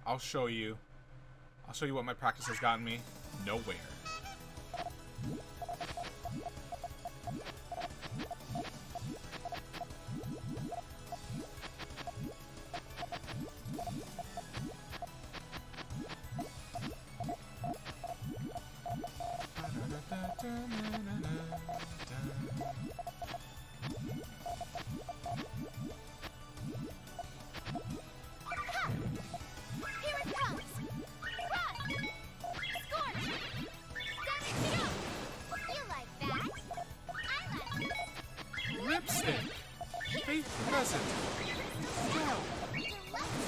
I'll show you. I'll show you what my practice has gotten me. Nowhere. Lipstick! Hey, present! Wow!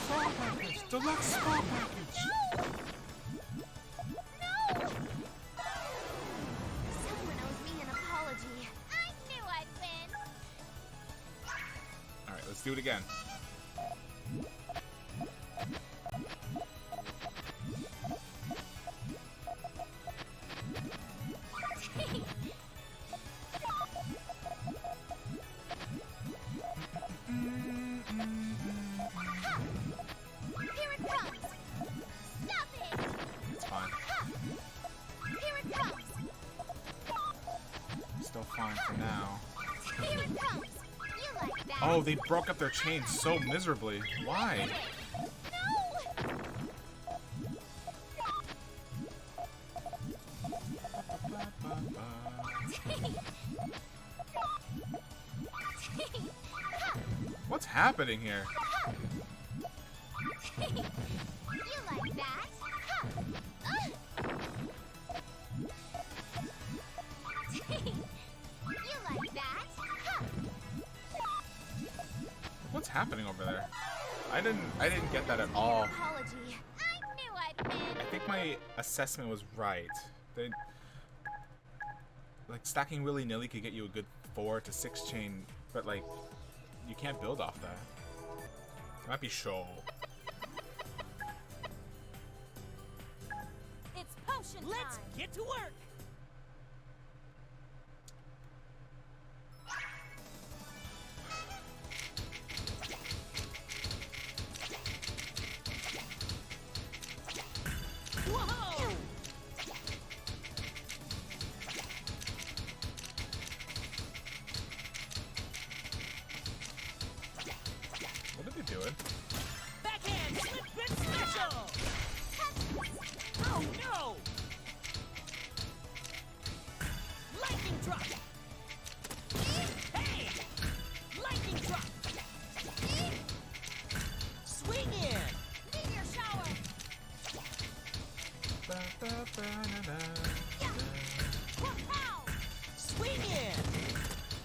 Spa package! Deluxe spa package! No! Someone owes me an apology. I knew I'd win. Alright, let's do it again. Here it comes! Stop it! It's fine. Here it comes! Still fine for now. Here it comes! You like that? Oh, they broke up their chain so miserably. Why? No! What's happening here? You like that? You like that? What's happening over there? I didn't get that at all. Apology. I knew I'd win. I think my assessment was right. Like stacking willy-nilly could get you a good 4 to 6 chain, but like you can't build off that. It might be show. It's potion time. Let's get to work! Whoa! What are they doing? Backhand slip spin special! Oh no! Lightning drop! Hey! Lightning drop! Swing in! Meteor shower. Pow! Swing in!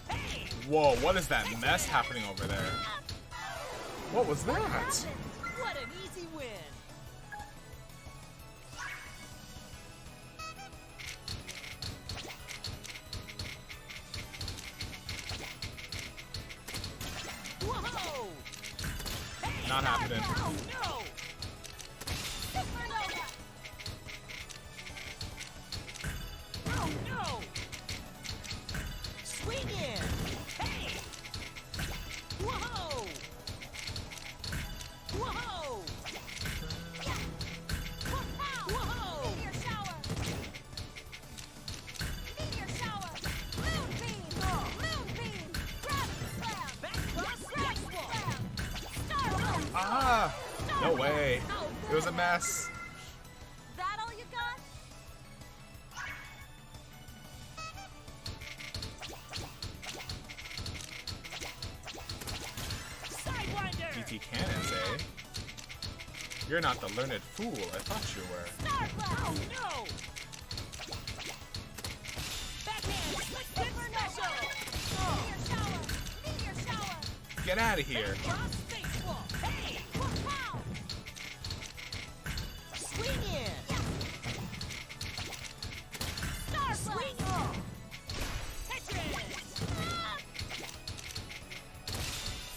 Hey! Whoa, what is that mess happening over there? What was that? What an easy win! Whoa! Hey, Not happening. Oh no! Supernova. Oh no! Swing in! Hey! Whoa! Whoa! Pow! Whoa! Meteor shower. Meteor shower. Moon beam. Gravity slam. Back cross Gravity baseball! slam. Star Wars. Ah! No way. It was a mess. That all you got? Sidewinder! BT cannons, eh? You're not the learned fool I thought you were. Star Blast. Oh no! Backhand slick spin special! Meteor shower. Meteor shower. Get out of here. Cross baseball! Hey! Pow! Swing in! Star Swing Blast. on! Tetris!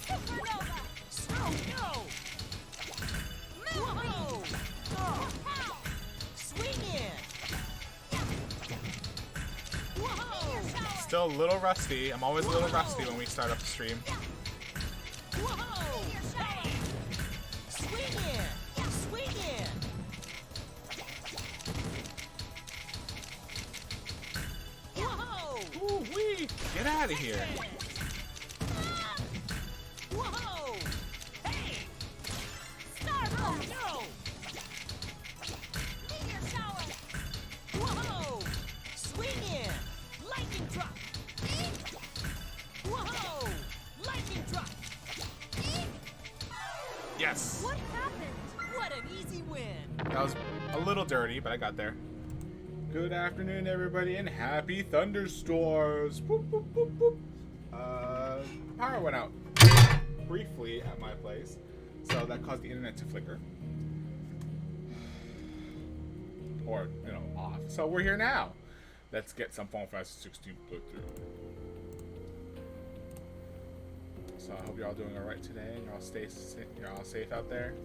Supernova. Oh no! Moon Whoa! Pow! Swing in! Whoa! Still a little rusty. I'm always a little rusty when we start up the stream. Whoa! Hey! Swing in! Swing in! Get out of here. Whoa! Hey! Starboard! No! Meteor shower! Whoa! Swing in! Lightning drop! Whoa! Lightning drop! Yes. What happened? What an easy win! That was a little dirty, but I got there. Good afternoon, everybody, and happy thunderstorms. Boop, boop, boop, boop. Power went out briefly at my place, so that caused the internet to flicker. Or, you know, off. So we're here now. Let's get some Final Fantasy 16 playthrough. So I hope you're all doing all right today. You're all safe out there.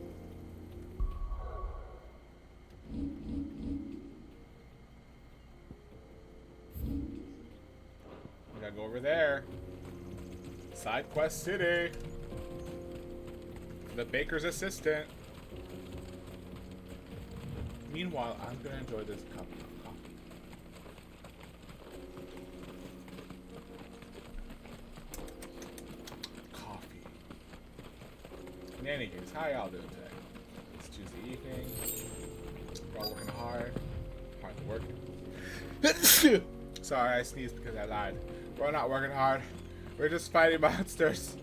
We gotta go over there. Side Quest City. The baker's assistant. Meanwhile, I'm gonna enjoy this cup of coffee. Coffee. In any case, how y'all doing today? It's Tuesday evening. We're all working hard. Hardly working. Sorry, I sneezed because I lied. We're not working hard. We're just fighting monsters.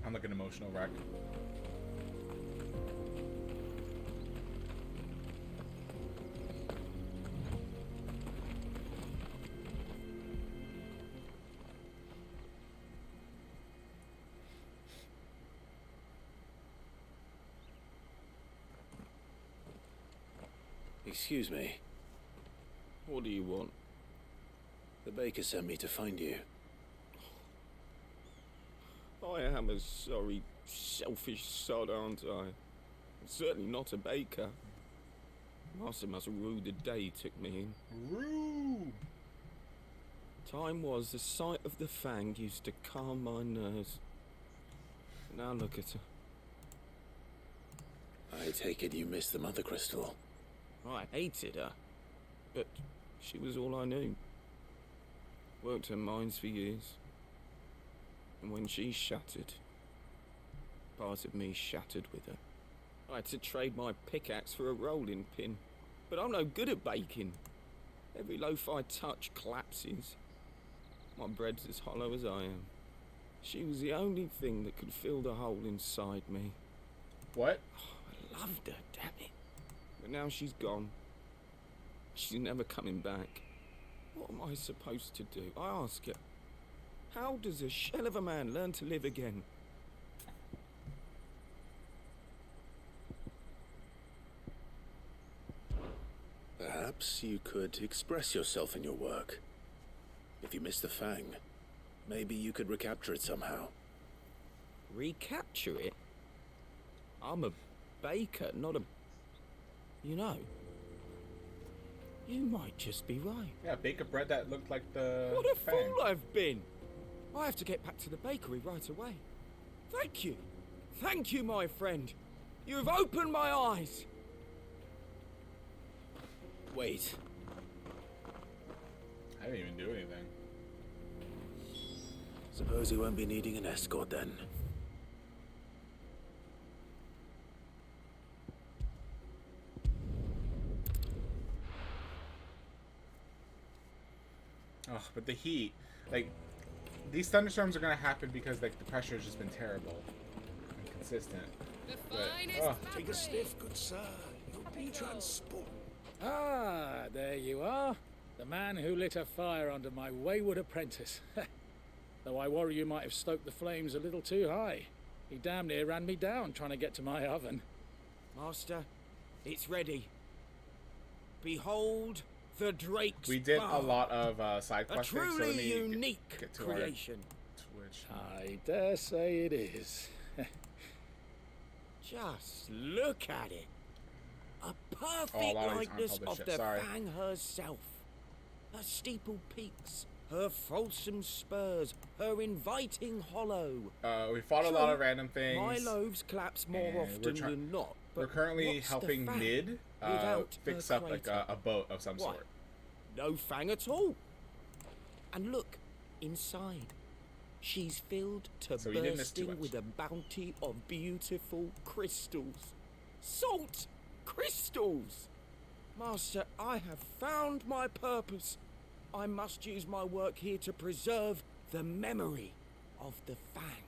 I'm like an emotional wreck. Excuse me. What do you want? The baker sent me to find you. I am a sorry, selfish sod, aren't I? I'm certainly not a baker. Master must rue the day he took me in. Rue! Time was the sight of the fang used to calm my nerves. Now look at her. I take it you missed the Mother Crystal. I hated her, but she was all I knew. Worked her mines for years. And when she shattered, part of me shattered with her. I had to trade my pickaxe for a rolling pin, but I'm no good at baking. Every loaf I touch collapses. My bread's as hollow as I am. She was the only thing that could fill the hole inside me. What? I loved her, damn it. But now she's gone. She's never coming back. What am I supposed to do? I ask her. How does a shell of a man learn to live again? Perhaps you could express yourself in your work. If you missed the fang, maybe you could recapture it somehow. Recapture it? I'm a baker, not a... You know, you might just be right. Yeah, bake a bread that looked like the What a fang. fool I've been! I have to get back to the bakery right away. Thank you. Thank you, my friend. You have opened my eyes. Wait. I didn't even do anything. Suppose you won't be needing an escort then. Oh, but the heat, like, these thunderstorms are gonna happen because like the pressure has just been terrible and consistent. Take a stiff, good sir. You'll be transport. Ah, there you are. The man who lit a fire under my wayward apprentice. Though I worry you might have stoked the flames a little too high. He damn near ran me down trying to get to my oven. Master, it's ready. Behold the Drake's We did a Bar. lot of side A quests, so truly let me unique get to our creation. Twitch. I dare say it is. Just look at it. A Oh, perfect a lot of these likeness unpublished of shit, the sorry. Fang herself. Her steeple peaks, her fulsome spurs, her inviting hollow. We fought a lot of random things. My loaves collapse more and we're often try- than not, We're currently what's the helping Fang Mid without fix her up like crater? a boat of some What? sort. No Fang at all. And look, inside. She's filled to So we didn't miss too bursting much. with a bounty of beautiful crystals. Salt crystals! Master, I have found my purpose. I must use my work here to preserve the memory of the Fang.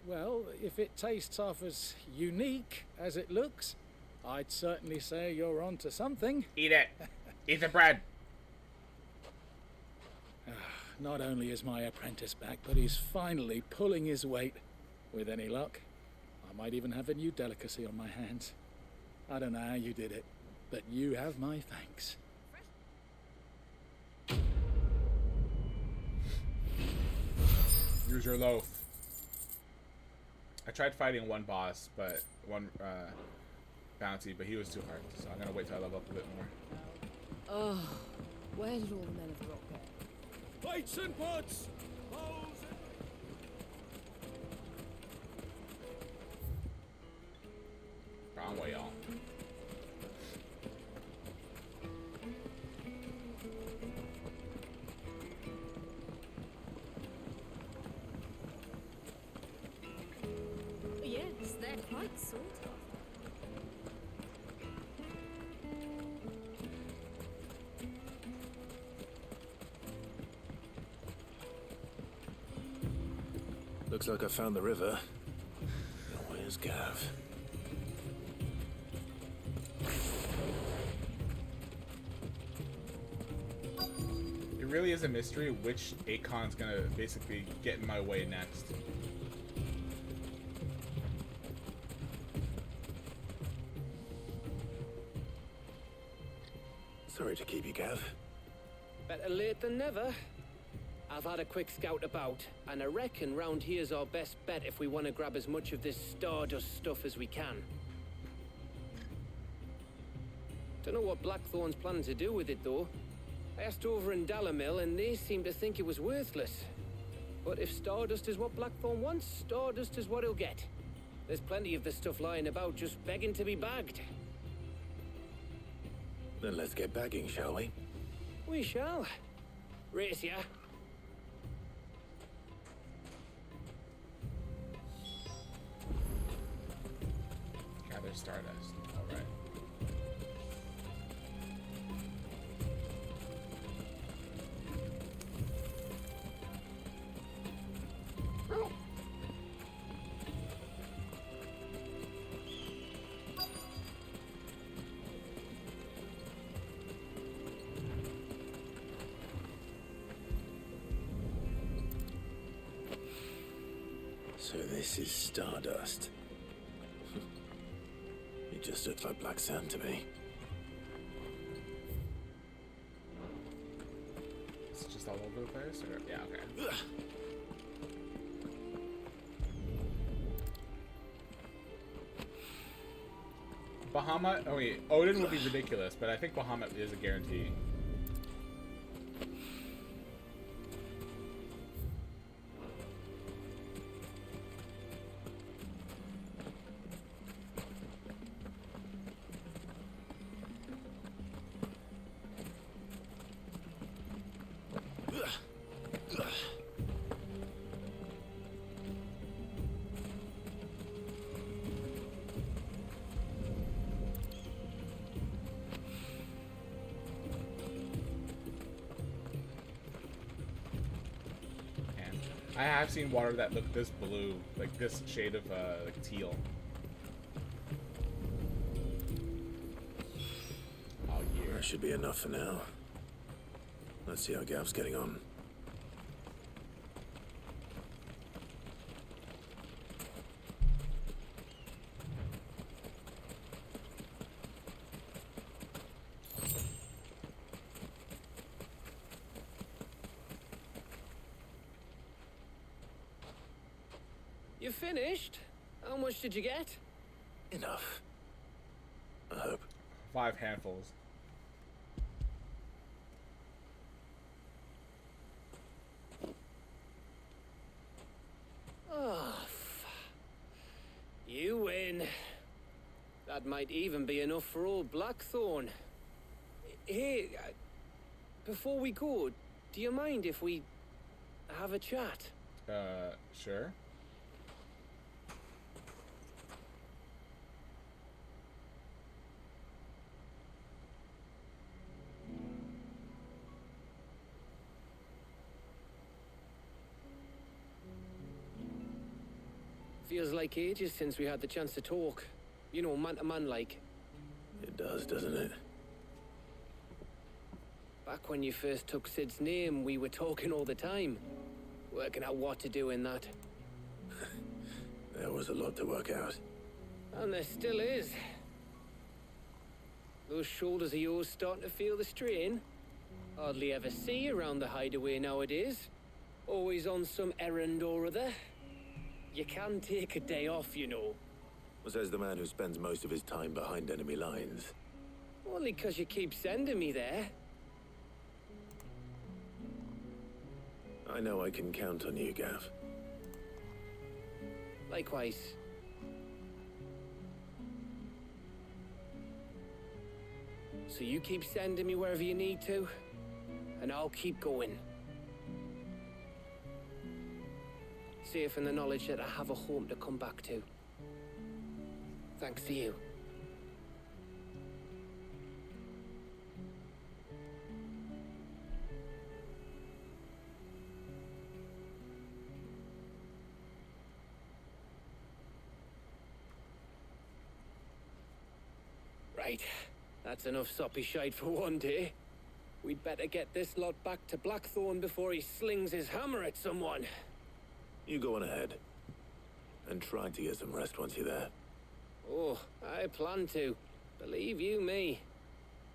Well, if it tastes half as unique as it looks, I'd certainly say you're onto something. Eat it. Eat the bread. Not only is my apprentice back, but he's finally pulling his weight. With any luck, I might even have a new delicacy on my hands. I don't know how you did it, but you have my thanks. Use your loaf. I tried fighting one boss, but one bounty, but he was too hard. So I'm gonna wait till I level up a bit more. Oh, where did all the men of the rock go? Plates and pots! Wrong way, y'all. Yes, they're quite sort of. Looks like I found the river. Now where's Gav? It really is a mystery which Akon's gonna basically get in my way next. Sorry to keep you, Gav. Better late than never. I've had a quick scout about, and I reckon round here's our best bet if we want to grab as much of this Stardust stuff as we can. Don't know what Blackthorn's planning to do with it, though. I asked over in Dalamil, and they seem to think it was worthless. But if Stardust is what Blackthorn wants, Stardust is what he'll get. There's plenty of this stuff lying about, just begging to be bagged. Then let's get bagging, shall we? We shall. Race ya. Gather Stardust. Alright. So this is Stardust. It just looks like black sand to me. It's just all over the place? Or? Yeah, okay. Bahamut? Oh wait, Odin would be ridiculous, but I think Bahamut is a guarantee. I have seen water that looked this blue, like this shade of like teal. Oh yeah. That should be enough for now. Let's see how Gav's getting on. You finished? How much did you get? Enough. I hope. 5 handfuls. Oh, you win. might even be enough for old Blackthorn. Hey, before we go, do you mind if we have a chat? Sure. Feels like ages since we had the chance to talk. You know, man to man like. It does, doesn't it? Back when you first took Sid's name, we were talking all the time. Working out what to do in that. There was a lot to work out. And there still is. Those shoulders of yours starting to feel the strain. Hardly ever see you around the hideaway nowadays. Always on some errand or other. You can take a day off, you know. Says the man who spends most of his time behind enemy lines. Only 'cause you keep sending me there. I know I can count on you, Gav. Likewise. So you keep sending me wherever you need to, and I'll keep going. Safe in the knowledge that I have a home to come back to. Thanks to you. Right. That's enough soppy shite for one day. We'd better get this lot back to Blackthorn before he slings his hammer at someone. You go on ahead. And try to get some rest once you're there. Oh, I plan to. Believe you me.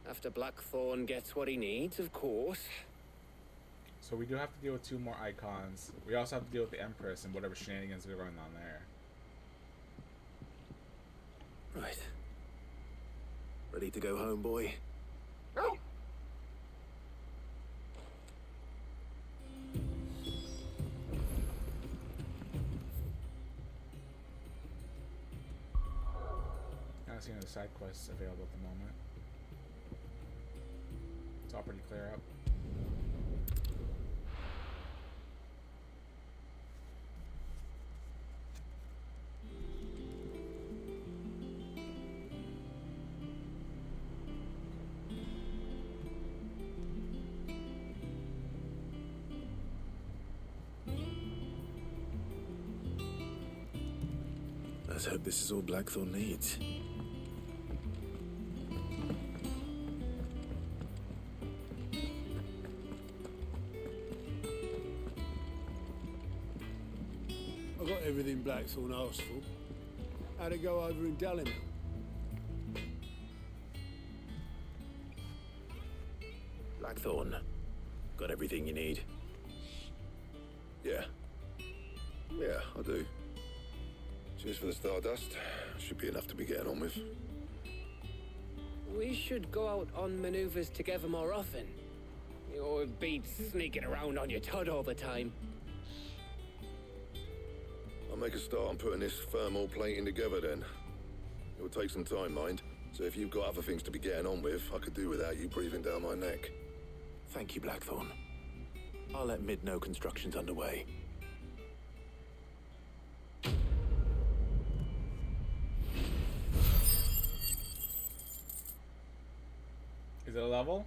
After Blackthorn gets what he needs, of course. So we do have to deal with 2 more icons. We also have to deal with the Empress and whatever shenanigans are going on there. Right. Ready to go home, boy? Not seeing the side quests available at the moment. It's all pretty clear up. Let's hope this is all Blackthorn needs. I got everything Blackthorn asked for. How'd it go over in Dallimore? Blackthorn. Got everything you need? Yeah. Yeah, I do. Cheers for the Stardust. Should be enough to be getting on with. We should go out on maneuvers together more often. Or be sneaking around on your Todd all the time. I'll make a start on putting this thermal plating together then. It will take some time, mind. So if you've got other things to be getting on with, I could do without you breathing down my neck. Thank you, Blackthorn. I'll let Mid know construction's underway. Is it a level?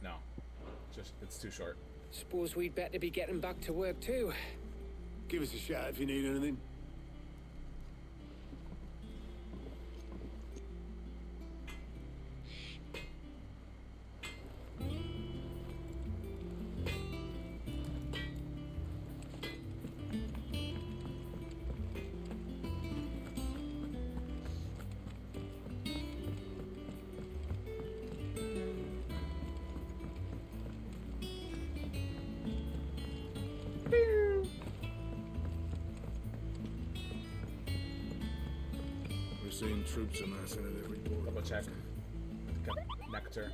No. Just, it's too short. Suppose we'd better be getting back to work too. Give us a shout if you need anything. Seeing troops amassing at every port. Double check. Nectar.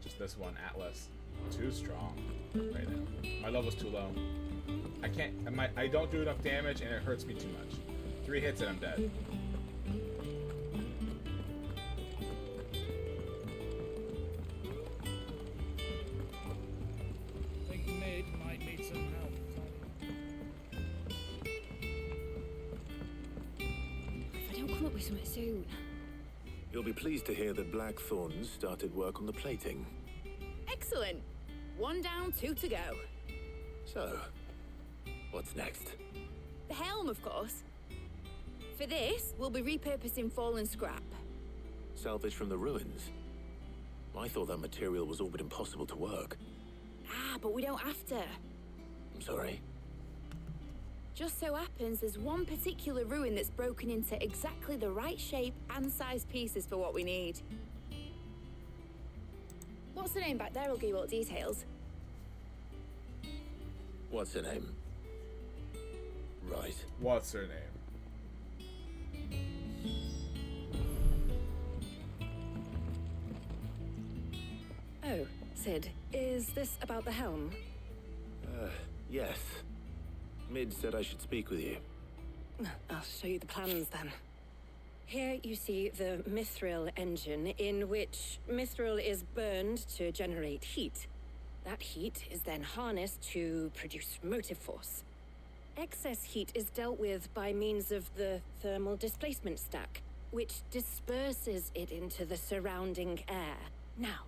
Just this one, Atlas. Too strong right now. My level's too low. I can't. I don't do enough damage, and it hurts me too much. 3 hits and I'm dead. I think Mid might need some help. If I don't come up with something soon. You'll be pleased to hear that Blackthorn started work on the plating. Excellent. 1 down, 2 to go. So, what's next? The helm, of course. For this, we'll be repurposing fallen scrap. Salvage from the ruins? I thought that material was all but impossible to work. Ah, but we don't have to. I'm sorry. Just so happens there's one particular ruin that's broken into exactly the right shape and size pieces for what we need. What's the name back there? I'll give you all the details. What's her name? Right. What's her name? Oh, Sid, is this about the helm? Yes. Mid said I should speak with you. I'll show you the plans then. Here you see the mithril engine, in which mithril is burned to generate heat. That heat is then harnessed to produce motive force. Excess heat is dealt with by means of the thermal displacement stack, which disperses it into the surrounding air. Now,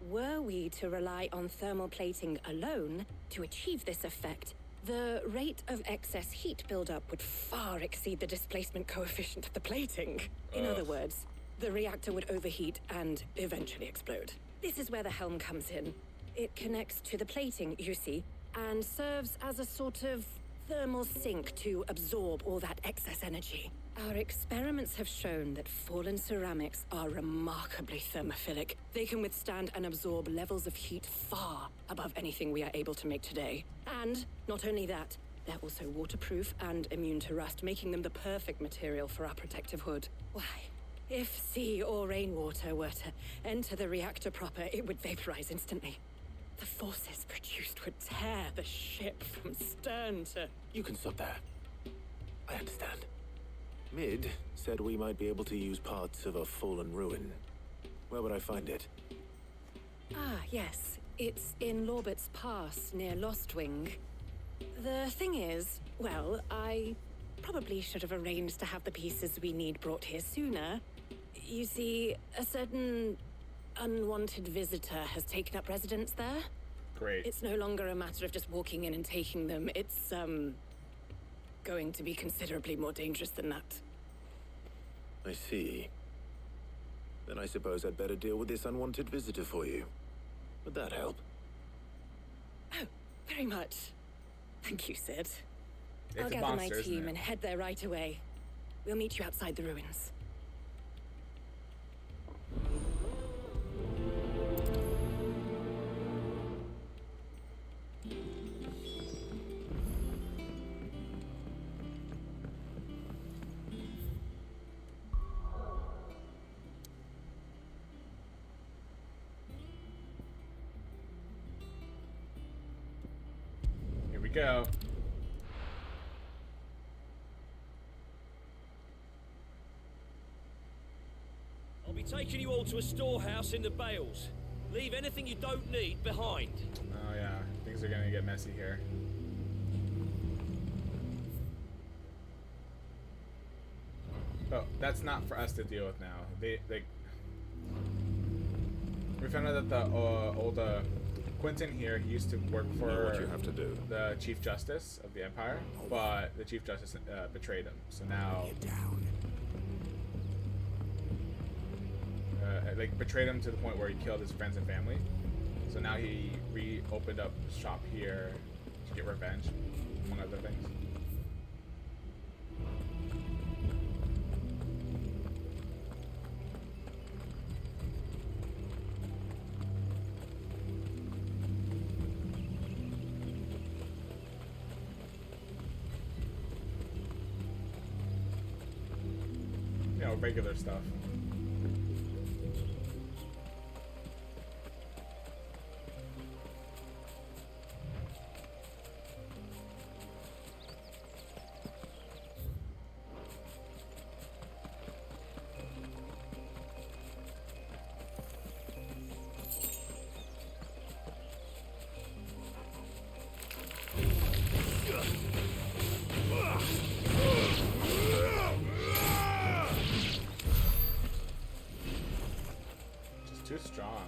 were we to rely on thermal plating alone to achieve this effect, the rate of excess heat buildup would far exceed the displacement coefficient of the plating. In other words, the reactor would overheat and eventually explode. This is where the helm comes in. It connects to the plating, you see, and serves as a sort of thermal sink to absorb all that excess energy. Our experiments have shown that fallen ceramics are remarkably thermophilic. They can withstand and absorb levels of heat far above anything we are able to make today. And not only that, they're also waterproof and immune to rust, making them the perfect material for our protective hood. Why, if sea or rainwater were to enter the reactor proper, it would vaporize instantly. The forces produced would tear the ship from stern to... You can stop there. I understand. Mid said we might be able to use parts of a fallen ruin. Where would I find it? Ah, yes. It's in Lorbert's Pass, near Lostwing. The thing is, well, I probably should have arranged to have the pieces we need brought here sooner. You see, a certain unwanted visitor has taken up residence there. Great. It's no longer a matter of just walking in and taking them. It's, going to be considerably more dangerous than that. I see. Then I suppose I'd better deal with this unwanted visitor for you. Would that help? Oh, very much. Thank you, Sid. I'll a gather my monster, isn't team it? and head there right away. We'll meet you outside the ruins. Here we go. I'll be taking you all to a storehouse in the Bales. Leave anything you don't need behind. Oh yeah, things are gonna get messy here. Oh, that's not for us to deal with now. We found out that the old Quentin here, he used to work for what you have to do. the Chief Justice of the Empire, but the Chief Justice betrayed him. So now, like betrayed him to the point where he killed his friends and family. So now he reopened up shop here to get revenge, among other things. You know, regular stuff. Too strong.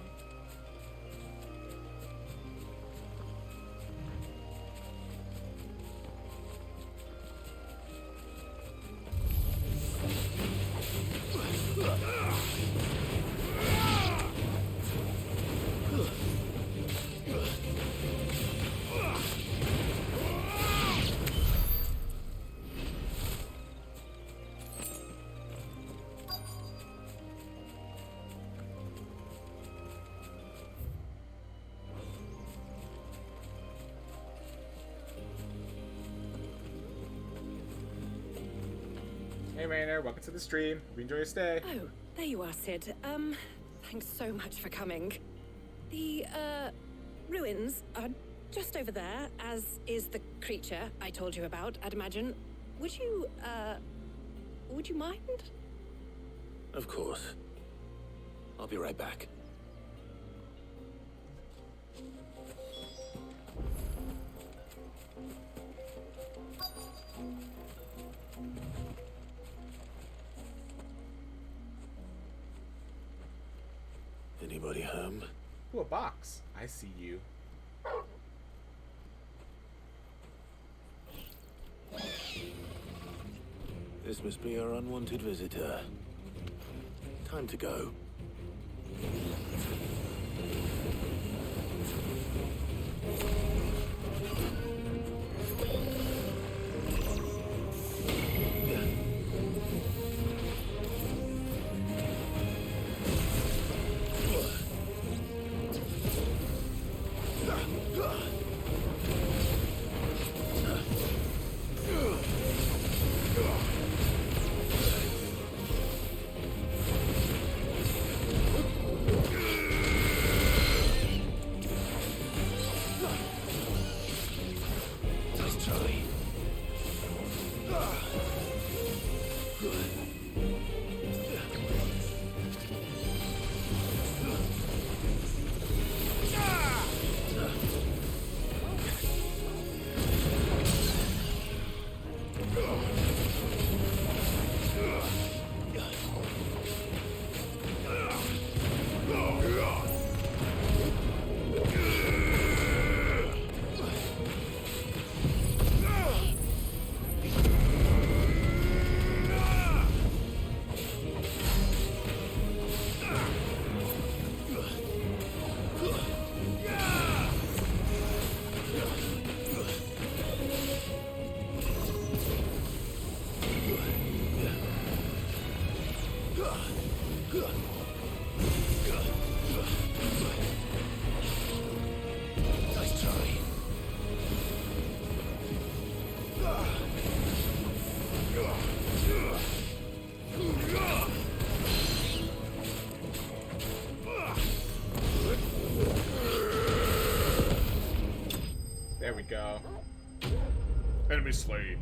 Hey Rainer, welcome to the stream. Hope you enjoy your stay. Oh, there you are, Sid. Thanks so much for coming. The, ruins are just over there, as is the creature I told you about, I'd imagine. Would you mind? Of course. I'll be right back. Anybody home? Ooh, a box. I see you. This must be our unwanted visitor. Time to go. There we go. Enemy slain.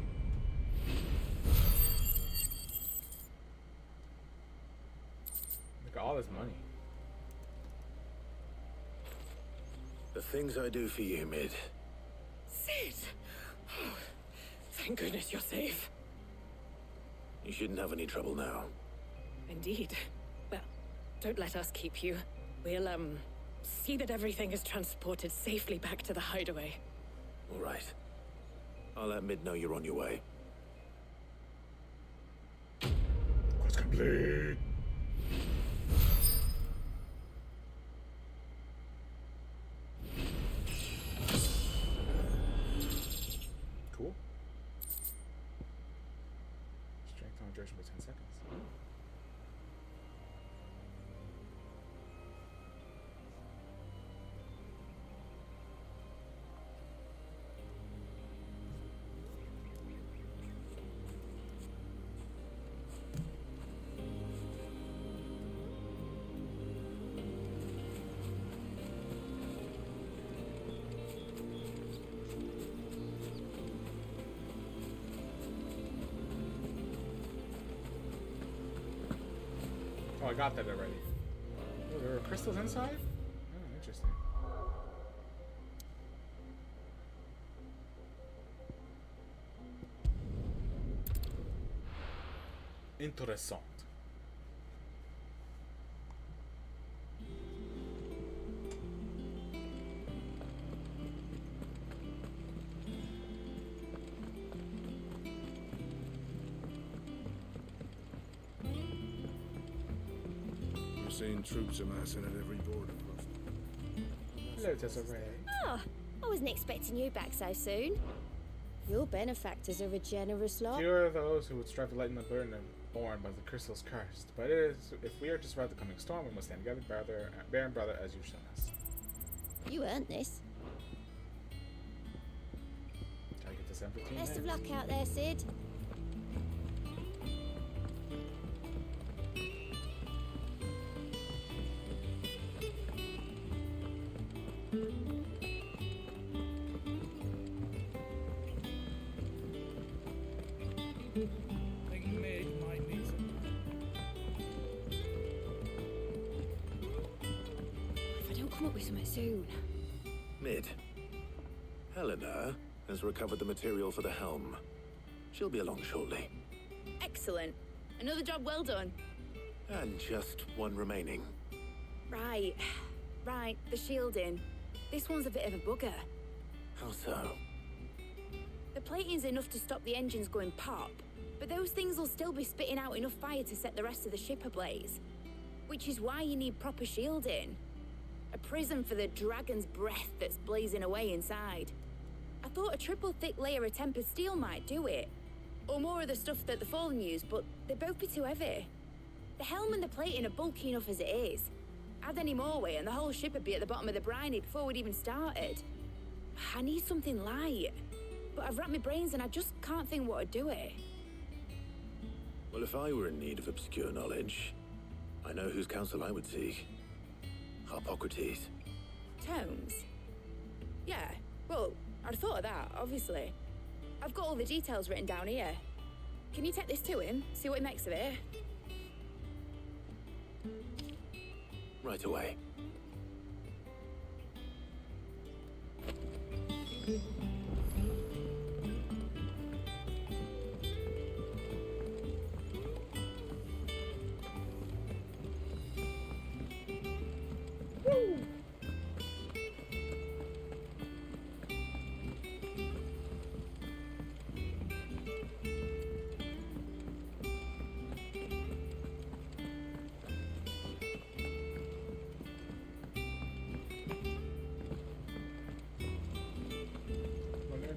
Look at all this money. The things I do for you, Mid. Sid! Oh, thank goodness you're safe. You shouldn't have any trouble now. Indeed. Well, don't let us keep you. We'll, see that everything is transported safely back to the hideaway. All right. I'll let Mid know you're on your way. Quest complete. Cool. Strength on duration for 10 seconds. Oh, I got that already. Oh, there are crystals inside? Oh, interesting. Interessant. I've seen troops amassing at every border post. Hello, Desiree. Oh, I wasn't expecting you back so soon. Your benefactors are a generous lot. Few are those who would strive to lighten the burden borne by the crystals cursed. But it is, if we are to survive the coming storm, we must stand together, bear and brother, as you've shown us. You earned this. Try to get to 7:15. Best of luck out there, Sid. I think Mid might need some. If I don't come up with something soon. Mid. Helena has recovered the material for the helm. She'll be along shortly. Excellent. Another job well done. And just one remaining. Right. Right, the shielding. This one's a bit of a bugger. How so? The plating's enough to stop the engines going pop, but those things will still be spitting out enough fire to set the rest of the ship ablaze. Which is why you need proper shielding. A prison for the dragon's breath that's blazing away inside. I thought a triple thick layer of tempered steel might do it. Or more of the stuff that the Fallen use, but they'd both be too heavy. The helm and the plating are bulky enough as it is. Add any more weight and the whole ship would be at the bottom of the briny before we'd even started. I need something light. But I've racked my brains and I just can't think what would do it. Well, if I were in need of obscure knowledge, I know whose counsel I would seek. Hippocrates. Tomes? Yeah, well, I'd thought of that, obviously. I've got all the details written down here. Can you take this to him, see what he makes of it? Right away.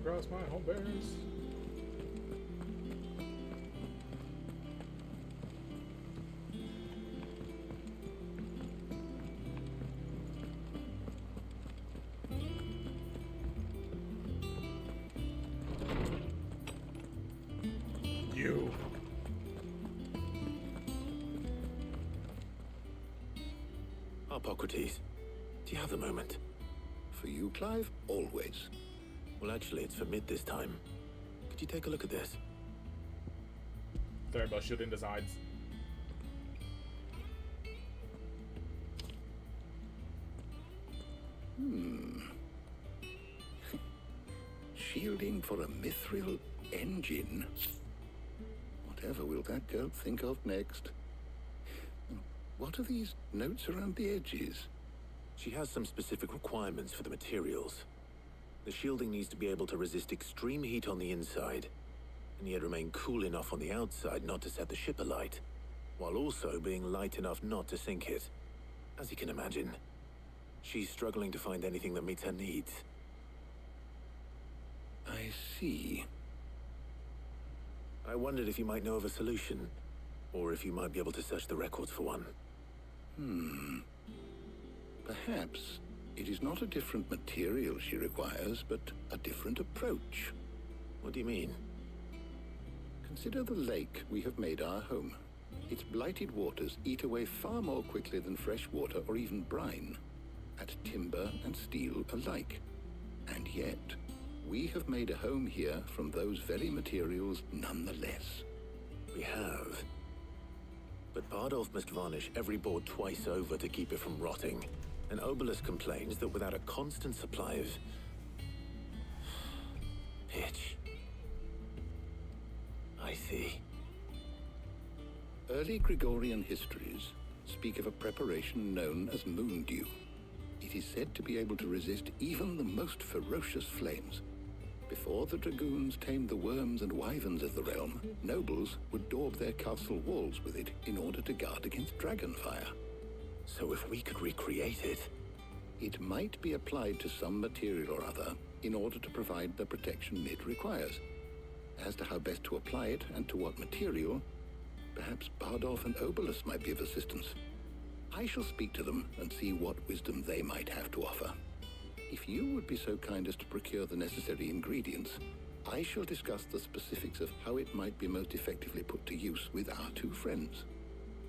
Across my home bears. You. Hippocrates, do you have a moment? For you, Clive? Always. Well, actually, it's for Mid this time. Could you take a look at this? Sorry about shooting the sides. Shielding for a mithril engine. Whatever will that girl think of next? What are these notes around the edges? She has some specific requirements for the materials. The shielding needs to be able to resist extreme heat on the inside, and yet remain cool enough on the outside not to set the ship alight, while also being light enough not to sink it. As you can imagine, she's struggling to find anything that meets her needs. I see. I wondered if you might know of a solution, or if you might be able to search the records for one. Perhaps it is not a different material she requires, but a different approach. What do you mean? Consider the lake we have made our home. Its blighted waters eat away far more quickly than fresh water or even brine, at timber and steel alike. And yet, we have made a home here from those very materials nonetheless. We have. But Bardolph must varnish every board twice over to keep it from rotting. And Obelus complains that without a constant supply of pitch. I see. Early Gregorian histories speak of a preparation known as moondew. It is said to be able to resist even the most ferocious flames. Before the dragoons tamed the worms and wyverns of the realm, nobles would daub their castle walls with it in order to guard against dragonfire. So if we could recreate it... It might be applied to some material or other in order to provide the protection it requires. As to how best to apply it and to what material, perhaps Bardolph and Obolus might be of assistance. I shall speak to them and see what wisdom they might have to offer. If you would be so kind as to procure the necessary ingredients, I shall discuss the specifics of how it might be most effectively put to use with our two friends.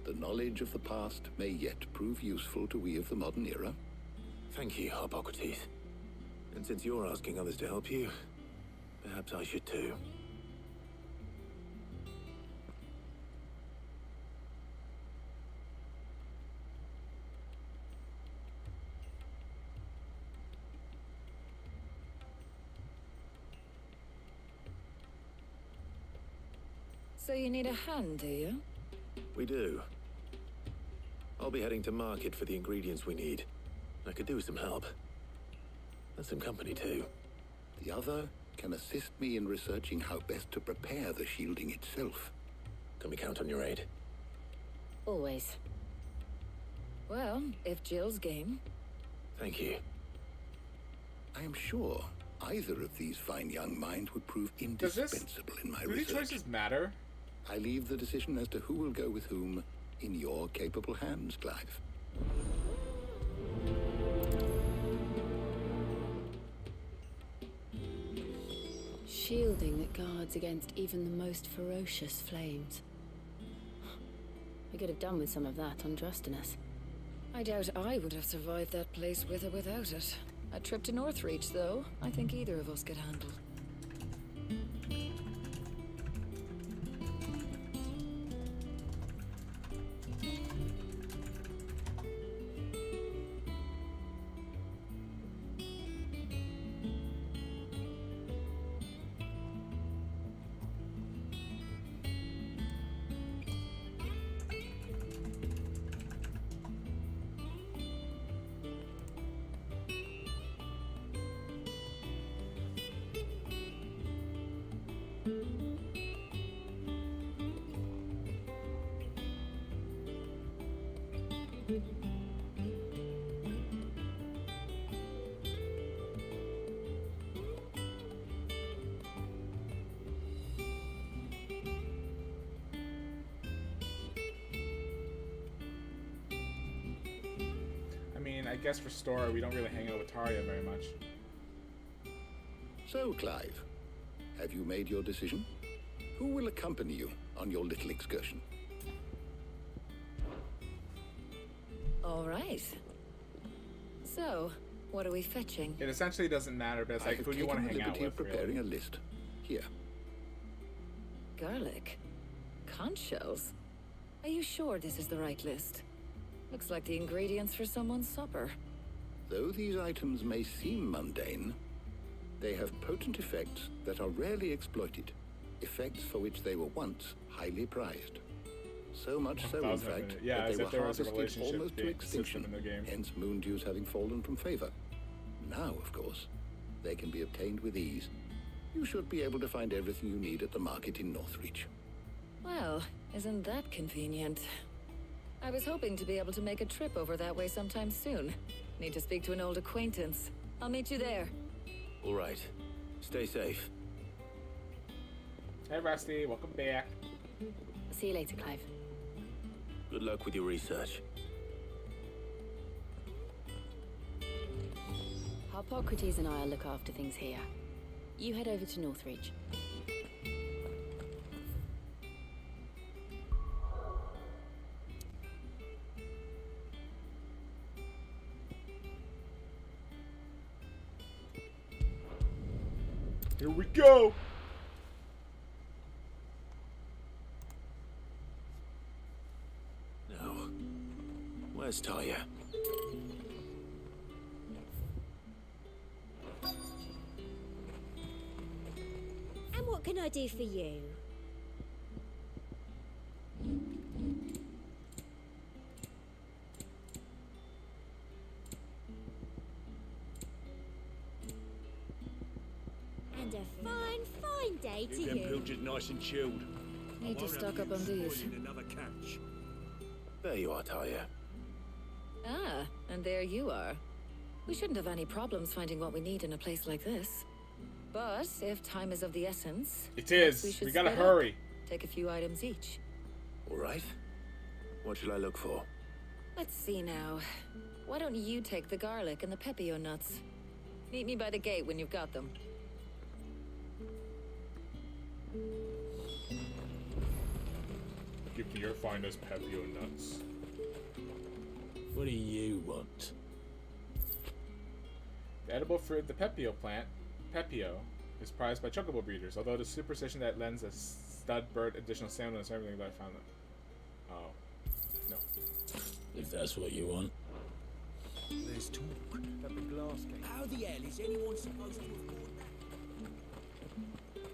The knowledge of the past may yet prove useful to we of the modern era. Thank you, Hippocrates. And since you're asking others to help you, perhaps I should too. So you need a hand, do you? We do. I'll be heading to market for the ingredients we need. I could do with some help. And some company too. The other can assist me in researching how best to prepare the shielding itself. Can we count on your aid? Always. Well, if Jill's game. Thank you. I am sure either of these fine young minds would prove indispensable in my do these research. choices matter? I leave the decision as to who will go with whom in your capable hands, Clive. Shielding that guards against even the most ferocious flames. We could have done with some of that on Drustinus. I doubt I would have survived that place with or without it. A trip to Northreach, though, I think either of us could handle. I guess for Stora, we don't really hang out with Taria very much. So, Clive, have you made your decision? Who will accompany you on your little excursion? All right. So, what are we fetching? It essentially doesn't matter, but it's like who do you want to hang out with? Preparing really? a list. Here. Garlic. Conch shells. Are you sure this is the right list? Looks like the ingredients for someone's supper. Though these items may seem mundane, they have potent effects that are rarely exploited. Effects for which they were once highly prized. So much so, in fact, that they were harvested almost to extinction, hence moon dews having fallen from favor. Now, of course, they can be obtained with ease. You should be able to find everything you need at the market in Northreach. Well, isn't that convenient? I was hoping to be able to make a trip over that way sometime soon. Need to speak to an old acquaintance. I'll meet you there. All right. Stay safe. Hey, Rusty. Welcome back. See you later, Clive. Good luck with your research. Hippocrates and I'll look after things here. You head over to Northreach. Here we go! Now, where's Talia? And what can I do for you? And a fine, fine day to Keep them you. pilchards nice and chilled. Need to stock up on these. Another catch. There you are, Talia. Ah, and there you are. We shouldn't have any problems finding what we need in a place like this. But if time is of the essence... It is. We gotta hurry. Take a few items each. All right. What should I look for? Let's see now. Why don't you take the garlic and the pepio nuts? Meet me by the gate when you've got them. Give me your finest pepio nuts. What do you want? The edible fruit, the pepio plant, pepio, is prized by chocobo breeders, although the superstition that lends a stud bird additional stamina and everything that I found them. Oh. No. If that's what you want. There's talk at the glass gate. How the hell is anyone supposed to afford that?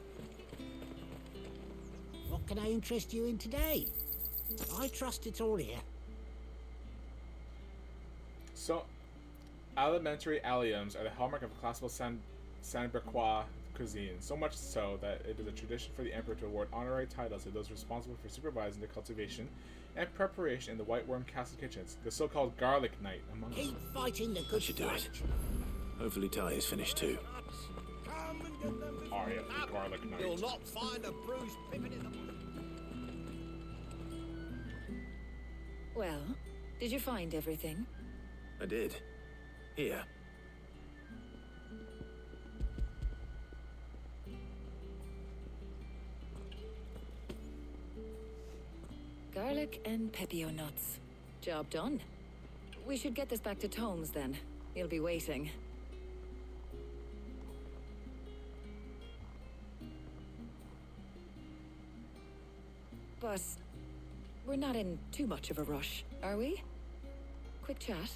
What can I interest you in today? I trust it's all here. So, alimentary alliums are the hallmark of classical San-Brequois cuisine, so much so that it is a tradition for the emperor to award honorary titles to those responsible for supervising the cultivation and preparation in the White Worm Castle kitchens, the so-called Garlic Night among Keep them. fighting the good fight. Hopefully Ty is finished too. Arya, the Garlic Night. You'll not find a bruised pippin in the... Well, did you find everything? I did. Here. Garlic and pepio nuts. Job done. We should get this back to Tomes then. He'll be waiting. But we're not in too much of a rush, are we? Quick chat.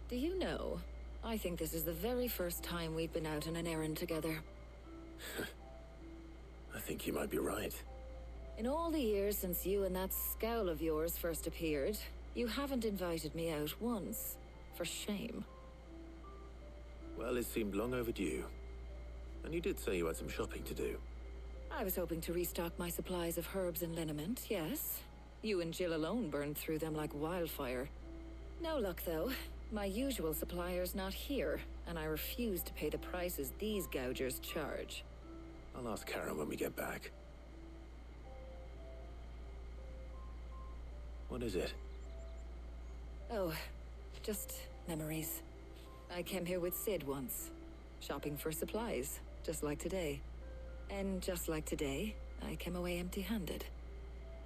Do you know, I think this is the very first time we've been out on an errand together. I think you might be right. In all the years since you and that scowl of yours first appeared, you haven't invited me out once. For shame. Well, it seemed long overdue. And you did say you had some shopping to do. I was hoping to restock my supplies of herbs and liniment, yes. You and Jill alone burned through them like wildfire. No luck, though. My usual supplier's not here, and I refuse to pay the prices these gougers charge. I'll ask Karen when we get back. What is it? Oh, just memories. I came here with Sid once, shopping for supplies, just like today. And just like today, I came away empty-handed.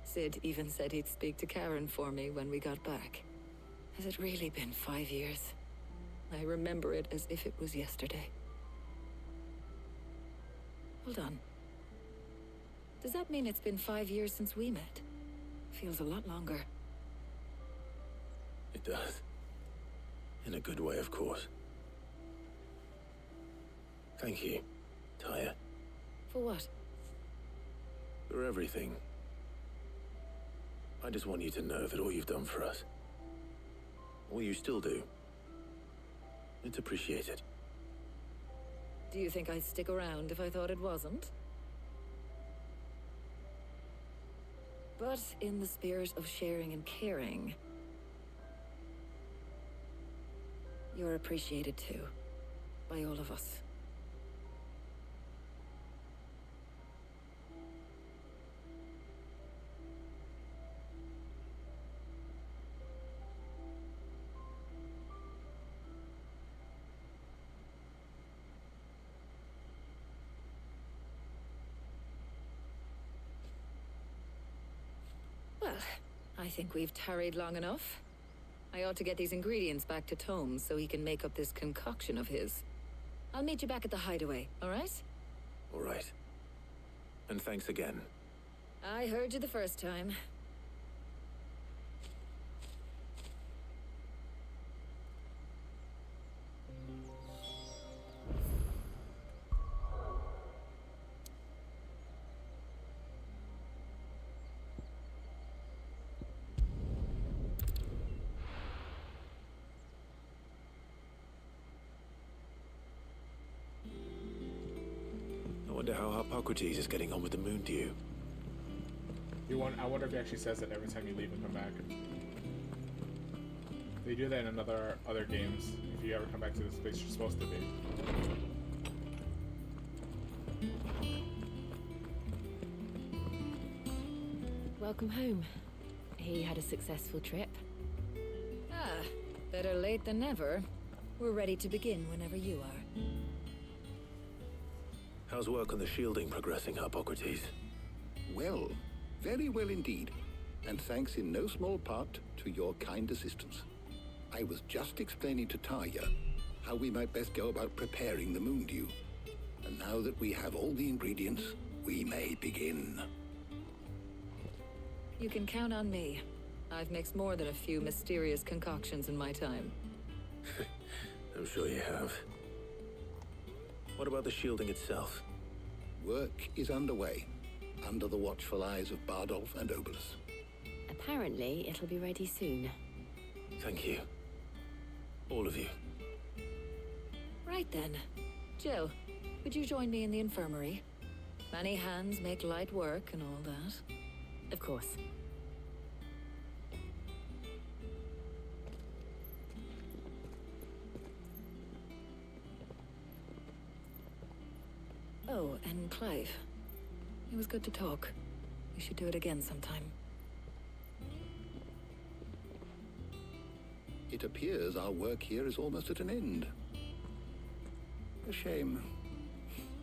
Sid even said he'd speak to Karen for me when we got back. Has it really been 5 years? I remember it as if it was yesterday. Hold on. Does that mean it's been 5 years since we met? Feels a lot longer. It does. In a good way, of course. Thank you, Taya. For what? For everything. I just want you to know that all you've done for us, all you still do, it's appreciated. Do you think I'd stick around if I thought it wasn't? But in the spirit of sharing and caring, you're appreciated too, by all of us. Well, I think we've tarried long enough. I ought to get these ingredients back to Tomes so he can make up this concoction of his. I'll meet you back at the hideaway, all right? All right. And thanks again. I heard you the first time. wonder how Hippocrates is getting on with the moon dew. I wonder if he actually says it every time you leave and come back. They do that in other games. If you ever come back to this place you're supposed to be. Welcome home. He had a successful trip. Ah, better late than never. We're ready to begin whenever you are. How's work on the shielding progressing, Hippocrates? Well, very well indeed. And thanks in no small part to your kind assistance. I was just explaining to Tarja how we might best go about preparing the moon dew. And now that we have all the ingredients, we may begin. You can count on me. I've mixed more than a few mysterious concoctions in my time. I'm sure you have. What about the shielding itself? Work is underway, under the watchful eyes of Bardolph and Obolus. Apparently, it'll be ready soon. Thank you. All of you. Right then. Jill, would you join me in the infirmary? Many hands make light work and all that. Of course. Oh, and Clive. It was good to talk. We should do it again sometime. It appears our work here is almost at an end. A shame.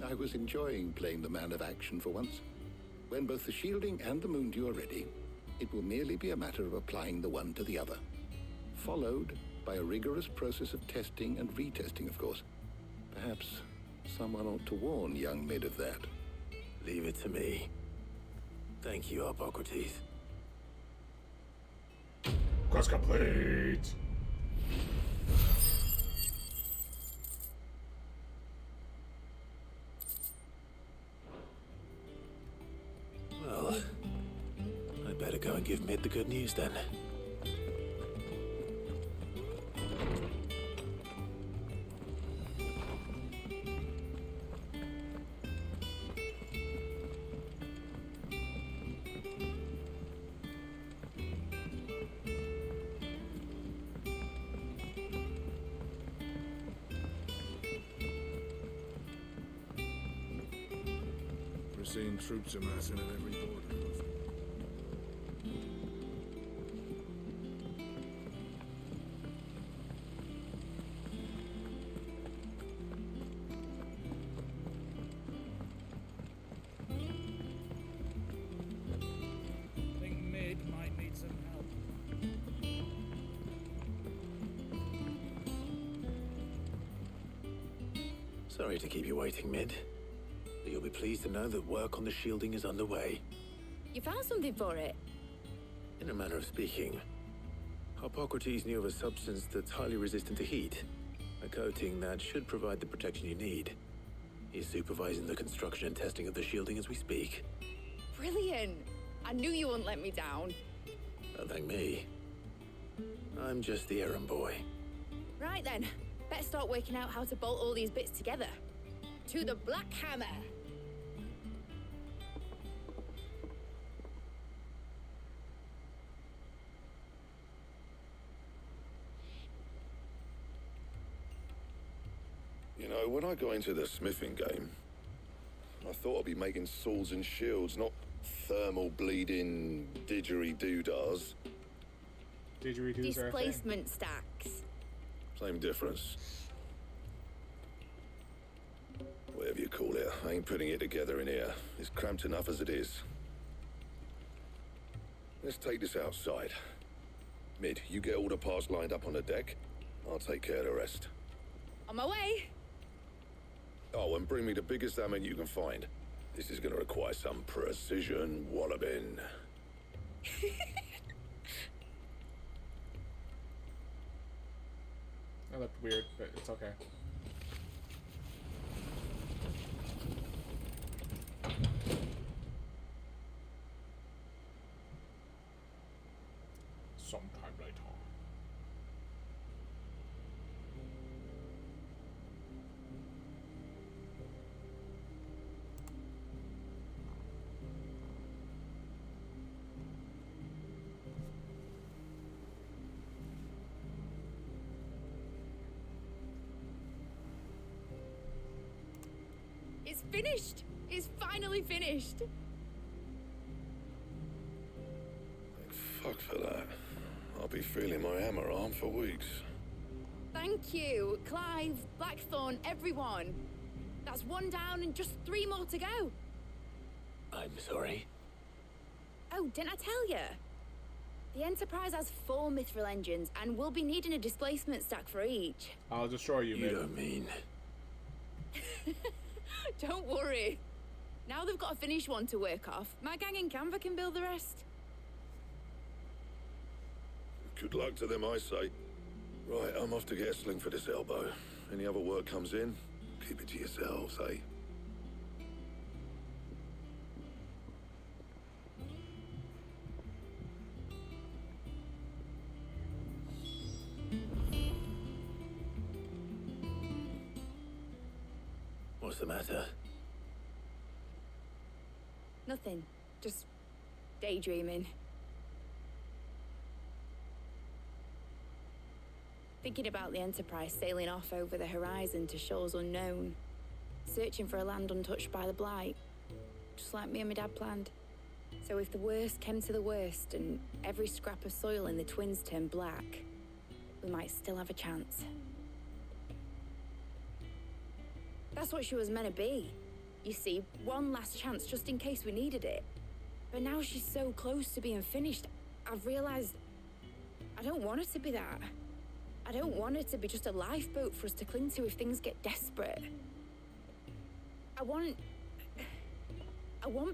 I was enjoying playing the man of action for once. When both the shielding and the moon dew are ready, it will merely be a matter of applying the one to the other. Followed by a rigorous process of testing and retesting, of course. Perhaps someone ought to warn young Mid of that. Leave it to me. Thank you, Hippocrates. Quest complete! Well, I'd better go and give Mid the good news then. We're seeing troops amassing at every border. I think Mid might need some help. Sorry to keep you waiting, Mid. But you'll be pleased to know that work on the shielding is underway. You found something for it? In a manner of speaking, Hippocrates knew of a substance that's highly resistant to heat. A coating that should provide the protection you need. He's supervising the construction and testing of the shielding as we speak. Brilliant! I knew you wouldn't let me down. Don't thank me. I'm just the errand boy. Right then, better start working out how to bolt all these bits together. To the Black Hammer! You know, when I got into the smithing game, I thought I'd be making swords and shields, not thermal bleeding didgeridoo-dahs. Didgeridoos are a thing. Displacement stacks. Same difference. Whatever you call it, I ain't putting it together in here. It's cramped enough as it is. Let's take this outside. Mid, you get all the parts lined up on the deck. I'll take care of the rest. On my way! Oh, and bring me the biggest hammer you can find. This is gonna require some precision walloping. That looked weird, but it's okay. Sometime later. finished! It's finally finished! Fuck for that. I'll be feeling my hammer arm for weeks. Thank you, Clive, Blackthorn, everyone. That's one down and just 3 more to go. I'm sorry. Oh, didn't I tell you? The Enterprise has 4 mithril engines, and we'll be needing a displacement stack for each. I'll destroy you, You don't mean... Don't worry. Now they've got a finished one to work off, my gang in Canva can build the rest. Good luck to them, I say. Right, I'm off to get a sling for this elbow. Any other work comes in, keep it to yourselves, eh? What's the matter? Nothing. Just daydreaming. Thinking about the Enterprise sailing off over the horizon to shores unknown. Searching for a land untouched by the Blight. Just like me and my dad planned. So if the worst came to the worst and every scrap of soil in the Twins turned black, we might still have a chance. That's what she was meant to be. You see, one last chance just in case we needed it. But now she's so close to being finished, I've realized I don't want her to be that. I don't want her to be just a lifeboat for us to cling to if things get desperate. I want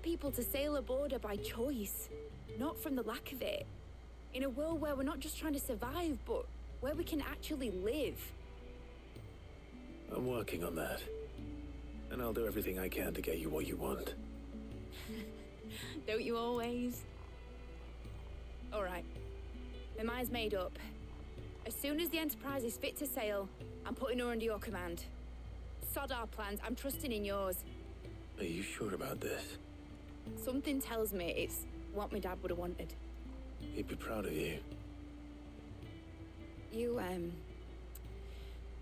people to sail aboard her by choice, not from the lack of it. In a world where we're not just trying to survive, but where we can actually live. I'm working on that. And I'll do everything I can to get you what you want. Don't you always? All right. My mind's made up. As soon as the Enterprise is fit to sail, I'm putting her under your command. Sod our plans, I'm trusting in yours. Are you sure about this? Something tells me it's what my dad would have wanted. He'd be proud of you. You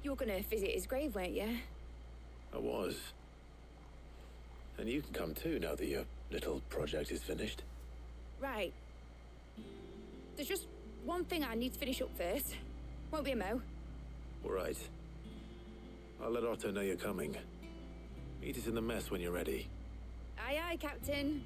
were gonna visit his grave, weren't you? I was. And you can come too now that your little project is finished. Right. There's just one thing I need to finish up first. Won't be a mo. All right. I'll let Otto know you're coming. Meet us in the mess when you're ready. Aye, aye, Captain.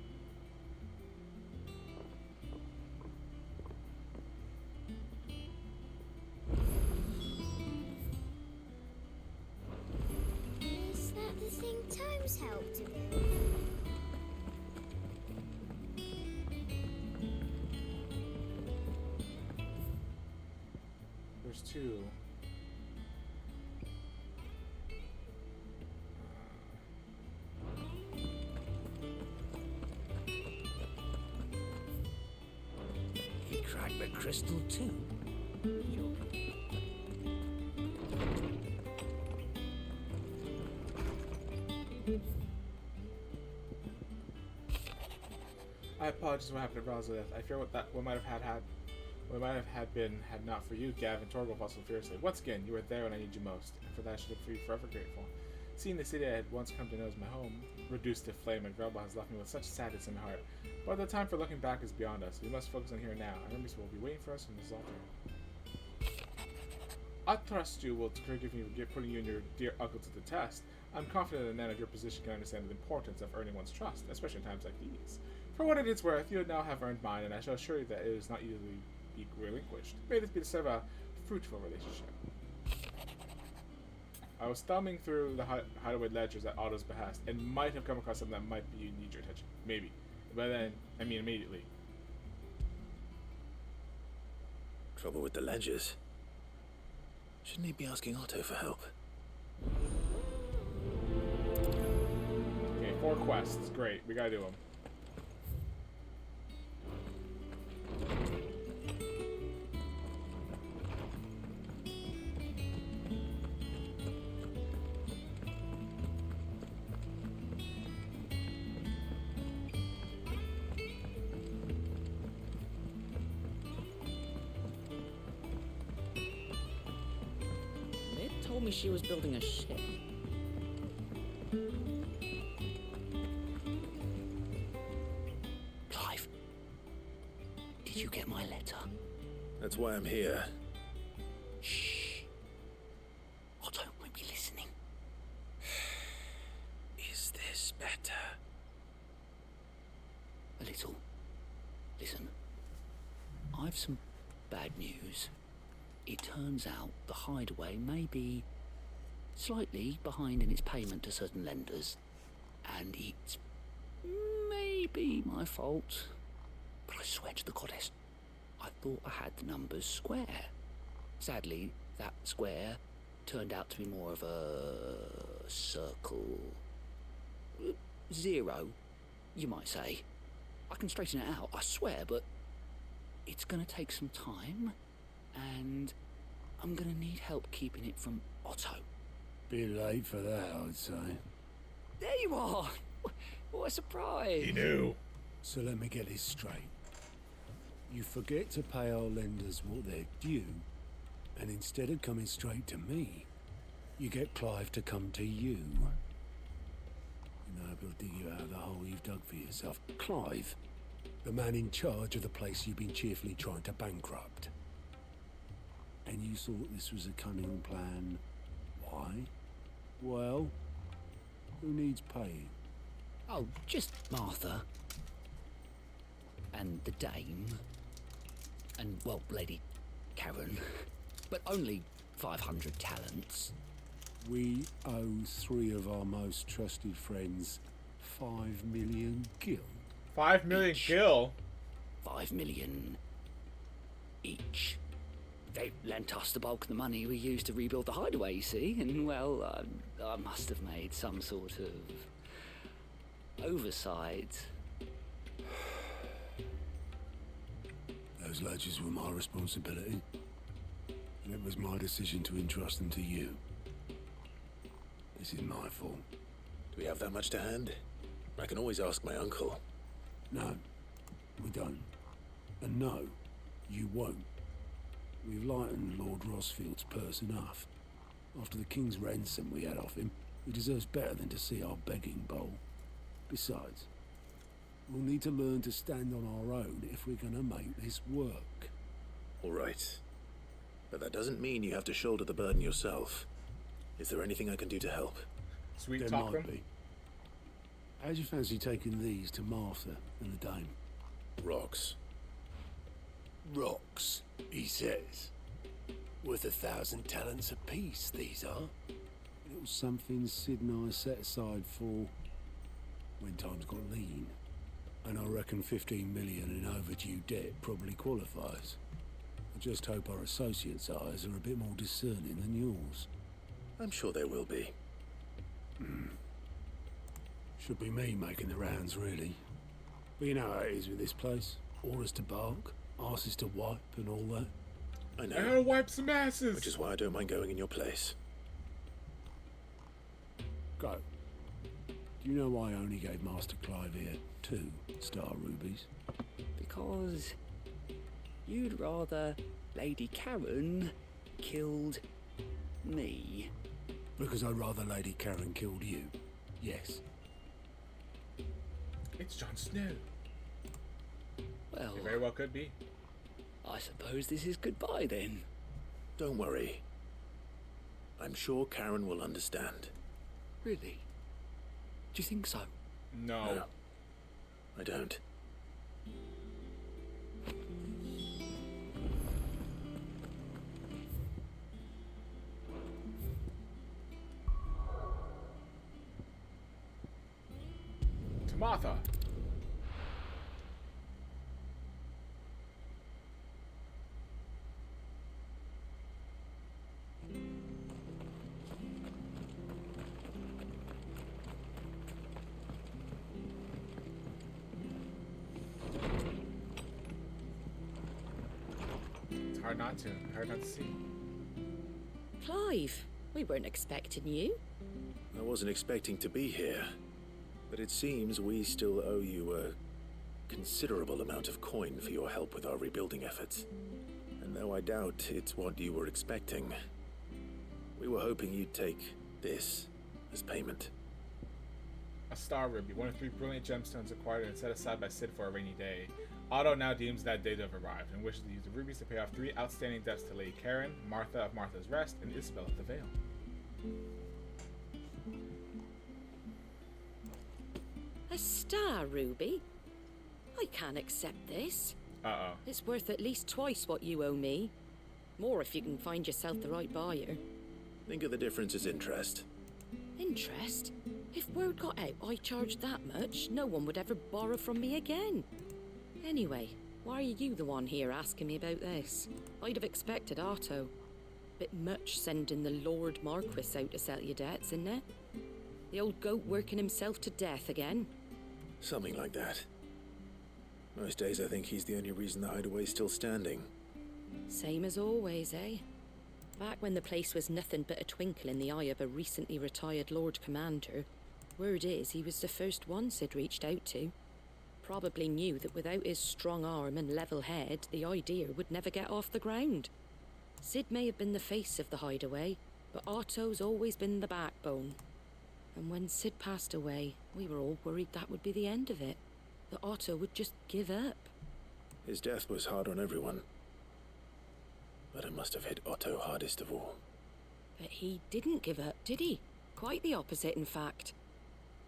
Is that the thing Tomes helped to build? There's 2. He cracked the crystal too. I apologize for what happened to Rosa. I fear what might have been had not for you, Gav and Torgal fought so fiercely. Once again, you were there when I needed you most, and for that I should be forever grateful. Seeing the city I had once come to know as my home, reduced to flame and rubble, has left me with such sadness in my heart. But the time for looking back is beyond us. We must focus on here and now. Our enemies will be waiting for us on this altar. I trust you will forgive me for putting you and your dear uncle to the test. I'm confident that a man of your position can understand the importance of earning one's trust, especially in times like these. For what it is worth, you now have earned mine, and I shall assure you that it is not easily be relinquished. May this be the start of a fruitful relationship. I was thumbing through the hideaway ledgers at Otto's behest, and might have come across something that might need your attention. Maybe. But then, I mean immediately. Trouble with the ledgers? Shouldn't he be asking Otto for help? Okay, 4 quests. Great. We gotta do them. Told me she was building a ship. Did you get my letter? That's why I'm here. Shh. Otto won't be listening. Is this better? A little. Listen. I've some bad news. It turns out the hideaway may be slightly behind in its payment to certain lenders, and it's maybe my fault. But I swear to the goddess, I thought I had the numbers square. Sadly, that square turned out to be more of a circle. 0, you might say. I can straighten it out, I swear, but it's gonna take some time, and I'm gonna need help keeping it from Otto. Bit late for that, I'd say. There you are! What a surprise! He knew. So let me get this straight. You forget to pay our lenders what they're due, and instead of coming straight to me, you get Clive to come to you. You know, he'll dig you out of the hole you've dug for yourself. Clive, the man in charge of the place you've been cheerfully trying to bankrupt. And you thought this was a cunning plan. Why? Well, who needs paying? Oh, just Martha. And the Dame. And, well, Lady Karen. But only 500 talents. We owe 3 of our most trusted friends 5 million gil. 5 million gil? 5 million each. They lent us the bulk of the money we used to rebuild the hideaway, you see, and, well, I must have made some sort of oversight. Those ledgers were my responsibility, and it was my decision to entrust them to you. This is my fault. Do we have that much to hand? I can always ask my uncle. No, we don't. And no, you won't. We've lightened Lord Rosfield's purse enough. After the king's ransom we had off him, he deserves better than to see our begging bowl. Besides, we'll need to learn to stand on our own if we're gonna make this work. All right. But that doesn't mean you have to shoulder the burden yourself. Is there anything I can do to help? Sweet There talk might them. be. How'd you fancy taking these to Martha and the Dame? Rocks. Rocks, he says. Worth 1,000 talents apiece, these are. It was something Sid and I set aside for when times got lean. And I reckon 15 million in overdue debt probably qualifies. I just hope our associates' eyes are a bit more discerning than yours. I'm sure there will be. Should be me making the rounds, really. But you know how it is with this place. Orders to bark, asses to wipe and all that. I know. I gotta wipe some asses. Which is why I don't mind going in your place. Go. Do you know why I only gave Master Clive here 2 star rubies? Because you'd rather Lady Karen killed me. Because I'd rather Lady Karen killed you. Yes. It's Jon Snow. Well, It very well could be. I suppose this is goodbye then. Don't worry. I'm sure Karen will understand. Really? Do you think so? No. I don't. To Martha. It's hard not to. Hard not to see. Clive, we weren't expecting you. I wasn't expecting to be here, but it seems we still owe you a considerable amount of coin for your help with our rebuilding efforts. And though I doubt it's what you were expecting, we were hoping you'd take this as payment. A star ruby, one of 3 brilliant gemstones acquired and set aside by Sid for a rainy day. Otto now deems that day to have arrived and wishes to use the rubies to pay off 3 outstanding debts to Lady Karen, Martha of Martha's Rest, and Isabel of the Vale. A star ruby? I can't accept this. Uh-oh. It's worth at least twice what you owe me. More if you can find yourself the right buyer. Think of the difference as interest. Interest? If word got out I charged that much, no one would ever borrow from me again. Anyway, why are you the one here asking me about this? I'd have expected Otto. Bit much sending the Lord Marquis out to settle your debts, isn't it? The old goat working himself to death again? Something like that. Most days I think he's the only reason the hideaway's still standing. Same as always, eh? Back when the place was nothing but a twinkle in the eye of a recently retired Lord Commander, word is he was the first one Sid reached out to. Probably knew that without his strong arm and level head, the idea would never get off the ground. Sid may have been the face of the hideaway, but Otto's always been the backbone. And when Sid passed away, we were all worried that would be the end of it. That Otto would just give up. His death was hard on everyone. But it must have hit Otto hardest of all. But he didn't give up, did he? Quite the opposite, in fact.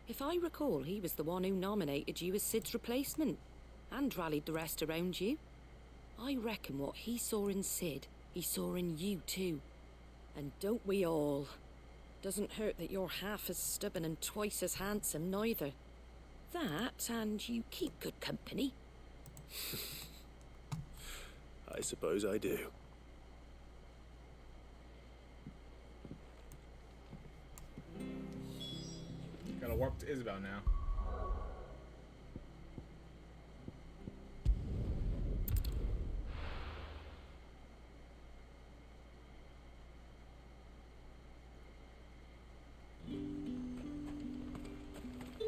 If I recall, he was the one who nominated you as Sid's replacement, and rallied the rest around you. I reckon what he saw in Sid, he saw in you too. And don't we all? Doesn't hurt that you're half as stubborn and twice as handsome, neither. That, and you keep good company. I suppose I do. Gotta warp to Isabel now.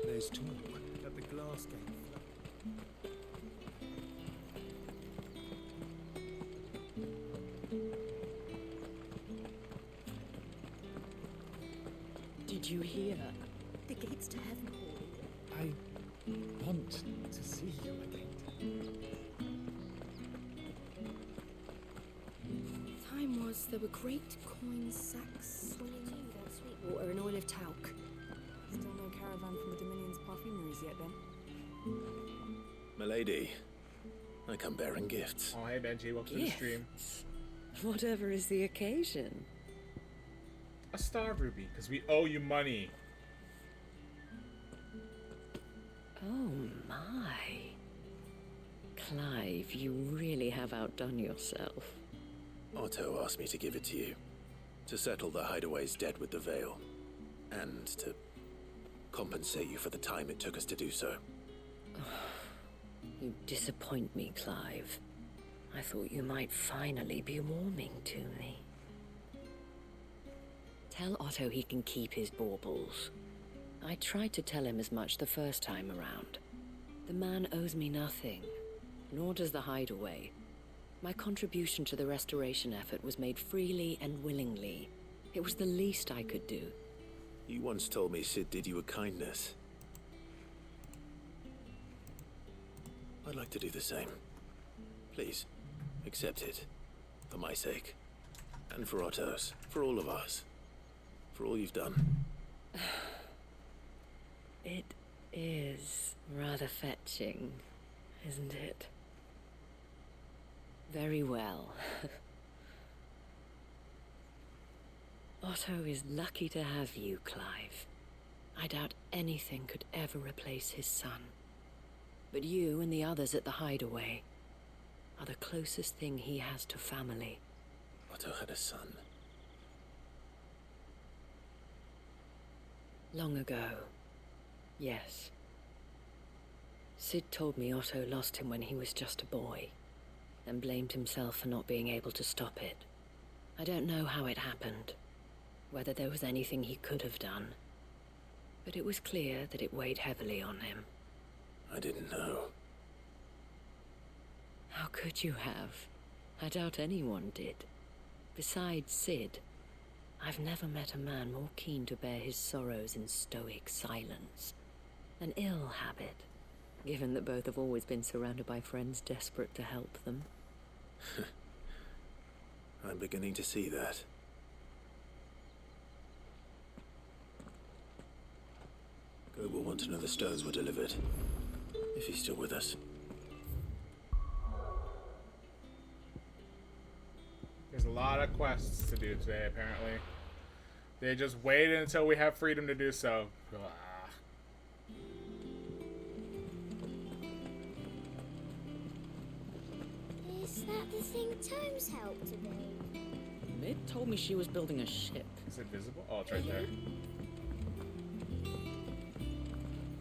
There's talk that the glass gate. Did you hear? The gates to heaven. I want to see you again. Time was there were great coin sacks swinging without sweet water and oil of talc. Still no caravan from the Dominion's parfumeries yet, then? Milady, I come bearing gifts. Oh, hey Benji, welcome to the stream. Whatever is the occasion. A star ruby, because we owe you money. Oh my. Clive, you really have outdone yourself. Otto asked me to give it to you. To settle the hideaway's debt with the Vale. And to compensate you for the time it took us to do so. You disappoint me, Clive. I thought you might finally be warming to me. Tell Otto he can keep his baubles. I tried to tell him as much the first time around. The man owes me nothing, nor does the hideaway. My contribution to the restoration effort was made freely and willingly. It was the least I could do. You once told me Sid did you a kindness. I'd like to do the same. Please, accept it. For my sake. And for Otto's. For all of us. For all you've done. It is rather fetching, isn't it? Very well. Otto is lucky to have you, Clive. I doubt anything could ever replace his son. But you and the others at the hideaway are the closest thing he has to family. Otto had a son. Long ago, yes. Sid told me Otto lost him when he was just a boy, and blamed himself for not being able to stop it. I don't know how it happened, whether there was anything he could have done, but it was clear that it weighed heavily on him. I didn't know. How could you have? I doubt anyone did. Besides Sid, I've never met a man more keen to bear his sorrows in stoic silence. An ill habit, given that both have always been surrounded by friends desperate to help them. I'm beginning to see that. Gob will want to know the stones were delivered, if he's still with us. There's a lot of quests to do today, apparently. They just waited until we have freedom to do so. Is that the thing Tomes helped to build? Mid told me she was building a ship. Is it visible? Oh, it's right there.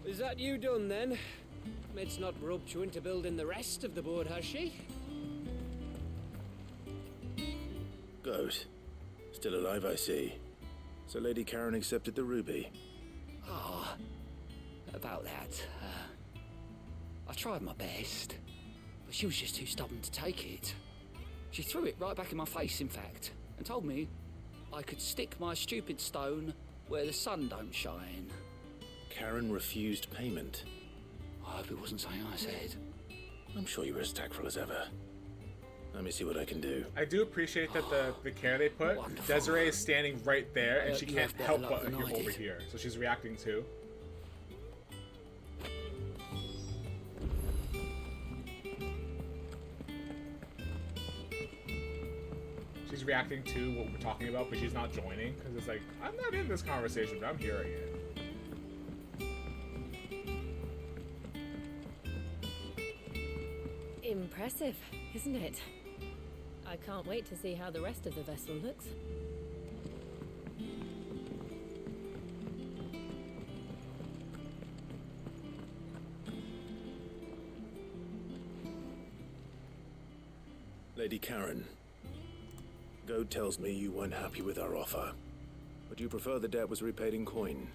Is that you done then? Mid's not roped you into building the rest of the board, has she? Goat. Still alive, I see. So Lady Karen accepted the ruby. Ah, about that. I tried my best, but she was just too stubborn to take it. She threw it right back in my face, in fact, and told me I could stick my stupid stone where the sun don't shine. Karen refused payment. I hope it wasn't something I said. I'm sure you were as tactful as ever. Let me see what I can do. I do appreciate that the care they put. Wonderful. Desiree is standing right there, and she You can't have better help luck but than look I over did. here. So she's reacting too. She's reacting to what we're talking about, but she's not joining because it's like, I'm not in this conversation, but I'm hearing it. Impressive, isn't it? I can't wait to see how the rest of the vessel looks. Lady Karen, Goad tells me you weren't happy with our offer. Would you prefer the debt was repaid in coin?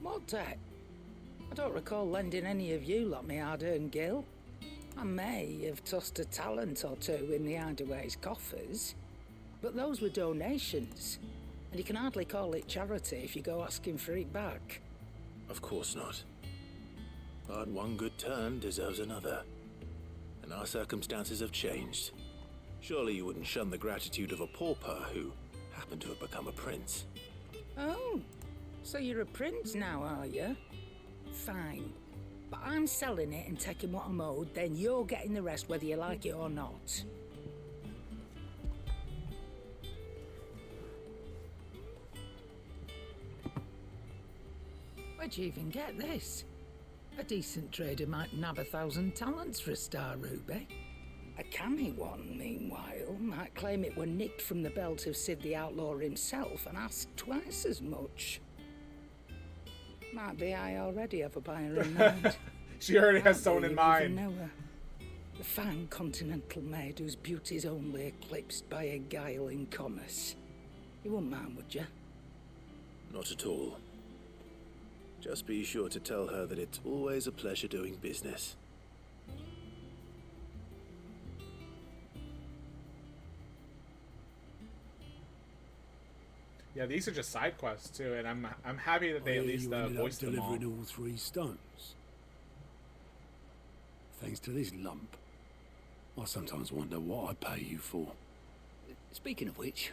What debt? I don't recall lending any of you lot me hard-earned gil. I may have tossed a talent or two in the Hideaway's coffers, but those were donations, and you can hardly call it charity if you go asking for it back. Of course not. But one good turn deserves another. And our circumstances have changed. Surely you wouldn't shun the gratitude of a pauper who happened to have become a prince. Oh, so you're a prince now, are you? Fine. But I'm selling it and taking what I'm owed, then you're getting the rest whether you like it or not. Where'd you even get this? A decent trader might nab 1,000 talents for a star ruby. A canny one, meanwhile, might claim it were nicked from the belt of Sid the Outlaw himself and ask twice as much. Might be I already have a buyer in mind. She already has someone in mind. Know her. The fine continental maid whose beauty's only eclipsed by a guile in commerce. You wouldn't mind, would you? Not at all. Just be sure to tell her that it's always a pleasure doing business. Yeah, these are just side quests too, and I'm happy that they at least voiced them all. Delivering all 3 stones. Thanks to this lump. I sometimes wonder what I pay you for. Speaking of which,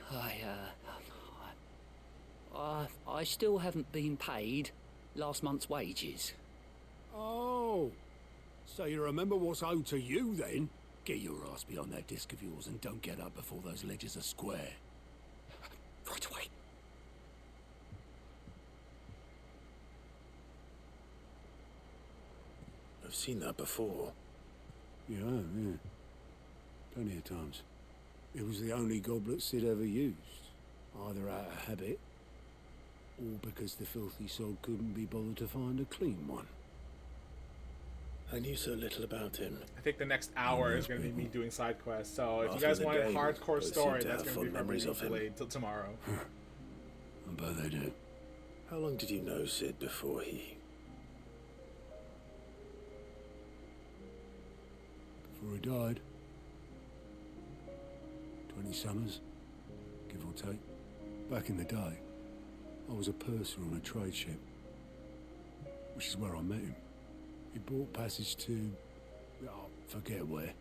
I still haven't been paid last month's wages. Oh, so you remember what's owed to you then? Get your ass behind that disc of yours and don't get up before those ledgers are square. Right away. I've seen that before. Yeah, yeah. Plenty of times. It was the only goblet Sid ever used. Either out of habit, or because the filthy soul couldn't be bothered to find a clean one. I knew so little about him. I think the next hour is going to be me doing side quests. So if you After guys the want a game, hardcore both story, seem to that's have going to be fond memories probably of him. delayed till tomorrow. I bet they do. How long did you know Sid before he... Before he died. 20 summers, give or take. Back in the day, I was a purser on a trade ship. Which is where I met him. He bought passage to... oh, forget where.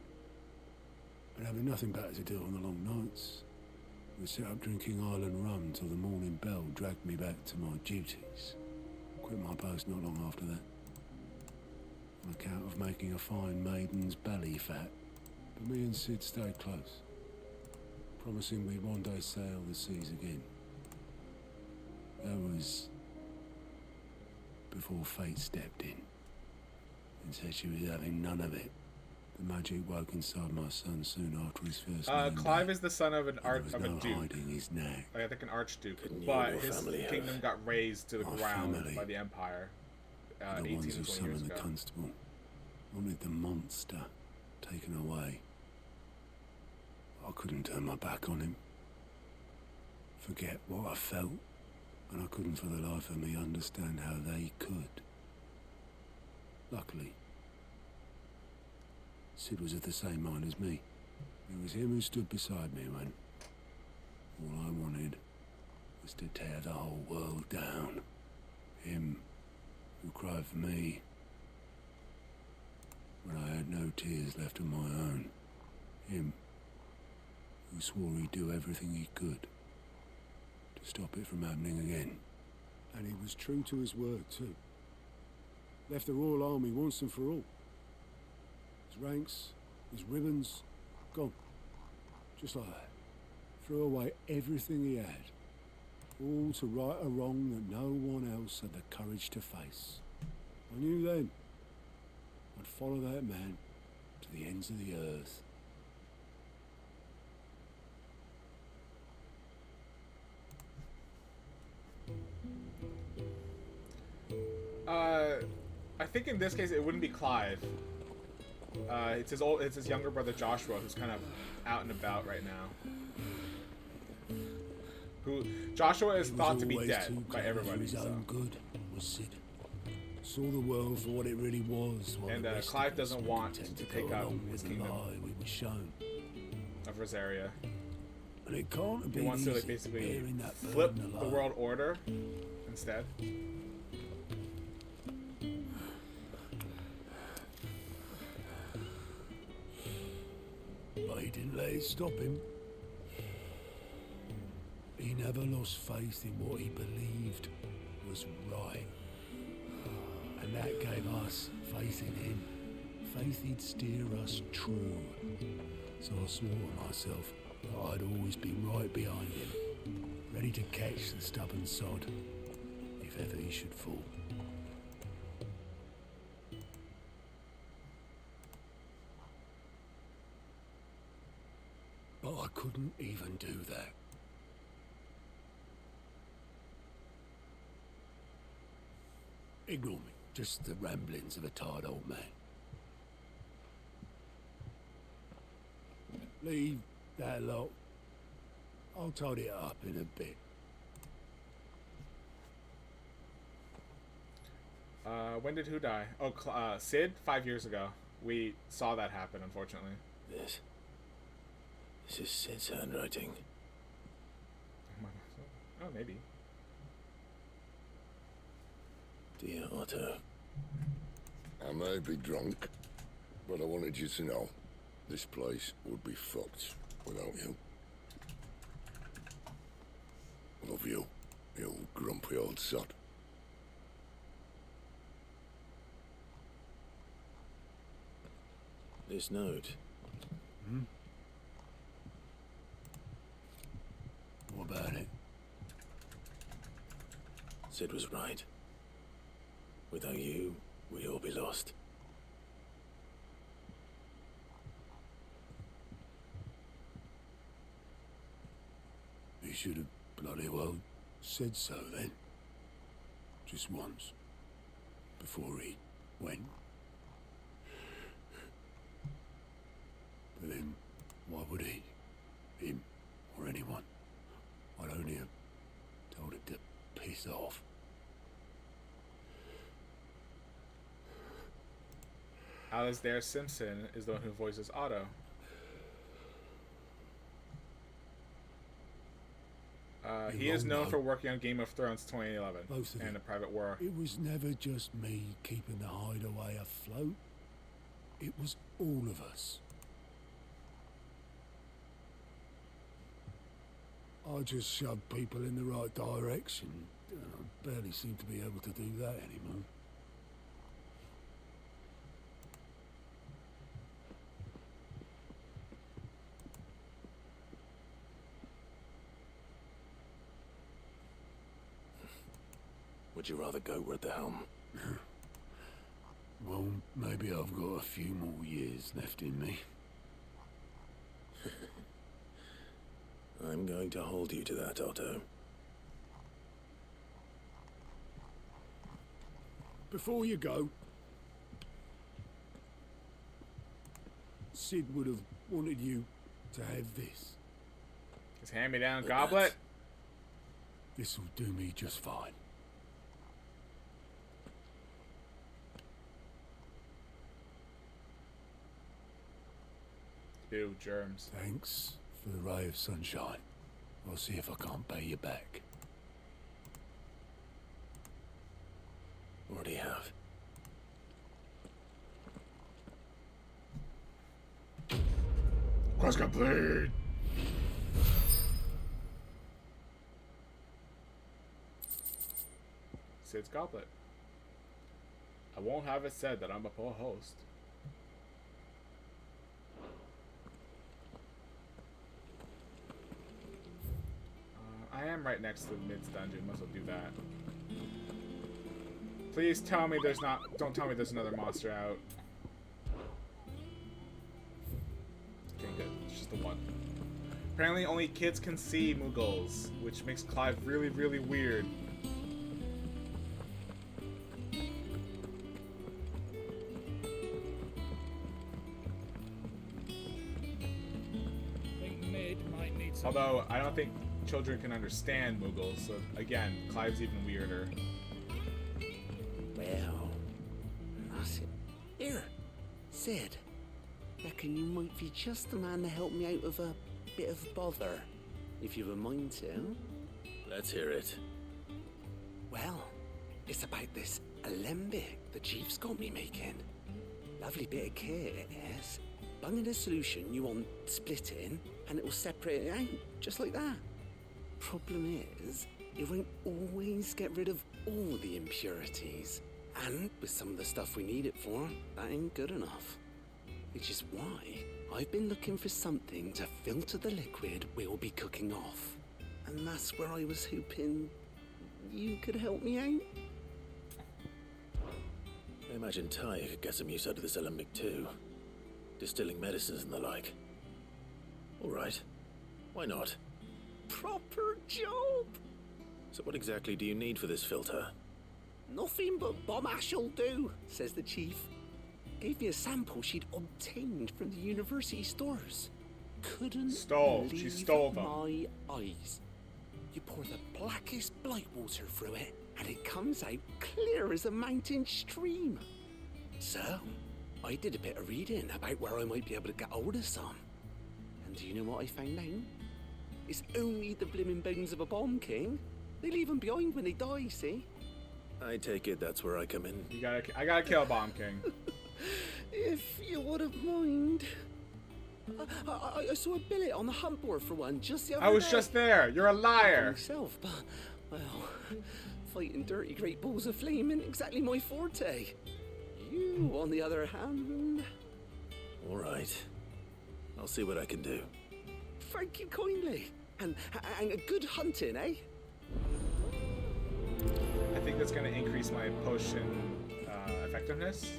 And having nothing better to do on the long nights, we set up drinking island rum till the morning bell dragged me back to my duties. Quit my post not long after that. On account of making a fine maiden's belly fat. But me and Sid stayed close, promising we'd one day sail the seas again. That was before fate stepped in and said she was having none of it. The magic woke inside my son soon after his first name Clive day. is the son of an There was of a no duke. hiding his neck. Like, I think an archduke, Couldn't but your his family have- kingdom got razed to the My ground family. by the Empire. The 18 ones to who 20 years summoned the ago. constable wanted the monster taken away. I couldn't turn my back on him. Forget what I felt, and I couldn't for the life of me understand how they could. Luckily, Sid was of the same mind as me. It was him who stood beside me when all I wanted was to tear the whole world down. Him who cried for me when I had no tears left of my own. Him who swore he'd do everything he could to stop it from happening again. And he was true to his word too. Left the Royal Army once and for all. His ranks, his ribbons, gone. Just like that. Threw away everything he had. All to right a wrong that no one else had the courage to face. I knew then I'd follow that man to the ends of the earth. I think in this case it wouldn't be Clive. It's his younger brother Joshua who's kind of out and about right now. Joshua is thought to be dead by everybody. His own good was Sid. Saw the world for what it really was. And Clive doesn't want to take up his kingdom we were shown of Rosaria. And it can't be He wants to easy basically bearing that flip burden the alone. world order instead. But he didn't let it stop him. He never lost faith in what he believed was right. And that gave us faith in him. Faith he'd steer us true. So I swore to myself that I'd always be right behind him, ready to catch the stubborn sod, if ever he should fall. But I couldn't even do that. Ignore me, just the ramblings of a tired old man. Leave that lot. I'll tidy it up in a bit. When did who die? Oh, Sid, 5 years ago. We saw that happen, unfortunately. This is Sid's handwriting. Oh, maybe. Dear Otto. I may be drunk, but I wanted you to know this place would be fucked without you. Love you, you grumpy old sod. This note. What about it? Sid was right. Without you, we'd all be lost. He should have bloody well said so then. Just once. Before he went. But then, why would he? Him, or anyone? I'd only have told him to piss off. Alasdair Simpson is the one who voices Otto. He is known for working on Game of Thrones 2011 Both of and you. A Private War. It was never just me keeping the hideaway afloat. It was all of us. I just shoved people in the right direction. I barely seem to be able to do that anymore. Would you rather go at the helm? Well, maybe I've got a few more years left in me. I'm going to hold you to that, Otto. Before you go, Sid would have wanted you to have this. His hand-me-down goblet? This'll do me just fine. Ew, germs. Thanks for the ray of sunshine. I'll see if I can't pay you back. Already have. Quest complete! Sid's goblet. I won't have it said that I'm a poor host. I am right next to the Mids dungeon. Must as well do that. Please tell me there's not. Don't tell me there's another monster out. Okay, good. It's just the one. Apparently, only kids can see Muggles, which makes Clive really, really weird. Although I don't think children can understand Muggles, so again, Clive's even weirder. Well, that's it. Here, Sid. Reckon you might be just the man to help me out of a bit of bother, if you've a mind to. Let's hear it. Well, it's about this alembic the chief's got me making. Lovely bit of kit it is. Bunging a solution you want splitting, and it'll separate it out, just like that. Problem is, it won't always get rid of all the impurities. And with some of the stuff we need it for, that ain't good enough. Which is why I've been looking for something to filter the liquid we'll be cooking off. And that's where I was hoping you could help me out. I imagine Ty could get some use out of this alembic too. Distilling medicines and the like. Alright. Why not? Proper job! So what exactly do you need for this filter? Nothing but bomb ash'll do, says the chief. Gave me a sample she'd obtained from the university stores. Couldn't believe She stole them. my eyes. You pour the blackest blight water through it, and it comes out clear as a mountain stream. So, I did a bit of reading about where I might be able to get hold of some. And do you know what I found out? It's only the blimmin' bones of a bomb king. They leave them behind when they die, see? I take it that's where I come in. I gotta kill Bomb King. If you wouldn't mind. I saw a billet on the hunt board for one just the other day. I was just there. You're a liar. Myself, but, well, fighting dirty great balls of flame isn't exactly my forte. You, on the other hand... Alright. I'll see what I can do. Thank you kindly. And a good hunting, eh? I think that's gonna increase my potion effectiveness.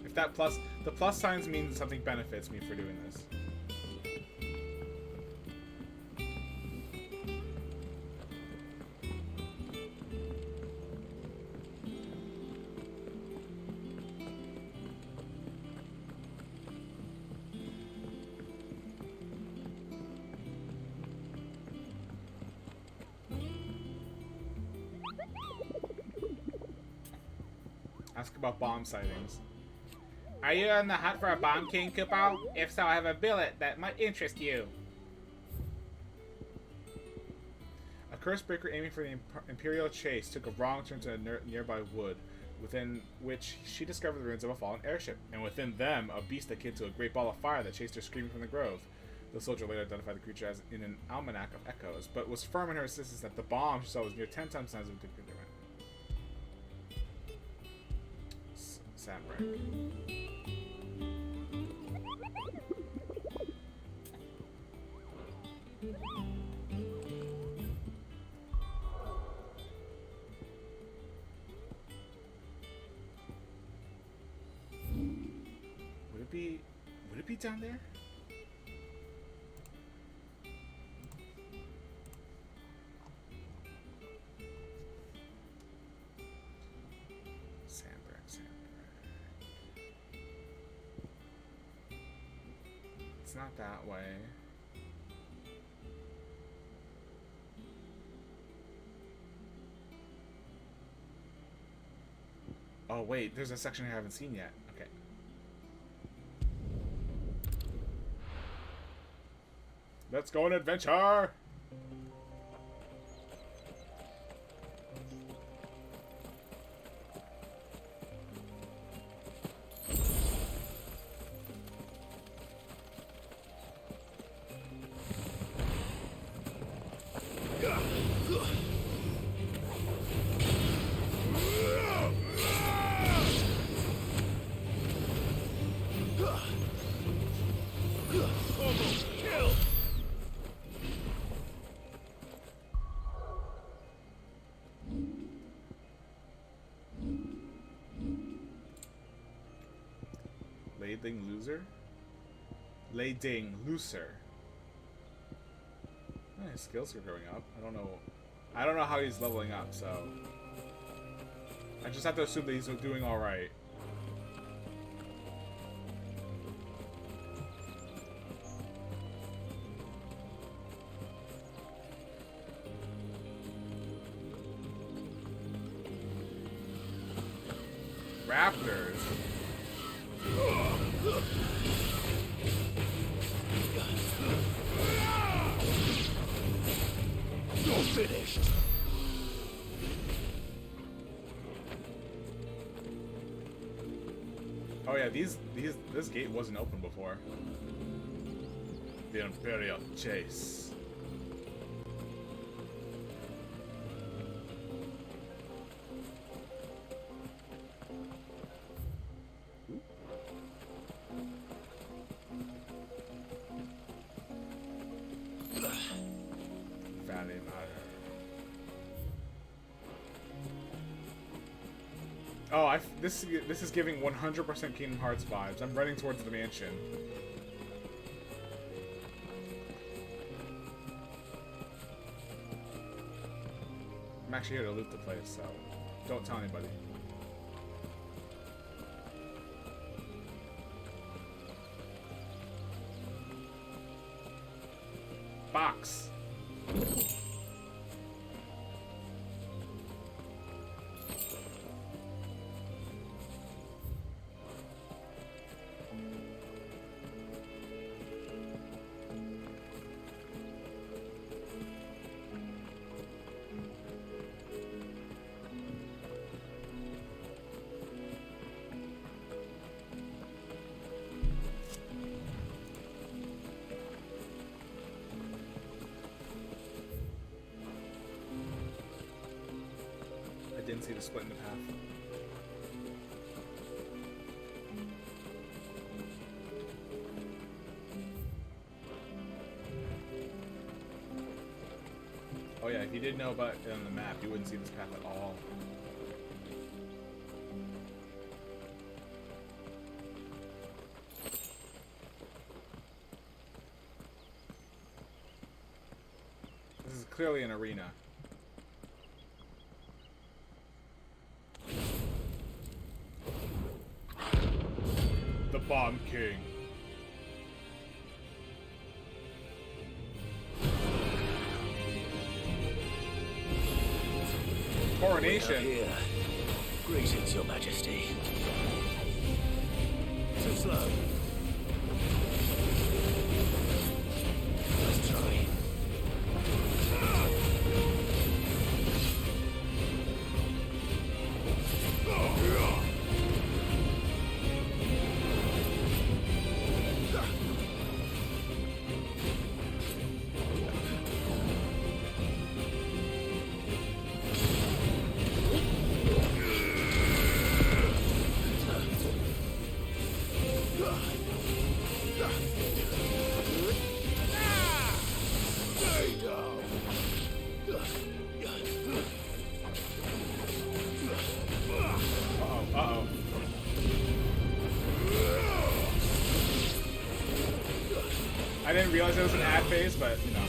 If that plus, the plus signs mean something benefits me for doing this. Ask about bomb sightings. Are you on the hunt for a bomb king, Kupo? If so, I have a billet that might interest you. cursed breaker aiming for the Imperial chase took a wrong turn to a nearby wood, within which she discovered the ruins of a fallen airship, and within them, a beast akin to a great ball of fire that chased her screaming from the grove. The soldier later identified the creature as in an almanac of echoes, but was firm in her insistence that the bomb she saw was near 10 times the size of a particular event. Sandbreak. Would it be down there? Sandbreak. It's not that way. Oh wait, there's a section I haven't seen yet. Okay. Let's go on an adventure! Lading looser. Oh, his skills are growing up. I don't know how he's leveling up, so I just have to assume that he's doing all right. Raptors. You're finished. Oh yeah, this gate wasn't open before. The Imperial chase. Oh, this is giving 100% Kingdom Hearts vibes. I'm running towards the mansion. I'm actually here to loot the place, so don't tell anybody. Box. Didn't see the split in the path. Oh yeah, if you didn't know about it on the map, you wouldn't see this path at all. This is clearly an arena. Bomb King. Coronation. Here. Greetings, Your Majesty. Too slow. Let's try. because it was an ad phase, but you know.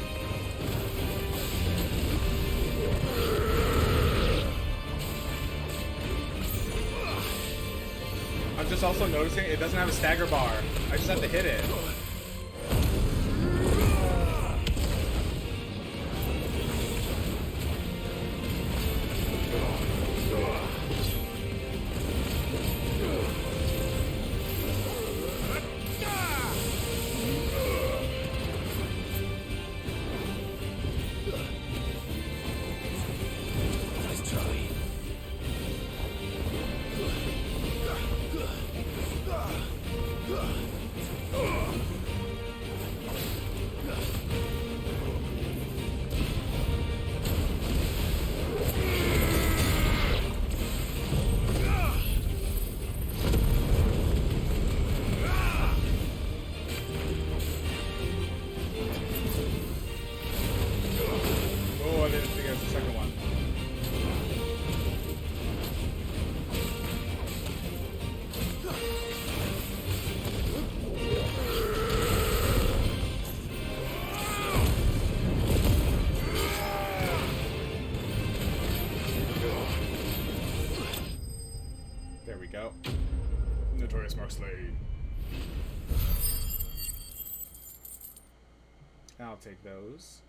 I'm just also noticing it doesn't have a stagger bar. I just have to hit it. There we go. Notorious Mark Slade. I'll take those.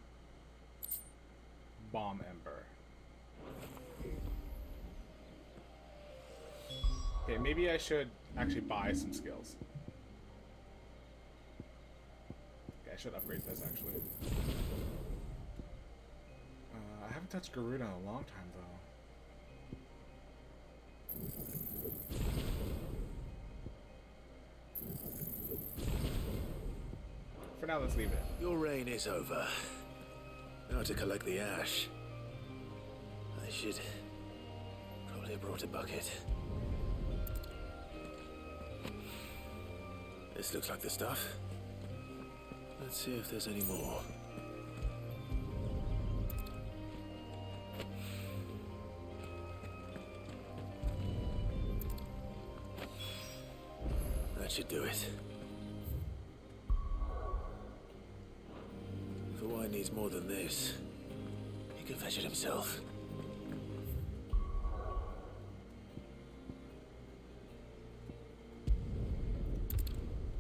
Bomb Ember. Okay, maybe I should actually buy some skills. Okay, I should upgrade this actually. I haven't touched Garuda in a long time though. For now, let's leave it. Your reign is over. Now to collect the ash. I should probably have brought a bucket. This looks like the stuff. Let's see if there's any more. That should do it. If the wine needs more than this, he can fetch it himself.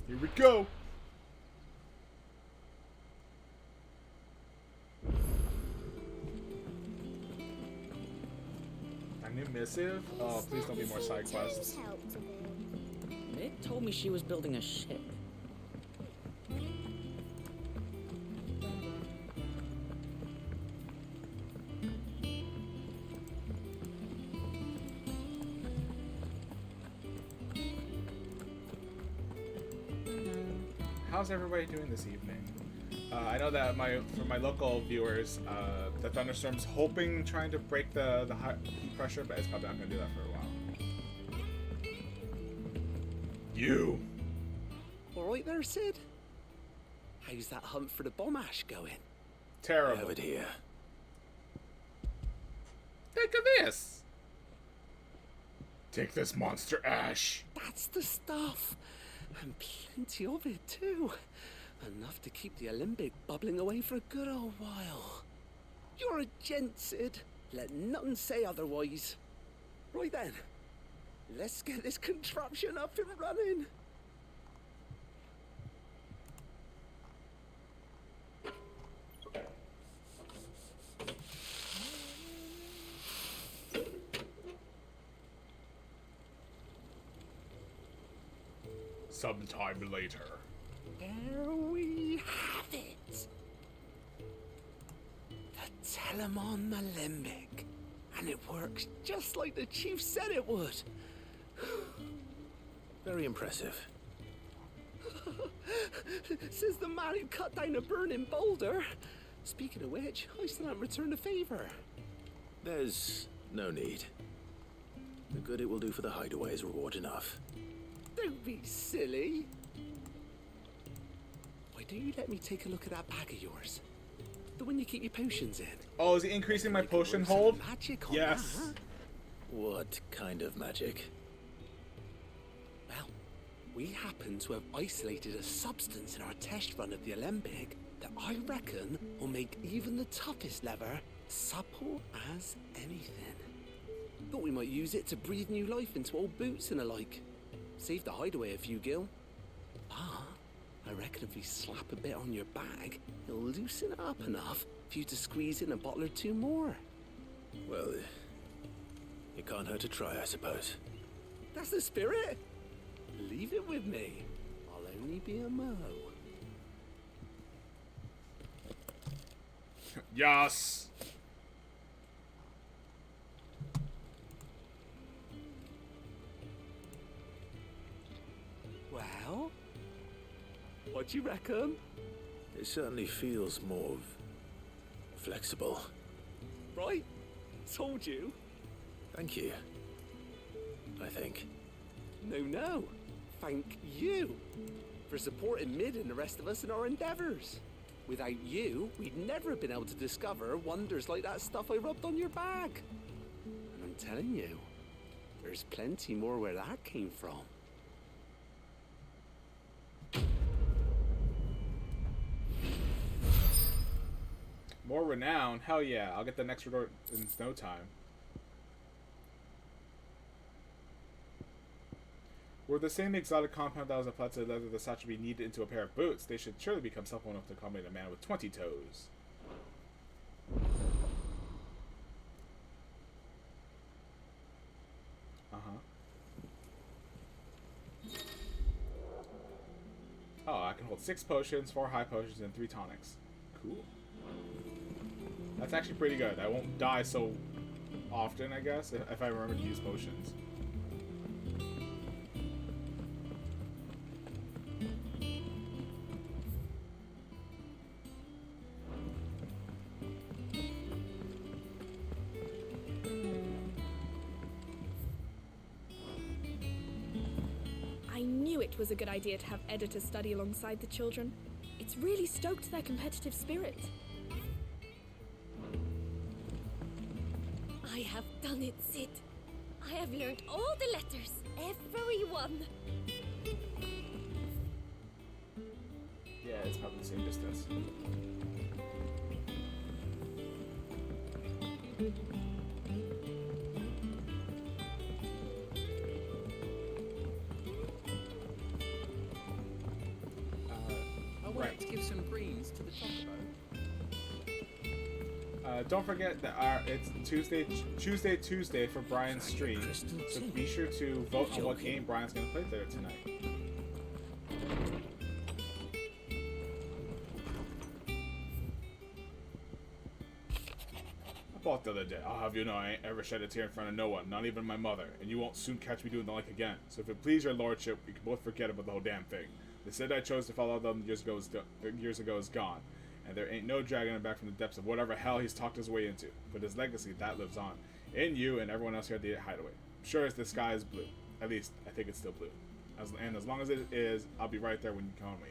Here we go. A new missive? Oh, please don't be more side quests. Nick told me she was building a ship. How's everybody doing this evening? I know that for my local viewers, the thunderstorm's trying to break the heat pressure, but it's probably not going to do that for a while. You! Alright there, Sid? How's that hunt for the bomb ash going? Terrible. I have it here. Think of this! Take this monster ash! That's the stuff! And plenty of it, too. Enough to keep the alembic bubbling away for a good old while. You're a gent, Sid. Let nothing say otherwise. Right then, let's get this contraption up and running. Sometime later. There we have it. The Telemon Alembic. And it works just like the chief said it would. Very impressive. Says the man who cut down a burning boulder. Speaking of which, I still haven't returned the favor. There's no need. The good it will do for the hideaway is reward enough. Don't be silly. Why don't you let me take a look at that bag of yours? The one you keep your potions in. Oh, is he increasing my potion hold? Magic on Yes. that. What kind of magic? Well, we happen to have isolated a substance in our test run of the alembic that I reckon will make even the toughest leather supple as anything. Thought we might use it to breathe new life into old boots and the like. Save the hideaway a few gil. Ah, I reckon if we slap a bit on your bag, it'll loosen it up enough for you to squeeze in a bottle or two more. Well, it can't hurt to try, I suppose. That's the spirit. Leave it with me. I'll only be a mo. Yes. Well, what do you reckon? It certainly feels more flexible. Right? Told you. Thank you. I think. No. Thank you for supporting Mid and the rest of us in our endeavors. Without you, we'd never have been able to discover wonders like that stuff I rubbed on your bag. And I'm telling you, there's plenty more where that came from. More renown? Hell yeah, I'll get the next resort in no time. Were the same exotic compound that was applied to the leather the satchel be kneaded into a pair of boots, they should surely become supple enough to accommodate a man with 20 toes. Oh, I can hold 6 potions, 4 high potions, and 3 tonics. Cool. That's actually pretty good. I won't die so often, I guess, if I remember to use potions. I knew it was a good idea to have editors study alongside the children. It's really stoked their competitive spirit. I have done it, Sid. I have learned all the letters, every one. Yeah, it's probably the same distance. I wanted to give some greens to the chocobo. Don't forget that it's Tuesday for Brian's stream, so be sure to vote on what game Brian's going to play there tonight. I bought the other day. I'll have you know I ain't ever shed a tear in front of no one, not even my mother, and you won't soon catch me doing the like again. So if it please your lordship, we can both forget about the whole damn thing. The Sid I chose to follow them years ago is gone. And there ain't no dragging him back from the depths of whatever hell he's talked his way into. But his legacy, that lives on. In you and everyone else here at the Hideaway. Sure as the sky is blue. At least, I think it's still blue. And as long as it is, I'll be right there when you call me.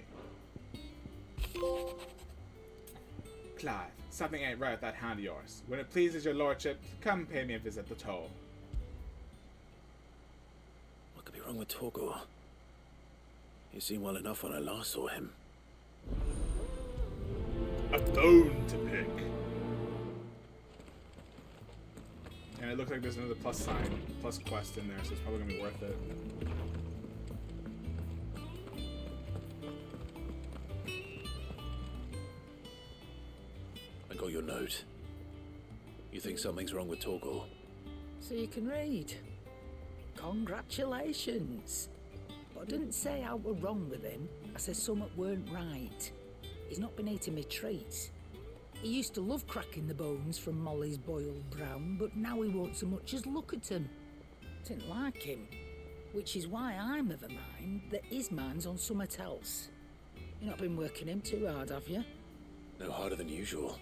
Clive, something ain't right with that hand of yours. When it pleases your lordship, come pay me a visit at the toll. What could be wrong with Torgor? He seemed well enough when I last saw him. A bone to pick. And it looks like there's another plus sign, plus quest in there, so it's probably gonna be worth it. I got your note. You think something's wrong with Torgor? So you can read. Congratulations. But I didn't say I were wrong with him. I said something weren't right. He's not been eating me treats. He used to love cracking the bones from Molly's boiled brown, but now he won't so much as look at him. Didn't like him. Which is why I'm of a mind that his mind's on something else. You've not been working him too hard, have you? No harder than usual.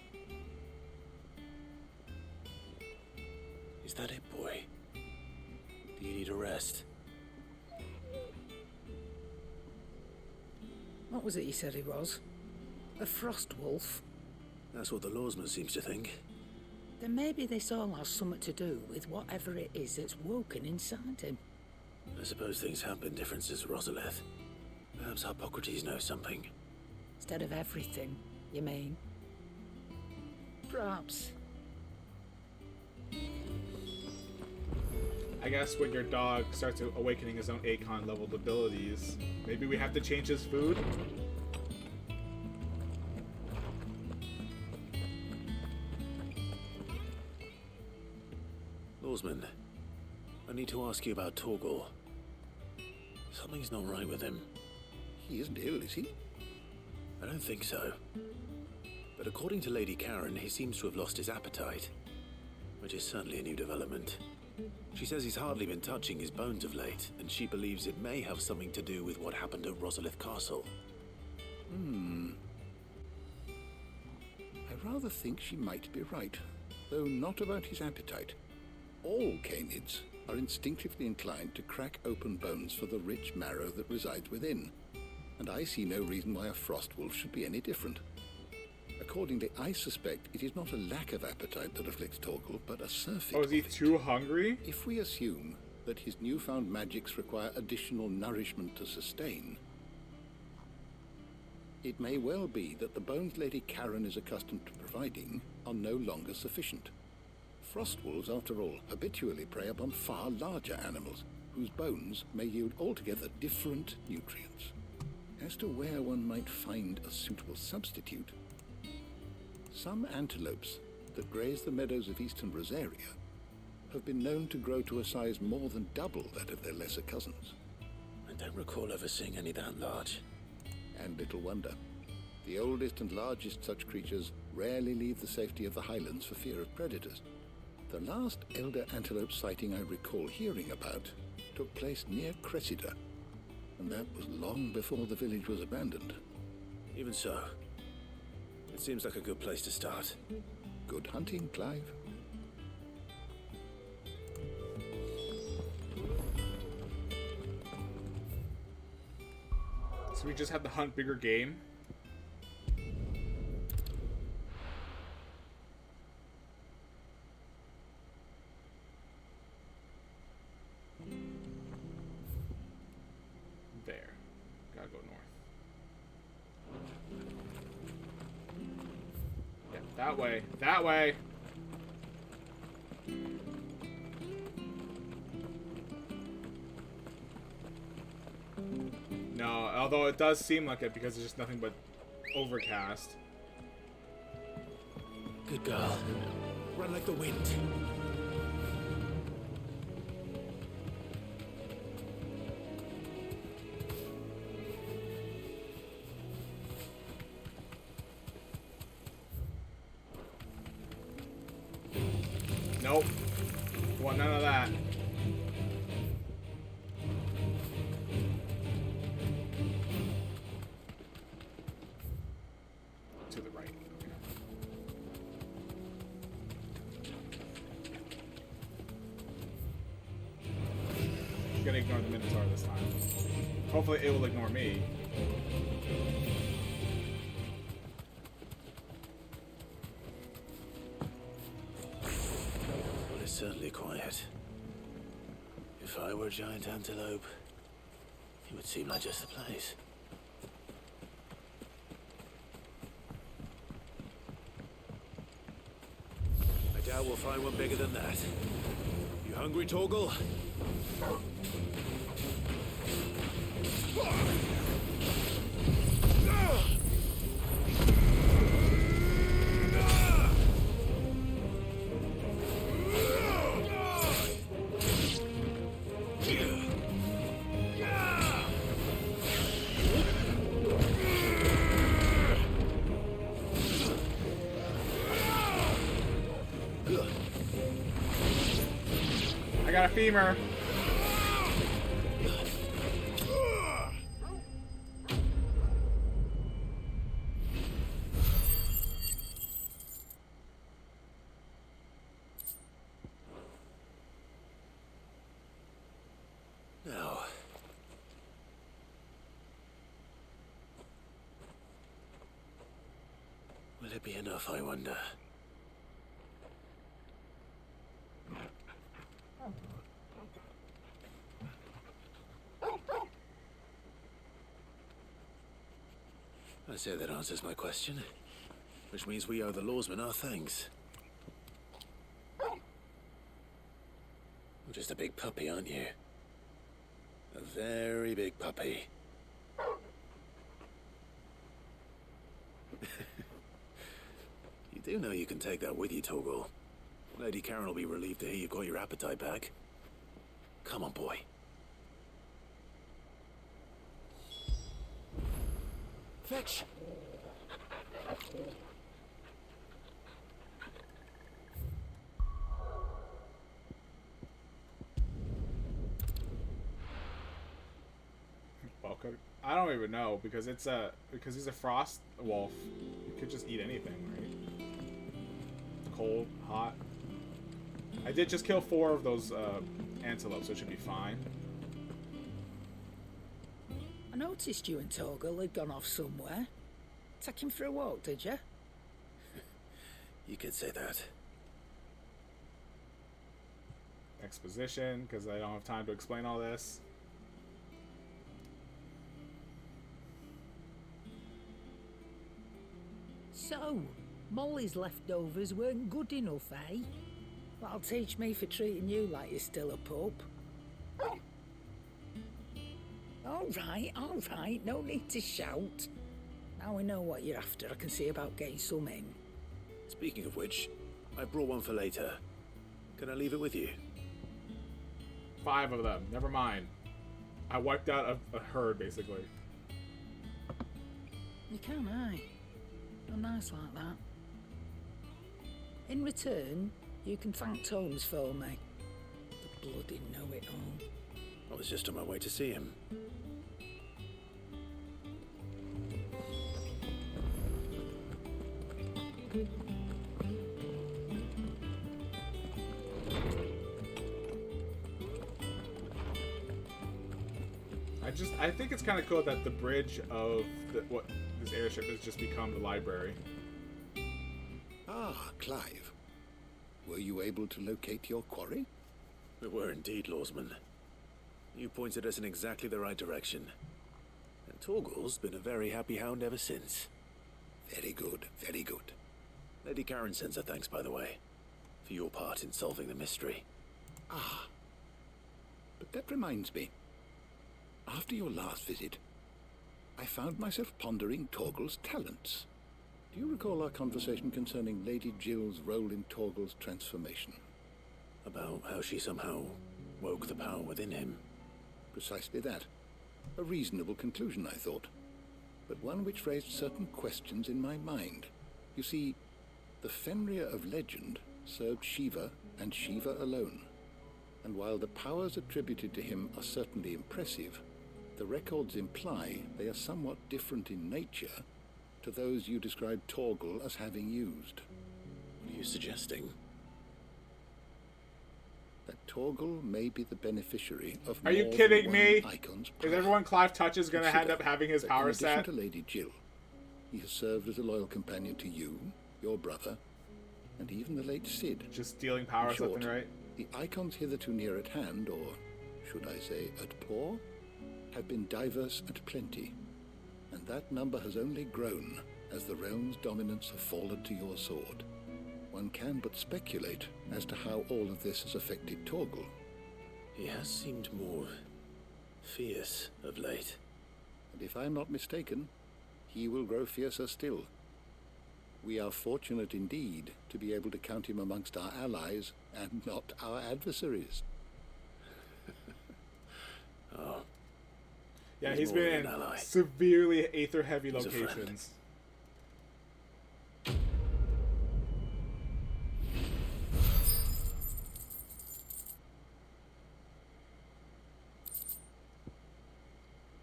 Is that it, boy? Do you need a rest? What was it he said he was? A frost wolf? That's what the lawsman seems to think. Then maybe this all has something to do with whatever it is that's woken inside him. I suppose things have been different since Rosalith. Perhaps Hippocrates knows something. Instead of everything, you mean. Perhaps. I guess when your dog starts awakening his own Akon leveled abilities, maybe we have to change his food? Lawsman, I need to ask you about Torgal. Something's not right with him. He isn't ill, is he? I don't think so. But according to Lady Karen, he seems to have lost his appetite, which is certainly a new development. She says he's hardly been touching his bones of late, and she believes it may have something to do with what happened at Rosalith Castle. I rather think she might be right, though not about his appetite. All canids are instinctively inclined to crack open bones for the rich marrow that resides within, and I see no reason why a frost wolf should be any different. Accordingly, I suspect it is not a lack of appetite that afflicts Torgal, but a surfeit. Oh, is he too hungry? If we assume that his newfound magics require additional nourishment to sustain, it may well be that the bones Lady Karen is accustomed to providing are no longer sufficient. Frost wolves, after all, habitually prey upon far larger animals, whose bones may yield altogether different nutrients. As to where one might find a suitable substitute, some antelopes that graze the meadows of eastern Rosaria have been known to grow to a size more than double that of their lesser cousins. I don't recall ever seeing any that large. And little wonder. The oldest and largest such creatures rarely leave the safety of the highlands for fear of predators. The last elder antelope sighting I recall hearing about took place near Cressida, and that was long before the village was abandoned. Even so, it seems like a good place to start. Good hunting, Clive. So we just have to hunt bigger game? There. Gotta go north. Yeah, that way. That way! No, although it does seem like it because it's just nothing but overcast. Good girl. Run like the wind. Nope. Want none of that. To the right. I'm gonna ignore the Minotaur this time. Hopefully it will ignore me. Well, it's certainly quiet. If I were a giant antelope, it would seem like just the place. I doubt we'll find one bigger than that. You hungry, Torgal? I got a femur. Now, will it be enough, I wonder? I say that answers my question. Which means we owe the lawsman our thanks. You're just a big puppy, aren't you? A very big puppy. You do know you can take that with you, Torgal. Lady Karen will be relieved to hear you've got your appetite back. Come on, boy. Fetch! Welcome. I don't even know because he's a frost wolf. You could just eat anything, right? Cold, hot. I did just kill 4 of those antelopes, so it should be fine. I noticed you and Torgal had gone off somewhere. Take him for a walk, did you? You could say that. Exposition, because I don't have time to explain all this. So, Molly's leftovers weren't good enough, eh? That'll teach me for treating you like you're still a pup. All right, no need to shout. Now we know what you're after, I can see about getting some in. Speaking of which, I brought one for later. Can I leave it with you? 5 of them, never mind. I wiped out a herd, basically. You can, aye. You're nice like that. In return, you can thank Tomes for me. The bloody know-it-all. I was just on my way to see him. I think it's kind of cool that the bridge of this airship has just become the library. Ah, Clive. Were you able to locate your quarry? We were indeed, Lawsman. You pointed us in exactly the right direction. And Torgal's been a very happy hound ever since. Very good, very good. Lady Karen sends her thanks, by the way, for your part in solving the mystery. Ah. But that reminds me. After your last visit, I found myself pondering Torgal's talents. Do you recall our conversation concerning Lady Jill's role in Torgal's transformation? About how she somehow woke the power within him. Precisely that. A reasonable conclusion, I thought. But one which raised certain questions in my mind. You see, the Fenrir of legend served Shiva and Shiva alone. And while the powers attributed to him are certainly impressive, the records imply they are somewhat different in nature to those you described Torgal as having used. What are you suggesting? That Torgal may be the beneficiary of Are you kidding me? Is everyone Clive touches going to end up having his power set? In addition to Lady Jill, he has served as a loyal companion to you, your brother, and even the late Cid. Just stealing power left and right? The icons hitherto near at hand, or should I say at paw, have been diverse and plenty, and that number has only grown as the realm's dominance have fallen to your sword. One can but speculate as to how all of this has affected Torgal. He has seemed more fierce of late. And if I'm not mistaken, he will grow fiercer still. We are fortunate indeed to be able to count him amongst our allies and not our adversaries. Oh. Yeah, he's been in severely aether-heavy locations.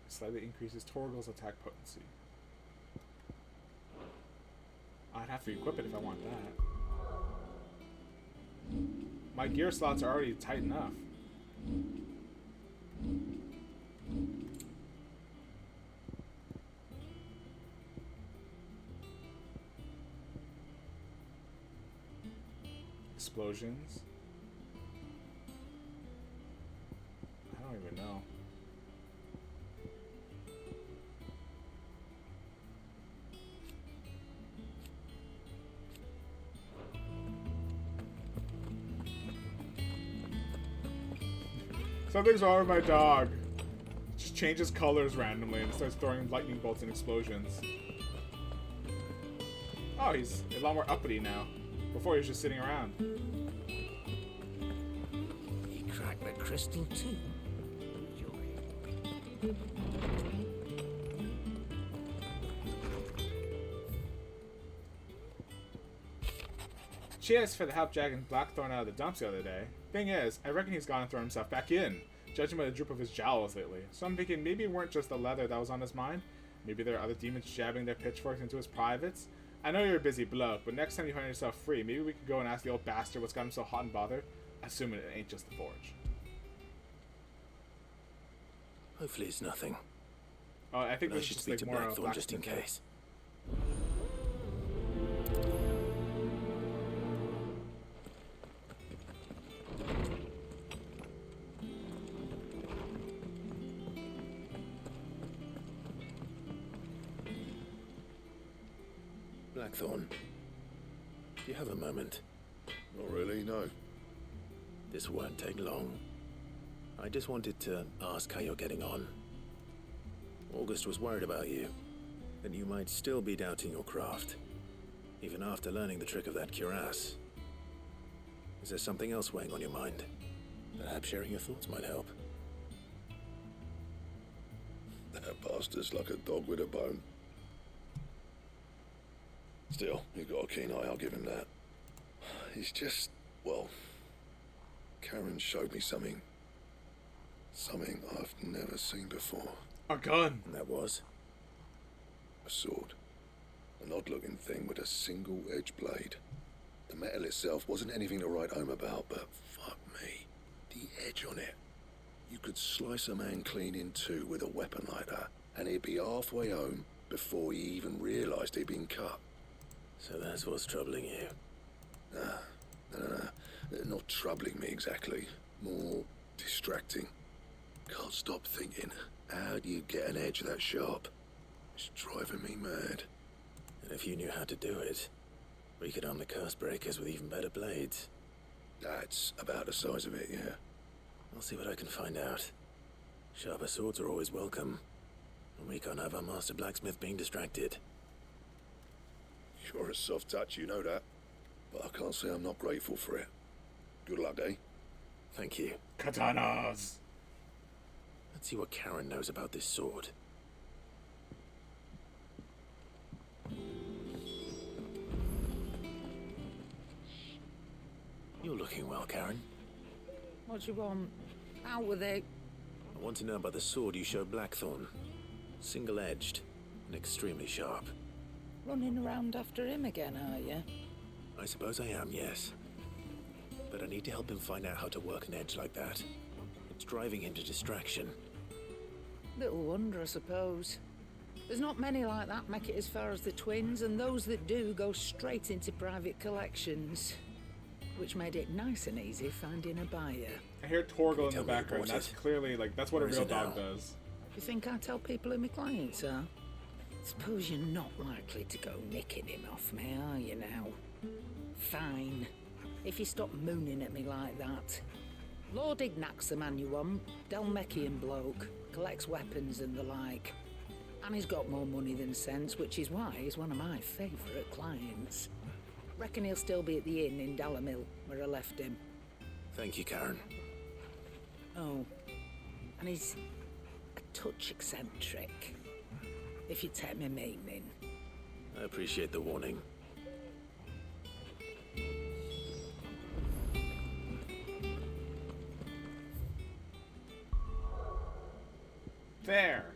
Slightly increases Torgal's attack potency. I'd have to equip it if I want that. My gear slots are already tight enough. Explosions. I don't even know. Something's wrong with my dog. Just changes colors randomly and starts throwing lightning bolts and explosions. Oh, he's a lot more uppity now. Before he was just sitting around. He cracked the crystal too. Cheers for the help dragging Blackthorn out of the dumps the other day. Thing is, I reckon he's gone and thrown himself back in, judging by the droop of his jowls lately. So I'm thinking maybe it weren't just the leather that was on his mind. Maybe there are other demons jabbing their pitchforks into his privates. I know you're a busy bloke, but next time you find yourself free, maybe we could go and ask the old bastard what's got him so hot and bothered, assuming it ain't just the forge. Hopefully it's nothing. Oh, I think I this should is speak just to like more Blackthorn just in case. Blackthorn, do you have a moment? Not really, no. This won't take long. I just wanted to ask how you're getting on. August was worried about you, that you might still be doubting your craft, even after learning the trick of that cuirass. Is there something else weighing on your mind? Perhaps sharing your thoughts might help. That bastard's like a dog with a bone. Still, you've got a keen eye, I'll give him that. He's just, well, Karen showed me something. Something I've never seen before. A gun. And that was? A sword. An odd-looking thing with a single-edged blade. The metal itself wasn't anything to write home about, but fuck me, the edge on it. You could slice a man clean in two with a weapon like that, and he'd be halfway home before he even realised he'd been cut. So that's what's troubling you? No. Not troubling me exactly. More distracting. Can't stop thinking, how do you get an edge that sharp? It's driving me mad. And if you knew how to do it, we could arm the curse breakers with even better blades. That's about the size of it, yeah. I'll see what I can find out. Sharper swords are always welcome. And we can't have our master blacksmith being distracted. You're a soft touch, you know that. But I can't say I'm not grateful for it. Good luck, eh? Thank you. Katanas! Let's see what Karen knows about this sword. You're looking well, Karen. What you want? Out with it. I want to know about the sword you showed Blackthorn. Single-edged and extremely sharp. Running around after him again, are you? I suppose I am, yes. But I need to help him find out how to work an edge like that. It's driving him to distraction. Little wonder, I suppose. There's not many like that make it as far as the twins, and those that do go straight into private collections. Which made it nice and easy finding a buyer. I hear Torgal in the background. That's clearly, like, that's what a real dog does. You think I tell people who my clients are? Suppose you're not likely to go nicking him off me, are you now? Fine. If you stop mooning at me like that. Lord Ignac's the man you want. Dalmekian bloke. Collects weapons and the like. And he's got more money than sense, which is why he's one of my favourite clients. Reckon he'll still be at the inn in Dalamil, where I left him. Thank you, Karen. Oh, and he's a touch eccentric, if you take me meaning. I appreciate the warning. There.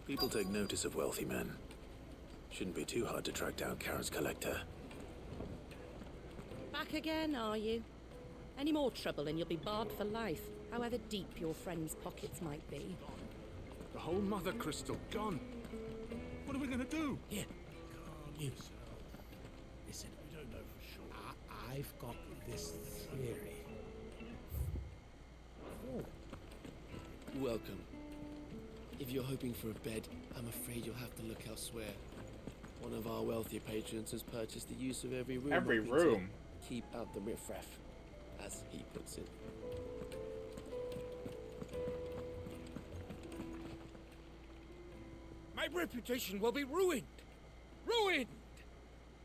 People take notice of wealthy men. Shouldn't be too hard to track down Karen's collector. Back again, are you? Any more trouble and you'll be barred for life, however deep your friend's pockets might be. The whole mother crystal gone. What are we gonna do? Here, calm yourself. Listen, we don't know for sure. I've got this theory. Welcome. If you're hoping for a bed, I'm afraid you'll have to look elsewhere. One of our wealthier patrons has purchased the use of every room. Every hoping to room? keep out the riffraff, as he puts it. My reputation will be ruined! Ruined!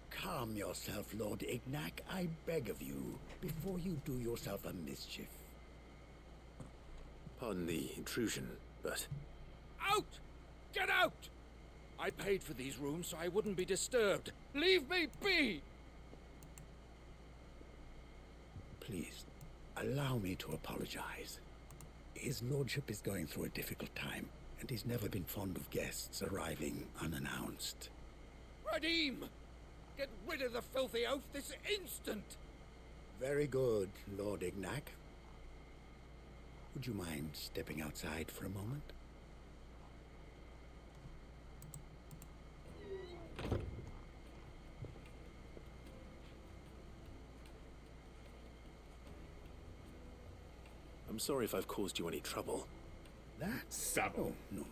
Calm yourself, Lord Ignac, I beg of you, before you do yourself a mischief. Pardon the intrusion, but... Out! Get out! I paid for these rooms so I wouldn't be disturbed. Leave me be! Please, allow me to apologize. His lordship is going through a difficult time, and he's never been fond of guests arriving unannounced. Radim! Get rid of the filthy oaf this instant! Very good, Lord Ignac. Would you mind stepping outside for a moment? I'm sorry if I've caused you any trouble. That's subtle. Oh, no.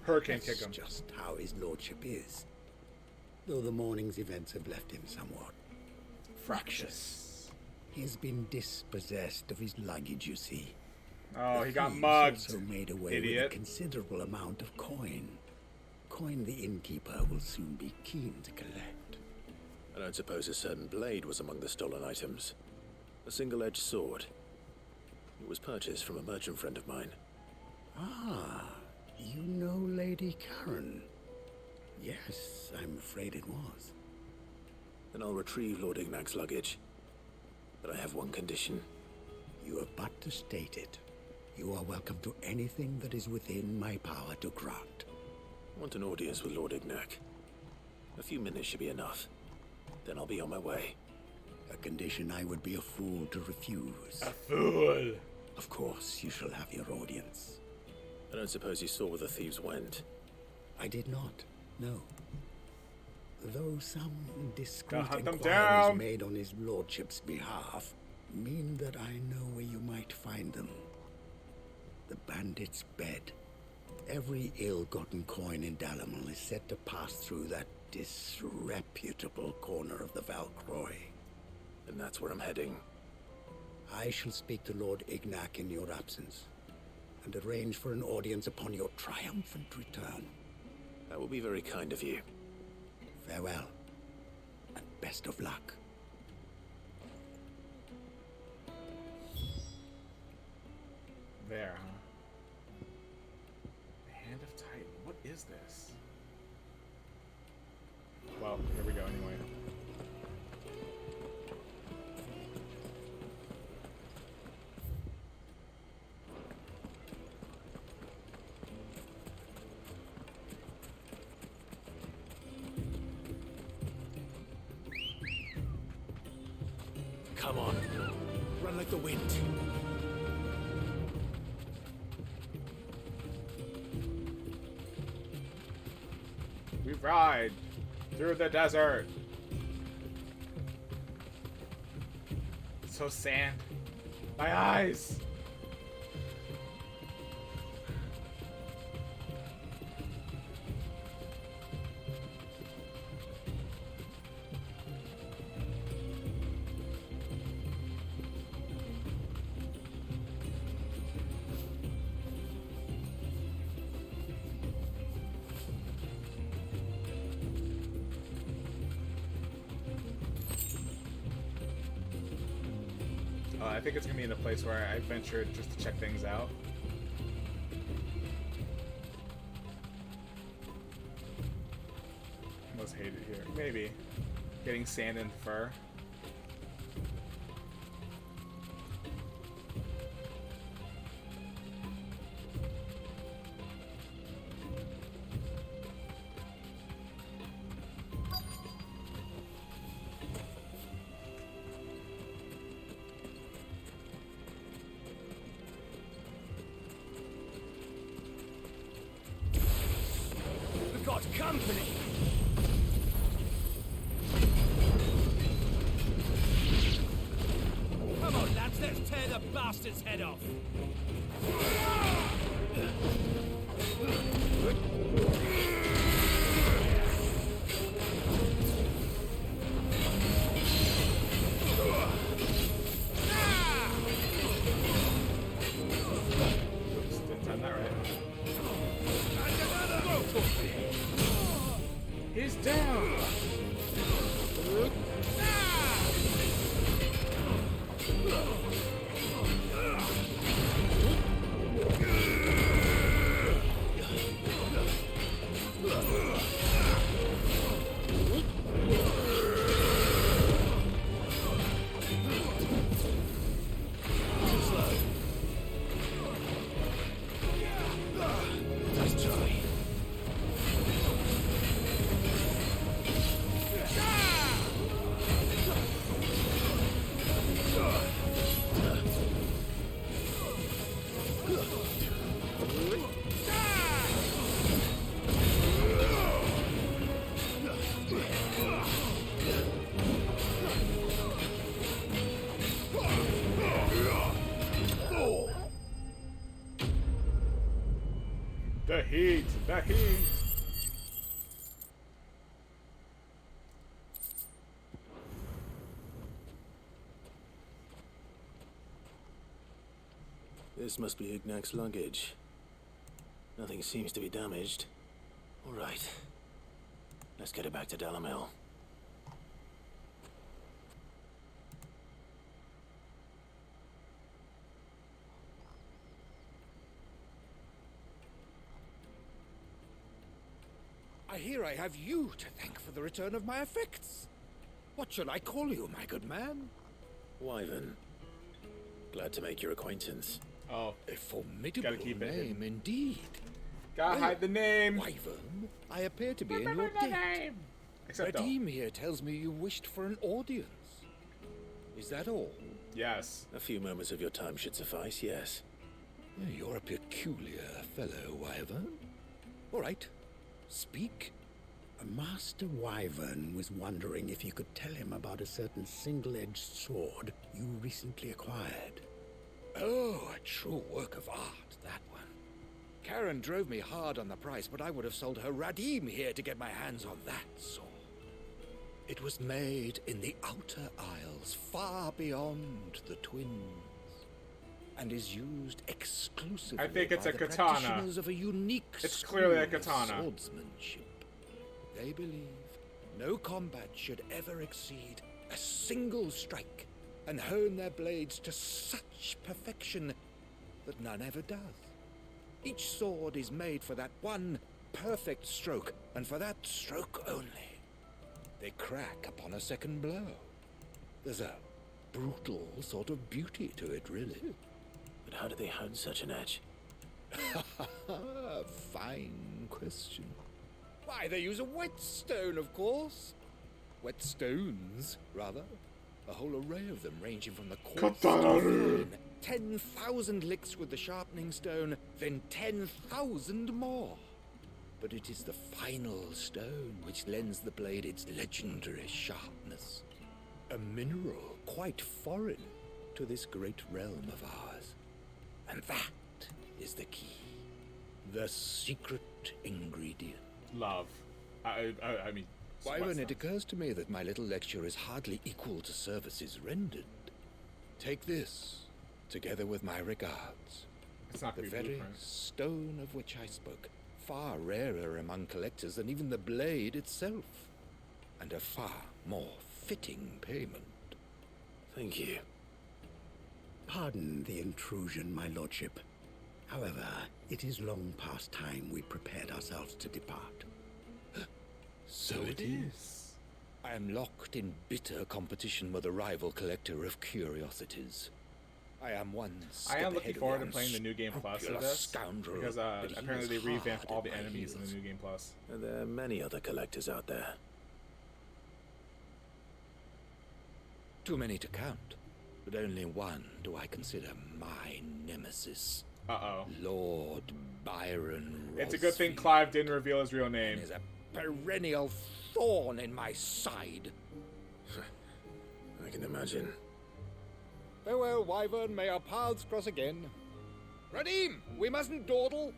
Hurricane That's kick him. just how his lordship is. Though the morning's events have left him somewhat fractious. He has been dispossessed of his luggage, you see. Oh, he got thieves mugged. Also made away Idiot. with a considerable amount of coin. Coin the innkeeper will soon be keen to collect. I don't suppose a certain blade was among the stolen items. A single-edged sword. It was purchased from a merchant friend of mine. Ah, you know Lady Karen. Yes, I'm afraid it was. Then I'll retrieve Lord Ignac's luggage. But I have one condition. You have but to state it. You are welcome to anything that is within my power to grant. I want an audience with Lord Ignac. A few minutes should be enough. Then I'll be on my way. A condition I would be a fool to refuse. A fool! Of course, you shall have your audience. I don't suppose you saw where the thieves went. I did not, no. Though some discreet Hunt them inquiries down. made on his lordship's behalf mean that I know where you might find them. The bandit's bed. Every ill-gotten coin in Dalamil is said to pass through that disreputable corner of the Valcroy. And that's where I'm heading. I shall speak to Lord Ignac in your absence, and arrange for an audience upon your triumphant return. That will be very kind of you. Farewell, and best of luck. There, huh? Hand of Titan. What is this? Well, here we go anyway. Come on. Run like the wind. We ride through the desert. It's so sand. My eyes. I think it's gonna be in a place where I ventured just to check things out. Most hate it here. Maybe. Getting sand and fur. We've got company! Come on, lads, let's tear the bastard's head off! Didn't time that right. He's down! Nice try. The heat! The heat! This must be Ignac's luggage. Nothing seems to be damaged. All right. Let's get it back to Dalamil. I hear I have you to thank for the return of my effects. What shall I call you, my good man? Wyvern. Glad to make your acquaintance. Oh. A formidable Gotta keep it name hidden. indeed. Gotta hide the name. Wyvern, I appear to be in your Remember the debt. name. Except don't. Redeem here tells me you wished for an audience. Is that all? Yes. A few moments of your time should suffice, yes. You're a peculiar fellow, Wyvern. All right, speak. Master Wyvern was wondering if you could tell him about a certain single-edged sword you recently acquired. Oh, a true work of art, that one. Karen drove me hard on the price, but I would have sold her Radim here to get my hands on that sword. It was made in the Outer Isles, far beyond the Twins, and is used exclusively I think it's by a the katana. practitioners of a unique It's clearly a school of katana. swordsmanship. They believe no combat should ever exceed a single strike, and hone their blades to such perfection that none ever does. Each sword is made for that one perfect stroke, and for that stroke only. They crack upon a second blow. There's a brutal sort of beauty to it, really. But how do they hone such an edge? Fine question. Why, they use a whetstone, of course. Whetstones, rather. A whole array of them, ranging from the coarse to fine. 10,000 licks with the sharpening stone, then 10,000 more. But it is the final stone which lends the blade its legendary sharpness. A mineral quite foreign to this great realm of ours. And that is the key. The secret ingredient. Love. I mean... Wyvern, it occurs to me that my little lecture is hardly equal to services rendered. Take this, together with my regards. It's not the gonna be very blueprint. stone of which I spoke, far rarer among collectors than even the blade itself, and a far more fitting payment. Thank you. Pardon the intrusion, my lordship. However, it is long past time we prepared ourselves to depart. So it is. I am locked in bitter competition with a rival collector of curiosities. I am one step I am looking ahead of forward to the playing the new game plus of unscrupulous this scoundrel, because but he apparently is they revamped hard all the at my enemies in heels. the new game plus. And there are many other collectors out there. Too many to count, but only one do I consider my nemesis. Uh-oh. Lord Byron It's a good thing Clive didn't reveal his real name. is a perennial thorn in my side. I can imagine. Farewell, Wyvern. May our paths cross again. Radim, we mustn't dawdle.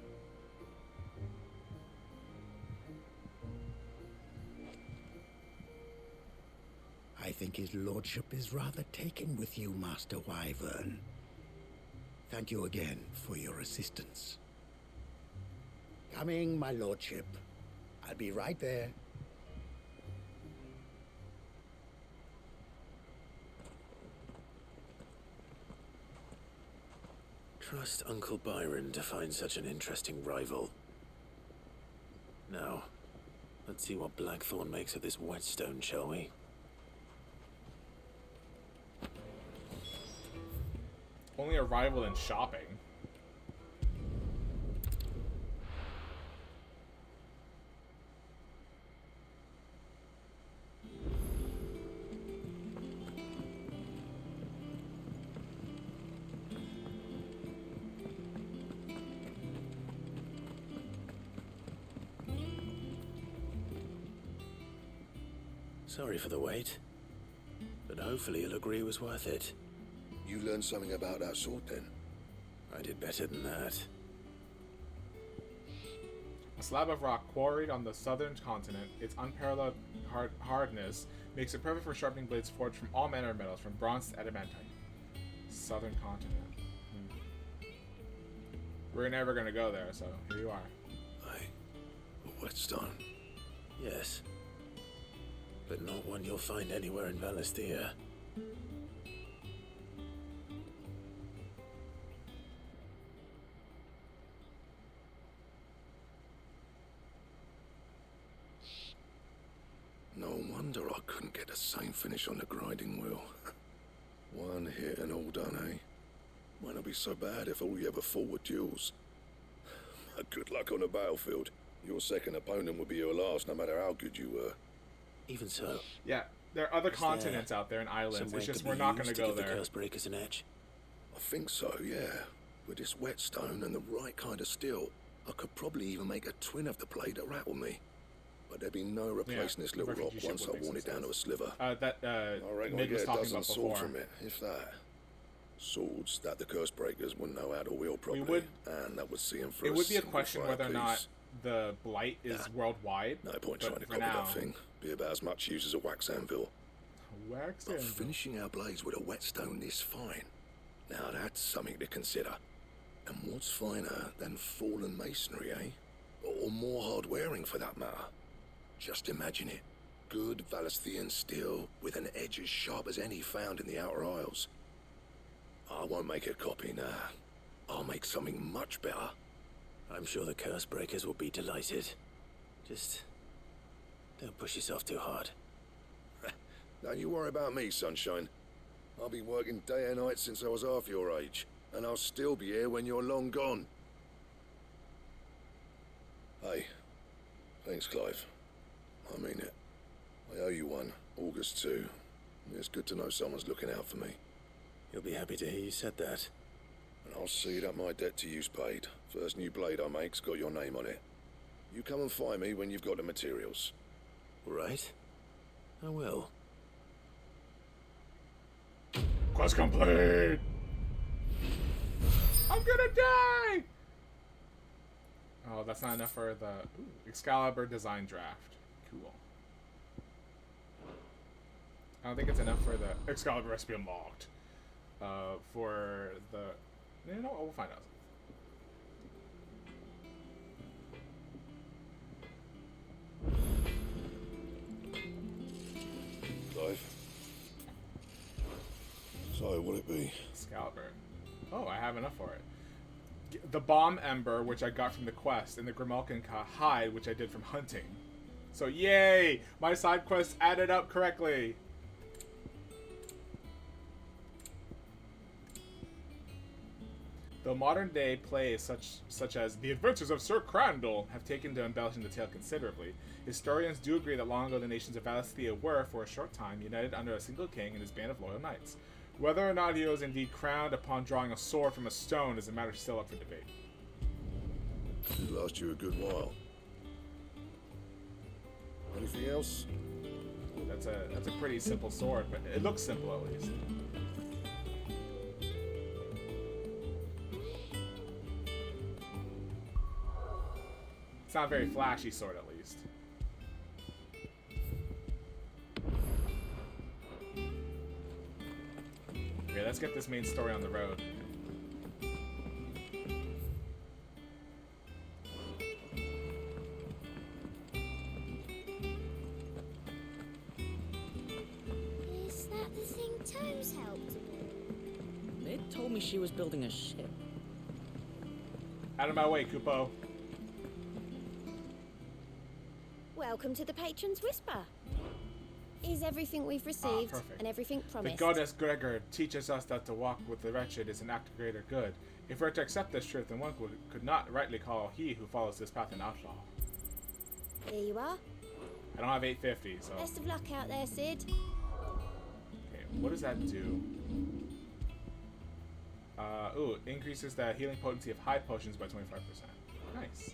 I think his lordship is rather taken with you, Master Wyvern. Thank you again for your assistance. Coming, my lordship. I'll be right there. Trust Uncle Byron to find such an interesting rival. Now, let's see what Blackthorn makes of this whetstone, shall we? Only a rival in shopping. Sorry for the wait, but hopefully you'll agree it was worth it. You learned something about that sword then? I did better than that. A slab of rock quarried on the southern continent, its unparalleled hardness makes it perfect for sharpening blades forged from all manner of metals, from bronze to adamantine. Southern continent. We're never gonna go there, so here you are. A whetstone? Yes. But not one you'll find anywhere in Valisthea. No wonder I couldn't get the same finish on the grinding wheel. One hit and all done, eh? Might not be so bad if all you ever fought were duels. Good luck on the battlefield. Your second opponent would be your last, no matter how good you were. Even so. Yeah, there are other continents out there and islands. It's just we're not going to go there. The Cursebreakers an edge. I think so, yeah. With this whetstone and the right kind of steel, I could probably even make a twin of the blade that rattled me. But there'd be no replacing this little rock once I worn it down to a sliver. I reckon Mid was talking dozen about swords before. from it, if that. Swords that the Cursebreakers wouldn't know how to wield properly, and that would see them through. It would be a single question fire whether or piece. not the blight is worldwide. No point but trying to for copy now, that thing. Be about as much use as a wax anvil. Wax But anvil. finishing our blades with a whetstone this fine. Now that's something to consider. And what's finer than fallen masonry, eh? Or more hard-wearing for that matter. Just imagine it. Good Valisthean steel with an edge as sharp as any found in the Outer Isles. I won't make a copy now. I'll make something much better. I'm sure the Cursebreakers will be delighted. Just don't push yourself too hard. Don't you worry about me, sunshine. I've been working day and night since I was half your age, and I'll still be here when you're long gone. Hey, thanks, Clive. I mean it. I owe you one, August 2. It's good to know someone's looking out for me. You'll be happy to hear you said that. And I'll see that my debt to you's paid. First new blade I make's got your name on it. You come and find me when you've got the materials. Right. I will. Quest complete! I'm gonna die! Oh, that's not enough for the Excalibur design draft. Cool. I don't think it's enough for the Excalibur recipe unlocked. For the... You know, we'll find out. Clive. So, what'll it be? Excalibur. Oh, I have enough for it. The Bomb Ember, which I got from the quest, and the Grimalkin Hide, which I did from hunting. So, yay! My side quests added up correctly! Though modern-day plays such as The Adventures of Sir Crandall have taken to embellishing the tale considerably, historians do agree that long ago the nations of Valisthea were, for a short time, united under a single king and his band of loyal knights. Whether or not he was indeed crowned upon drawing a sword from a stone is a matter still up for debate. It last you a good while. Anything else? Ooh, that's a pretty simple sword, but it looks simple at least. It's not a very flashy sword, at least. let's get this main story on the road. Is that the thing Tomes helped do? Mid told me she was building a ship. Out of my way, Kupo. Welcome to the Patron's Whisper. Is everything we've received perfect. and everything The promised? goddess Gregor teaches us that to walk with the wretched is an act of greater good. If we're to accept this truth, then one could not rightly call he who follows this path an outlaw. Here you are. I don't have 850, so... Best of luck out there, Sid. Okay, what does that do? Ooh, increases the healing potency of high potions by 25%. Nice.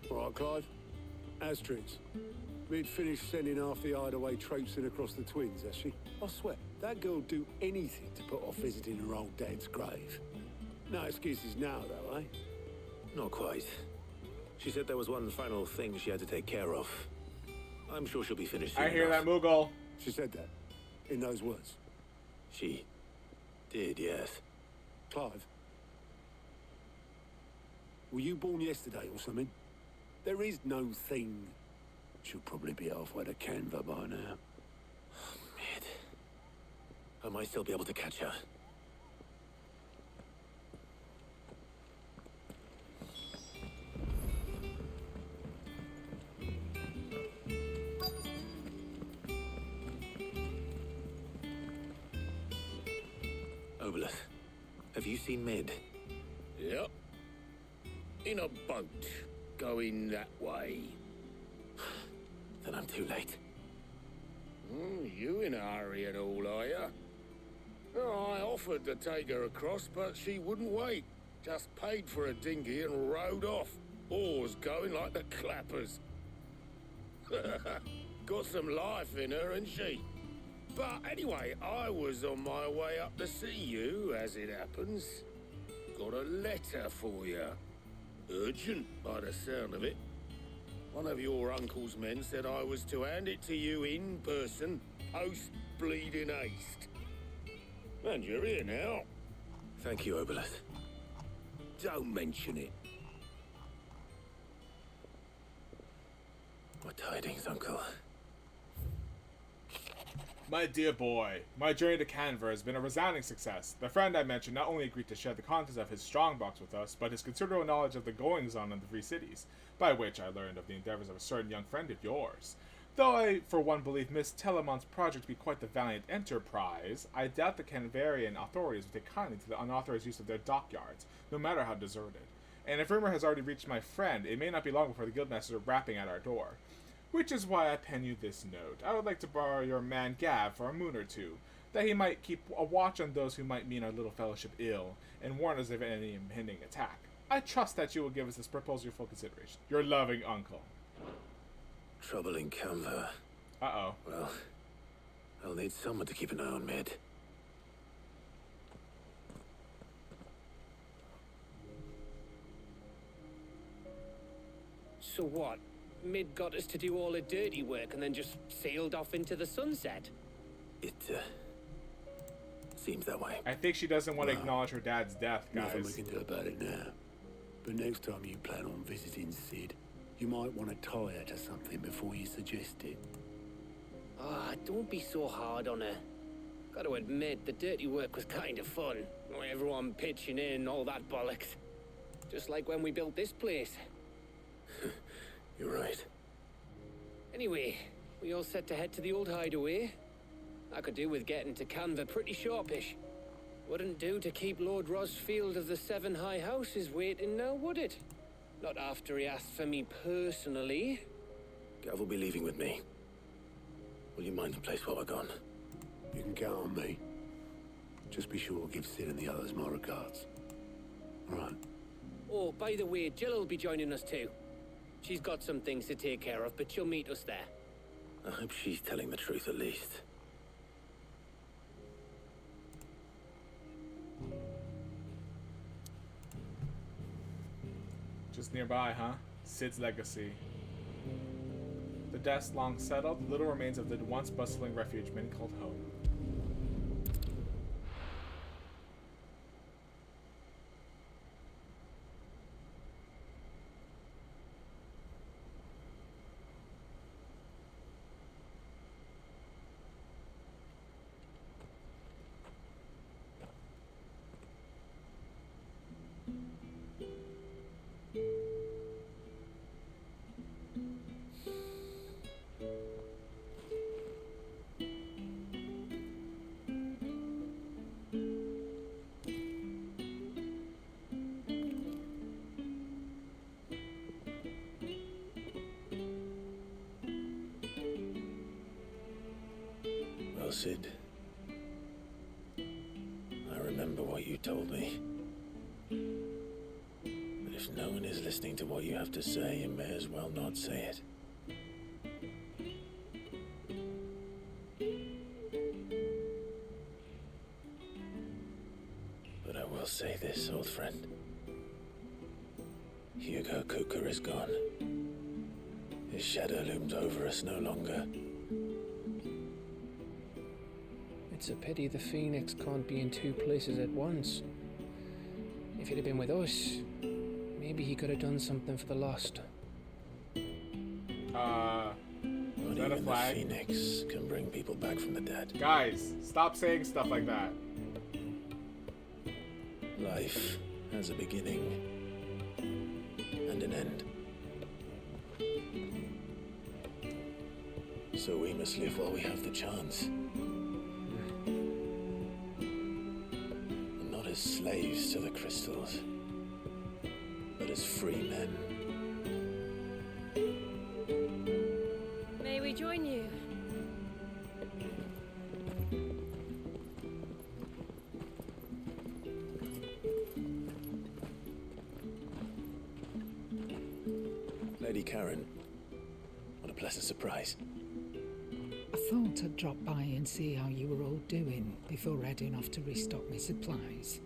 Right, Clive. Asterix. Mid finished sending half the hideaway traipsing across the twins, has she? I swear, that girl'd do anything to put off visiting her old dad's grave. No excuses now, though, eh? Not quite. She said there was one final thing she had to take care of. I'm sure she'll be finished soon I hear enough. that, Moogle. She said that? In those words? She did, yes. Clive? Were you born yesterday or something? There is no thing. She'll probably be halfway to Canva by now. Mid. I might still be able to catch her. Obolus, have you seen Mid? Yep. In a boat, going that way. Then I'm too late. You in a hurry at all, are you? Oh, I offered to take her across, but she wouldn't wait. Just paid for a dinghy and rowed off. Oars going like the clappers. Got some life in her, ain't she? But anyway, I was on my way up to see you, as it happens. Got a letter for you. Urgent, by the sound of it. One of your uncle's men said I was to hand it to you in person, post-bleeding haste. And you're here now. Thank you, Obolus. Don't mention it. What tidings, Uncle? My dear boy, my journey to Canver has been a resounding success. The friend I mentioned not only agreed to share the contents of his strongbox with us, but his considerable knowledge of the goings-on in the Free Cities, by which I learned of the endeavors of a certain young friend of yours. Though I, for one, believe Miss Telemont's project to be quite the valiant enterprise, I doubt the Canvarian authorities would take kindly to the unauthorized use of their dockyards, no matter how deserted. And if rumor has already reached my friend, it may not be long before the guildmasters are rapping at our door. Which is why I pen you this note. I would like to borrow your man Gav for a moon or two, that he might keep a watch on those who might mean our little fellowship ill, and warn us of any impending attack. I trust that you will give us this proposal your full consideration. Your loving uncle. Trouble in Canva. Uh-oh. Well, I'll need someone to keep an eye on Mid. So what? Mid got us to do all the dirty work and then just sailed off into the sunset? It, seems that way. I think she doesn't want to acknowledge her dad's death, guys. Nothing we can do about it now. But next time you plan on visiting Sid, you might want to tie her to something before you suggest it. Ah, don't be so hard on her. Gotta admit, the dirty work was kind of fun. Everyone pitching in, all that bollocks. Just like when we built this place. You're right. Anyway, we all set to head to the old hideaway. I could do with getting to Canva pretty sharpish. Wouldn't do to keep Lord Rosfield of the Seven High Houses waiting now, would it? Not after he asked for me personally. Gav will be leaving with me. Will you mind the place while we're gone? You can count on me. Just be sure to give Sid and the others my regards. Right. Oh, by the way, Jill will be joining us too. She's got some things to take care of, but she'll meet us there. I hope she's telling the truth at least. Just nearby, huh? Sid's legacy. The dust long settled, little remains of the once bustling refuge many called home. Well, Sid, I remember what you told me. But if no one is listening to what you have to say, you may as well not say it. But I will say this, old friend. Hugo Kupka is gone. His shadow looms over us no longer. It's a pity the Phoenix can't be in two places at once. If he'd have been with us, maybe he could have done something for the lost. Not that a even flag? the Phoenix can bring people back from the dead. Guys, stop saying stuff like that. Life has a beginning and an end. So we must live while we have the chance. And not as slaves to the crystals, but as free men. May we join you? Lady Karen, what a pleasant surprise. I thought I'd drop by and see how you were all doing before heading off to restock my supplies.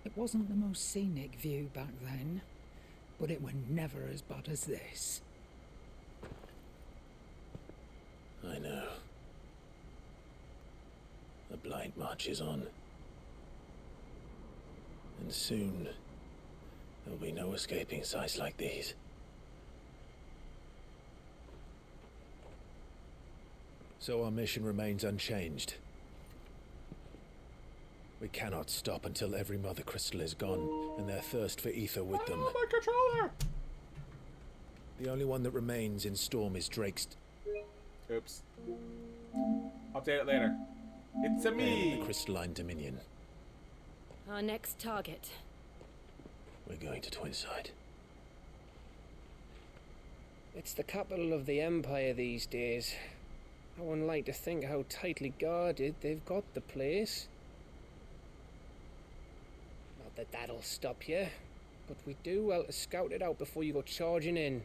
It wasn't the most scenic view back then, but it were never as bad as this. I know. The Blight marches on. And soon, there'll be no escaping sights like these. So our mission remains unchanged. We cannot stop until every Mother Crystal is gone, and their thirst for ether with them. Oh, my controller! The only one that remains in Storm is Drake's... Oops. Update it later. It's a me! The Crystalline Dominion. Our next target. We're going to Twinside. It's the capital of the Empire these days. I wouldn't like to think how tightly guarded they've got the place. Not that that'll stop you, but we do well to scout it out before you go charging in.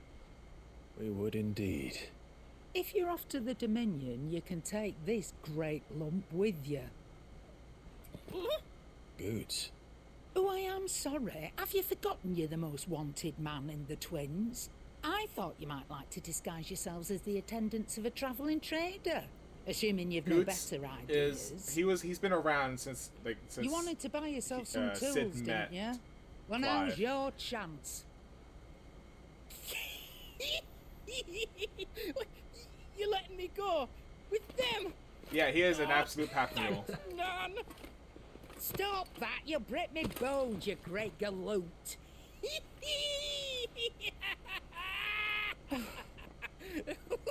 We would indeed. If you're off to the Dominion, you can take this great lump with you. Goods. Oh, I am sorry. Have you forgotten you're the most wanted man in the Twins? I thought you might like to disguise yourselves as the attendants of a travelling trader. Assuming you've no Goots better ideas. He's been around since You wanted to buy yourself some tools, Sid didn't met you? Well, Clive. now's your chance. You're letting me go with them? Yeah, he is an absolute pack mule. None. Stop that! You break me bones, you great galoot.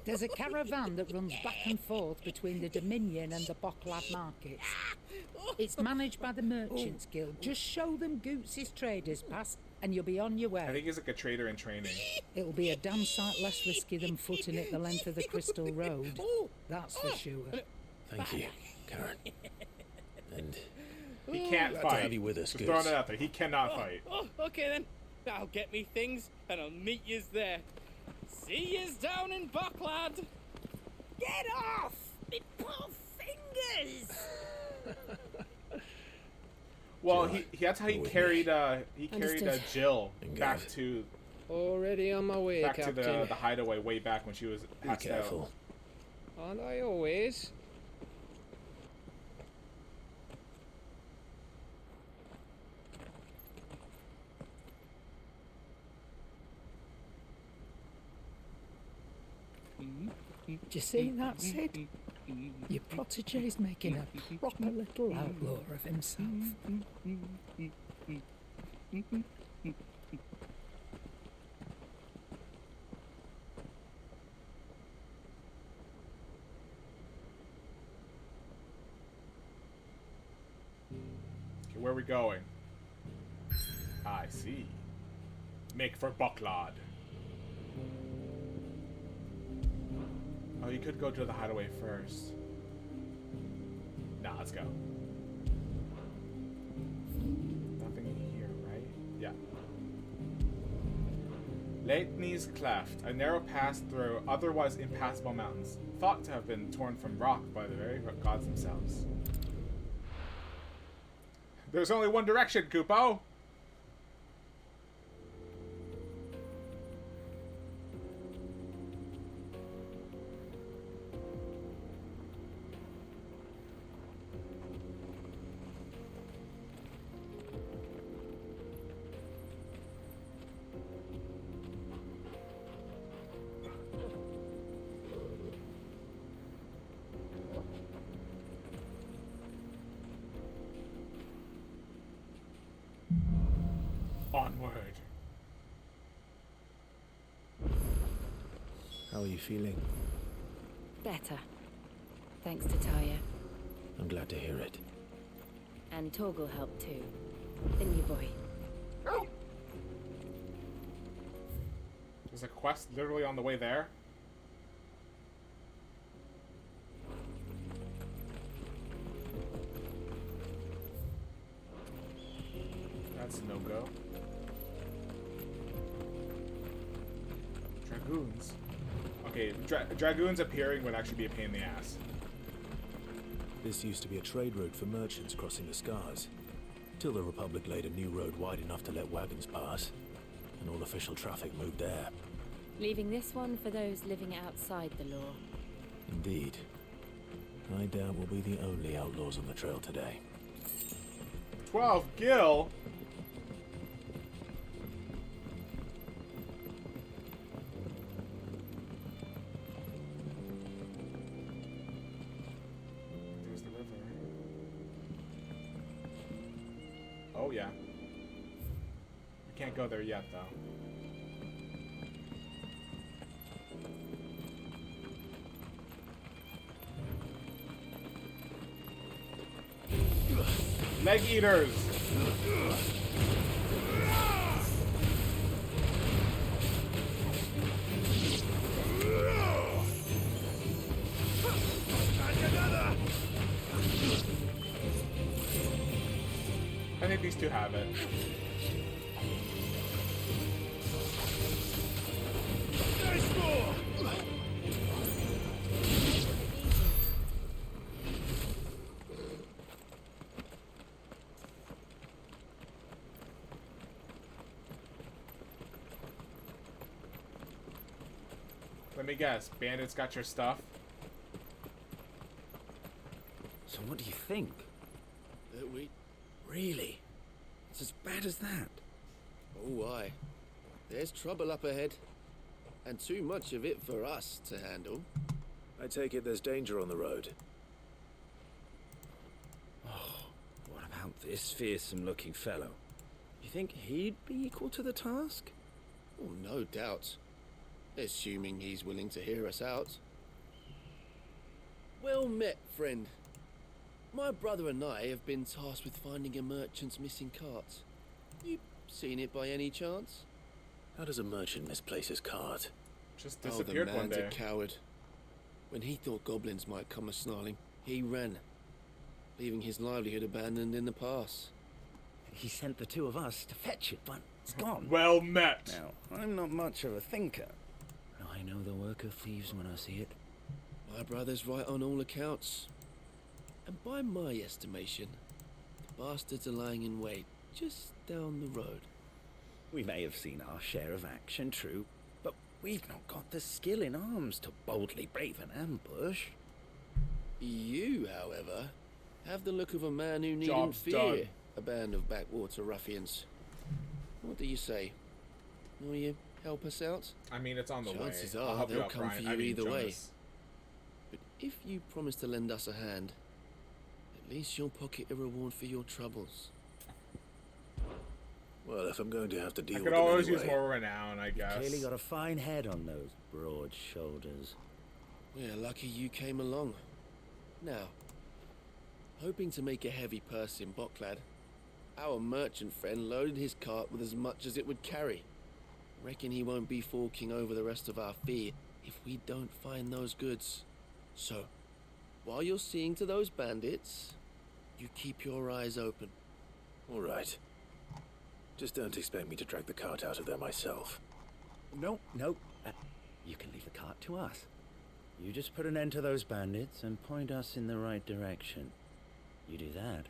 There's a caravan that runs back and forth between the Dominion and the Bocklad markets. It's managed by the Merchants Guild. Just show them Goots' traders pass and you'll be on your way. I think he's like a trader in training. It'll be a damn sight less risky than footing it the length of the Crystal Road. That's for sure. Thank you, Karen. And he can't glad fight. to have you with us, Just throwing it out there. He cannot fight. Oh, okay then. I'll get me things and I'll meet yous there. See yous down in Bucklad. Get off! Me poor fingers! Well, that's how he carried Understood. Jill back to Already on my way, Captain. the hideaway way back when she was passed out. Aren't I always? Do you see that, Sid? Your protege's making a proper little outlaw of himself. Okay, where are we going? I see. Make for Bucklad. Oh, you could go to the hideaway first. Nah, let's go. Nothing here, right? Yeah. Leithney's Cleft, a narrow pass through otherwise impassable mountains, thought to have been torn from rock by the very gods themselves. There's only one direction, Kupo! Onward. How are you feeling? Better. Thanks to Taya. I'm glad to hear it. And Torgal helped too. The new boy. There's a quest literally on the way there. That's no go. Dragoons. Okay, dragoons appearing would actually be a pain in the ass. This used to be a trade route for merchants crossing the Scars, till the Republic laid a new road wide enough to let wagons pass, and all official traffic moved there. Leaving this one for those living outside the law. Indeed. I doubt we'll be the only outlaws on the trail today. 12 Gil? There's the river. Oh yeah. We can't go there yet though. Leg eaters! I think these two have it. Let me guess, bandits got your stuff? So what do you think? That we... Really? It's as bad as that? Oh, aye. There's trouble up ahead. And too much of it for us to handle. I take it there's danger on the road. Oh, what about this fearsome-looking fellow? You think he'd be equal to the task? Oh, no doubt. Assuming he's willing to hear us out. Well met, friend. My brother and I have been tasked with finding a merchant's missing cart. You seen it by any chance? How does a merchant misplace his cart? Just disappeared the man's one day. a coward. When he thought goblins might come a-snarling, He ran, leaving his livelihood abandoned in the pass. He sent the two of us to fetch it, but it's gone. Well met. Now, I'm not much of a thinker. I know the work of thieves when I see it. My brother's right on all accounts. And by my estimation, the bastards are lying in wait just down the road. We may have seen our share of action, true, but we've not got the skill in arms to boldly brave an ambush. You, however, have the look of a man who needn't Job's fear done. a band of backwater ruffians. What do you say? Will you help us out? I mean, it's on the way. Chances I'll are help you they'll out, come Brian. for you I mean, either way. Jonas. But if you promise to lend us a hand, at least you'll pocket a reward for your troubles. Well, if I'm going to have to deal I with could them always anyway, use more renown, I guess. Clearly got a fine head on those broad shoulders. We're lucky you came along. Now, hoping to make a heavy purse in Boklad, our merchant friend loaded his cart with as much as it would carry. Reckon he won't be forking over the rest of our fee if we don't find those goods. So, while you're seeing to those bandits, you keep your eyes open. all right. Just don't expect me to drag the cart out of there myself. No. You can leave the cart to us. You just put an end to those bandits and point us in the right direction. You do that,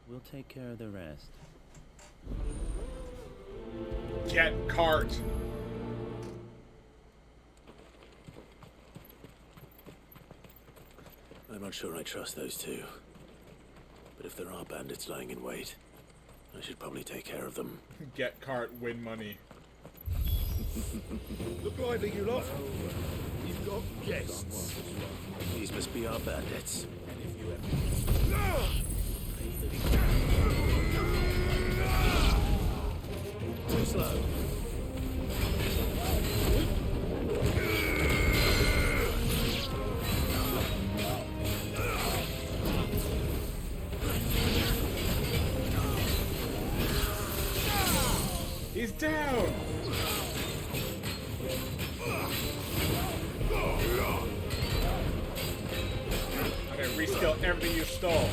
we'll take care of the rest. Get cart. I'm not sure I trust those two. But if there are bandits lying in wait, I should probably take care of them. Get cart, win money. Look lively, you lot. You've got guests. These must be our bandits. And if you ever... Too slow. He's down! I'm gonna reskill everything you stole.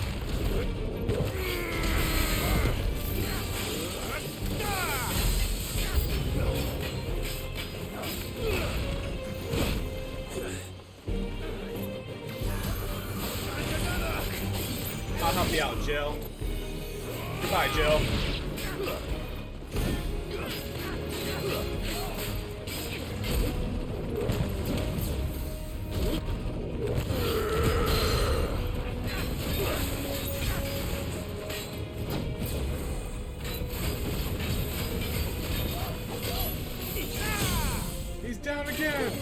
I'll help you out, Jill. Goodbye, Jill. He's down again!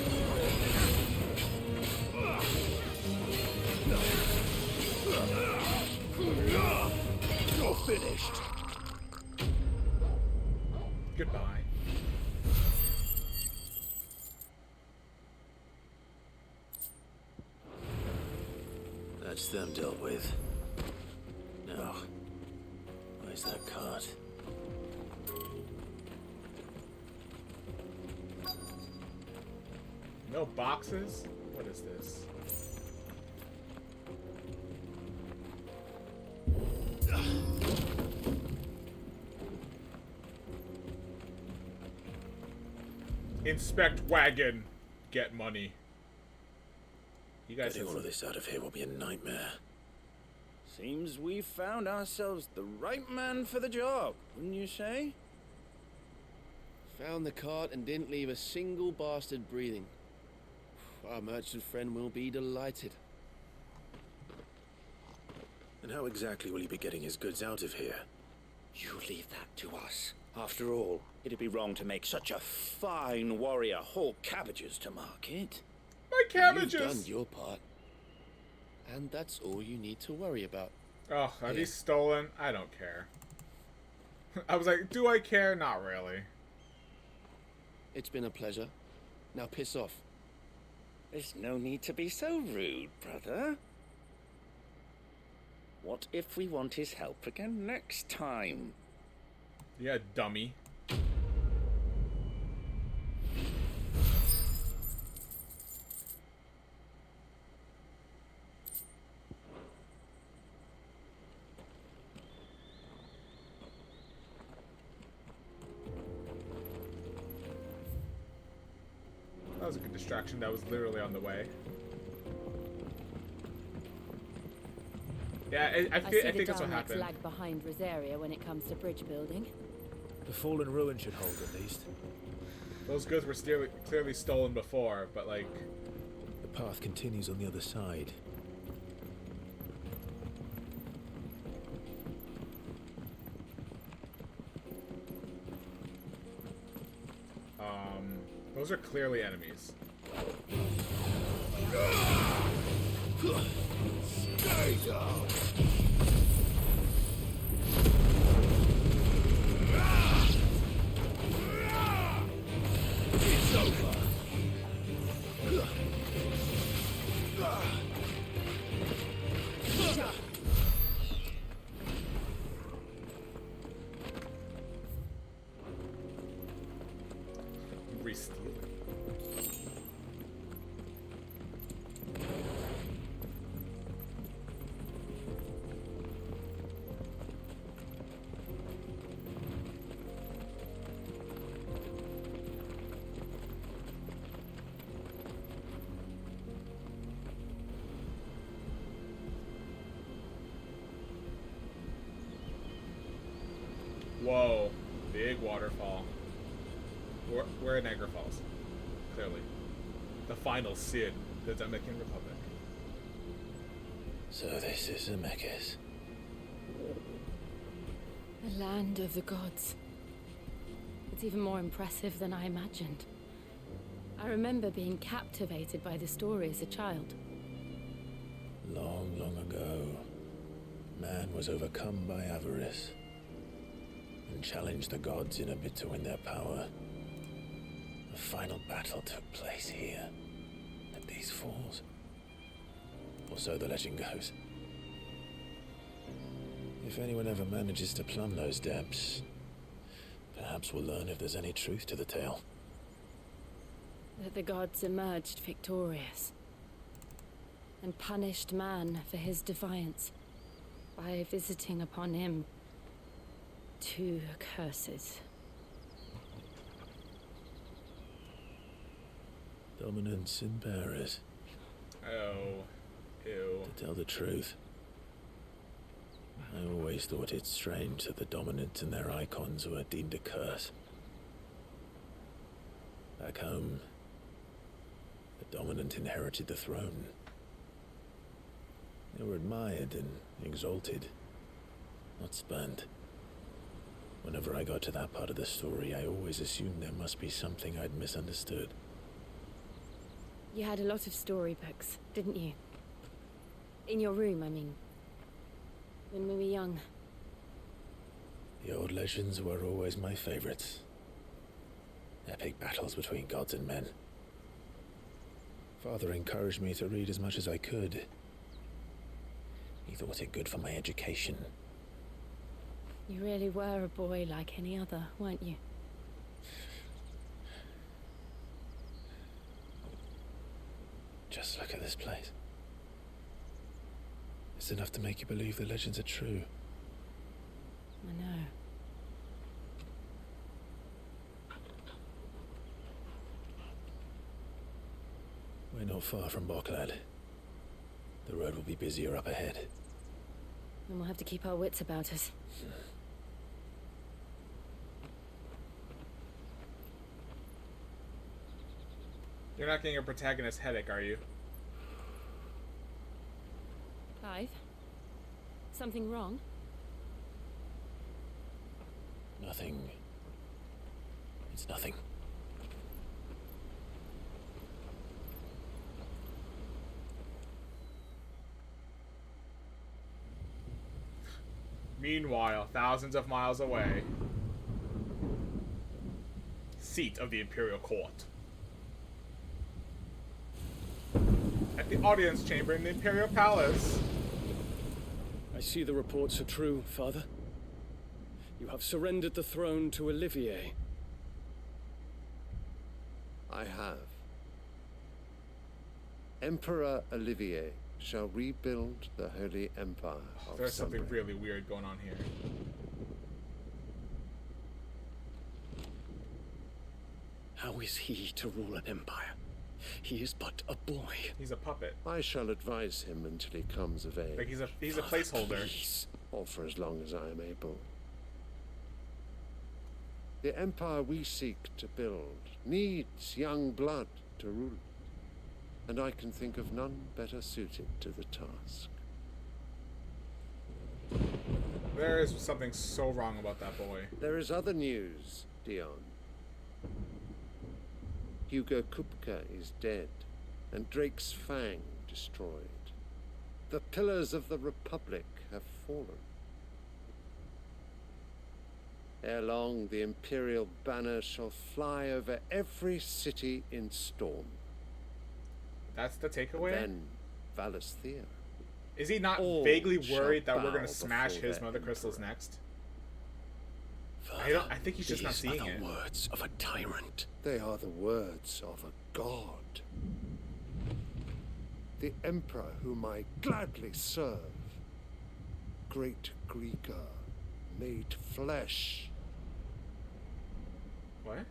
You're finished. Goodbye. That's them dealt with. Now, where's that cart? No boxes? What is this? Inspect wagon. Get money. You guys Getting all of this out of here will be a nightmare. Seems we found ourselves the right man for the job, wouldn't you say? Found the cart and didn't leave a single bastard breathing. Our merchant friend will be delighted. And how exactly will he be getting his goods out of here? You leave that to us. After all, it'd be wrong to make such a fine warrior haul cabbages to market. My cabbages! You've done your part. And that's all you need to worry about. Oh, are these stolen? I don't care. I was like, do I care? Not really. It's been a pleasure. Now piss off. There's no need to be so rude, brother. What if we want his help again next time? Yeah, dummy. was a distraction that was literally on the way. Yeah, I think that's what happened. Lag behind Rosaria when it comes to bridge building. The fallen ruin should hold at least. Those goods were still clearly stolen before, but like... The path continues on the other side. Those are clearly enemies. Stay down! It's over. Whoa, big waterfall. We're in Niagara Falls, clearly. The final Cid, the Dominican Republic. So this is Zemeckis. The land of the gods. It's even more impressive than I imagined. I remember being captivated by the story as a child. Long, long ago, man was overcome by avarice and challenged the gods in a bid to win their power. The final battle took place here, at these falls. Or so the legend goes. If anyone ever manages to plumb those depths, perhaps we'll learn if there's any truth to the tale. That the gods emerged victorious and punished man for his defiance by visiting upon him 2 curses. Dominance in Paris. Oh, ew. To tell the truth, I always thought it strange that the dominant and their icons were deemed a curse. Back home, the dominant inherited the throne. They were admired and exalted, not spurned. Whenever I got to that part of the story, I always assumed there must be something I'd misunderstood. You had a lot of storybooks, didn't you? In your room, I mean. When we were young. The old legends were always my favorites. Epic battles between gods and men. Father encouraged me to read as much as I could. He thought it good for my education. You really were a boy like any other, weren't you? Just look at this place. It's enough to make you believe the legends are true. I know. We're not far from Boklad. The road will be busier up ahead. And we'll have to keep our wits about us. You're not getting a protagonist headache, are you? Clive? Something wrong? Nothing. It's nothing. Meanwhile, thousands of miles away, seat of the Imperial Court. At the audience chamber in the Imperial Palace. I see the reports are true, Father. You have surrendered the throne to Olivier. I have. Emperor Olivier shall rebuild the Holy Empire of There's something Sumbria. really weird going on here. How is he to rule an empire? He is but a boy. He's a puppet. I shall advise him until he comes of age. Like he's a placeholder. Please. Or for as long as I am able. The empire we seek to build needs young blood to rule it, and I can think of none better suited to the task. There is something so wrong about that boy. There is other news, Dion. Kupka is dead, and Drake's Fang destroyed. The pillars of the Republic have fallen. Ere long, the Imperial banner shall fly over every city in Storm. That's the takeaway? Then Valisthea. Is he not All vaguely shall worried that we're bow going to smash before his their mother crystals next? Father, I think he's just not seeing are it. the words of a tyrant. They are the words of a god. The Emperor whom I gladly serve. Great Greeker, made flesh. What?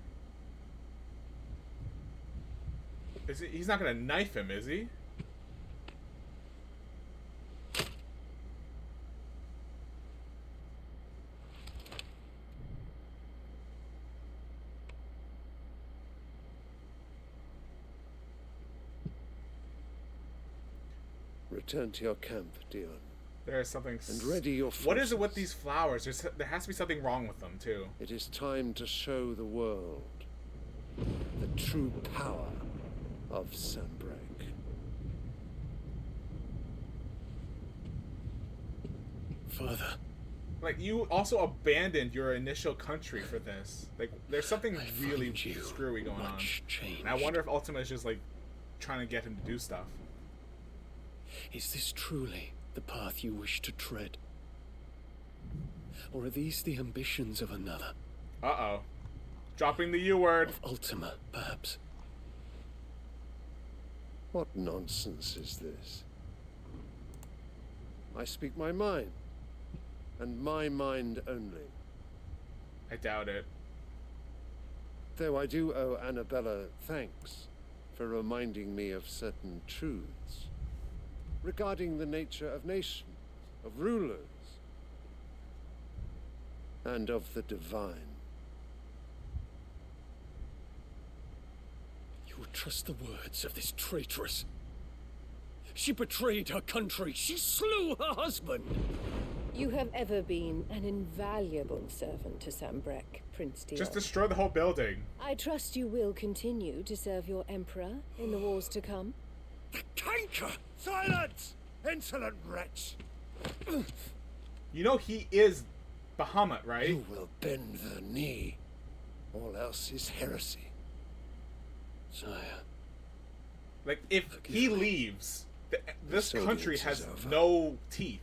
He's not going to knife him, is he? Return to your camp, Dion. There is something. And ready your What is forces. it with these flowers? There has to be something wrong with them too. It is time to show the world the true power of Sanbreak. Father. Like, you also abandoned your initial country for this. Like, there's something really screwy going on. And I wonder if Ultima is just like trying to get him to do stuff. Is this truly the path you wish to tread? Or are these the ambitions of another? Uh-oh. Dropping the U word. Of Ultima, perhaps. What nonsense is this? I speak my mind, and my mind only. I doubt it. Though I do owe Annabella thanks for reminding me of certain truths regarding the nature of nations, of rulers, and of the divine. You would trust the words of this traitress. She betrayed her country. She slew her husband. You have ever been an invaluable servant to Sanbreque, Prince Dion. Just destroy the whole building. I trust you will continue to serve your emperor in the wars to come. Canker! Silence! Insolent wretch! You know he is Bahamut, right? You will bend the knee. All else is heresy. Sire. Like, if he leaves, this This country audience is has over. no teeth.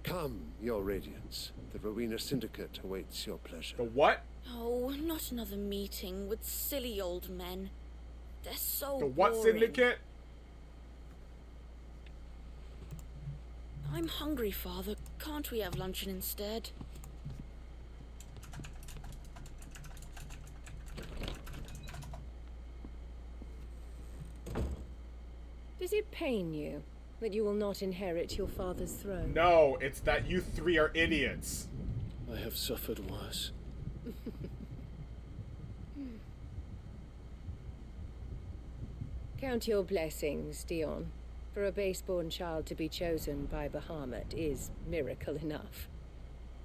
Come, your radiance. The Rowena Syndicate awaits your pleasure. The what? Oh, not another meeting with silly old men. They're so The what boring. syndicate? I'm hungry, Father. Can't we have luncheon instead? Does it pain you that you will not inherit your father's throne? No, it's that you three are idiots. I have suffered worse. Count your blessings, Dion. For a base-born child to be chosen by Bahamut is miracle enough.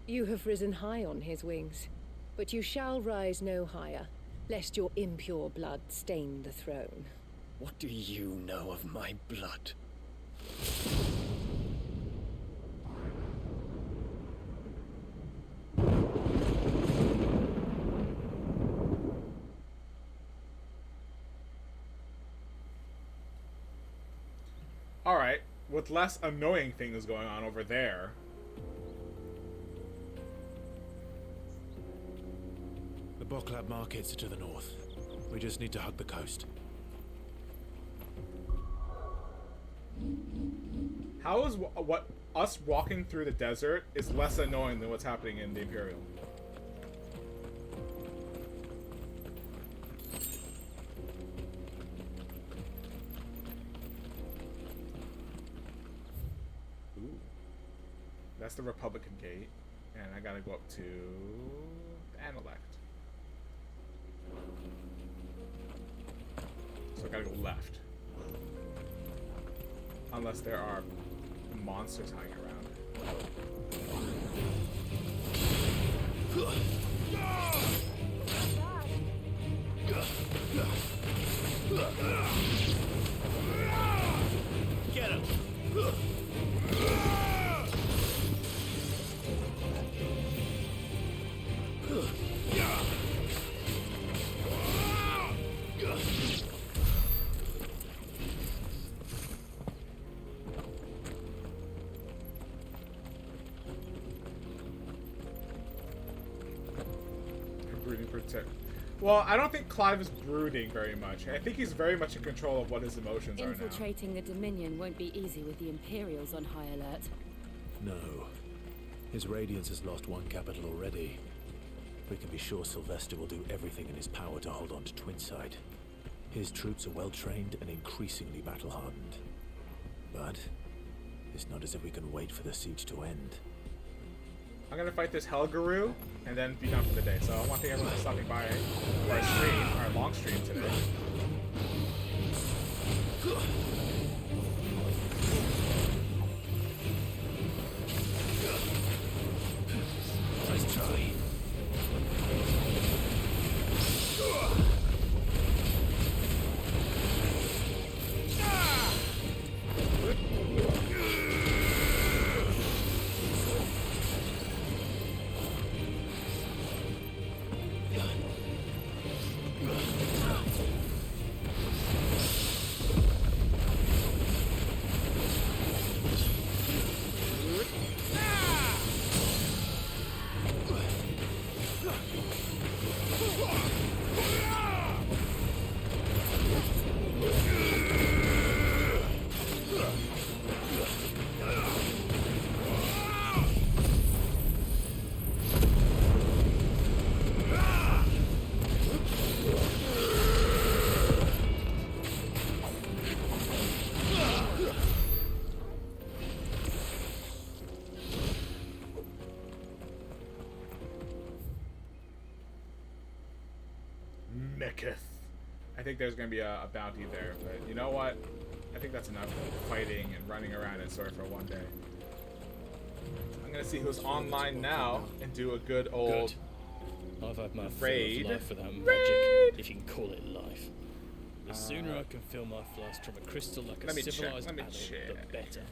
You have risen high on his wings, but you shall rise no higher, lest your impure blood stain the throne. What do you know of my blood? Alright, with less annoying things going on over there. The Boklab markets are to the north. We just need to hug the coast. How is what us walking through the desert is less annoying than what's happening in the Imperial? That's the Republican gate. And I gotta go up to the Anelect. So I gotta go left. Unless there are monsters hanging around. Get him! Brooding protect. Well, I don't think Clive is brooding very much. I think he's very much in control of what his emotions are now. Infiltrating the Dominion won't be easy with the Imperials on high alert. No. His Radiance has lost one capital already. We can be sure Sylvester will do everything in his power to hold on to Twinside. His troops are well trained and increasingly battle-hardened. But it's not as if we can wait for the siege to end. I'm gonna fight this Helgaroo and then be done for the day. So I want to thank everyone for stopping by our stream, our long stream today. Nice try. I think there's going to be a bounty there, but you know what? I think that's enough fighting and running around and sort for one day. I'm going to see who's online now and do a good old I've had my raid. fill of life for that magic, if you can call it life. The sooner I can fill my flask from a crystal like a civilized adult, the better.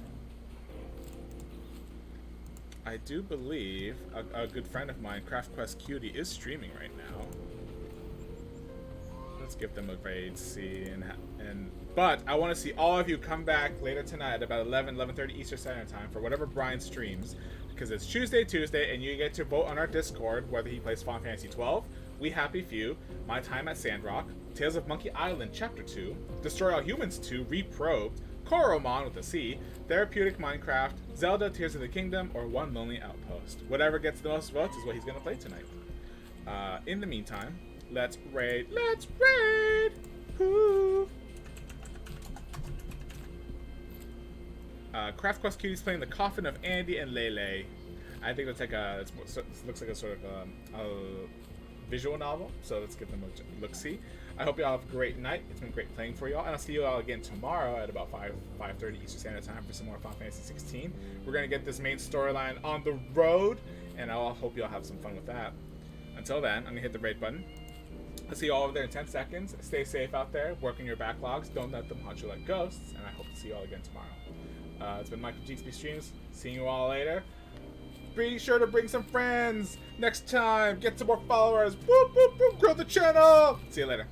I do believe a good friend of mine, Craft Quest Cutie, is streaming right now. Let's give them a raid, see, but I want to see all of you come back later tonight at about 11:30 Eastern Standard Time for whatever Brian streams, because it's Tuesday, and you get to vote on our Discord whether he plays Final Fantasy XII, We Happy Few, My Time at Sandrock, Tales of Monkey Island Chapter 2, Destroy All Humans 2, Reprobed, Koromon with a C, Therapeutic Minecraft, Zelda Tears of the Kingdom, or One Lonely Outpost. Whatever gets the most votes is what he's going to play tonight. In the meantime, let's raid! Woo. Craft Quest Cutie's playing The Coffin of Andy and Lele. I think that's like it looks like a sort of a visual novel, so let's give them a look-see. I hope y'all have a great night. It's been great playing for y'all, and I'll see you all again tomorrow at about 5:30 Eastern Standard Time for some more Final Fantasy XVI. We're gonna get this main storyline on the road, and I hope y'all have some fun with that. Until then, I'm gonna hit the raid button. I'll see you all over there in 10 seconds. Stay safe out there. Work on your backlogs. Don't let them hunt you like ghosts. And I hope to see you all again tomorrow. It's been Mike from GXP Streams. Seeing you all later. Be sure to bring some friends next time. Get some more followers. Whoop, whoop, whoop. Grow the channel. See you later.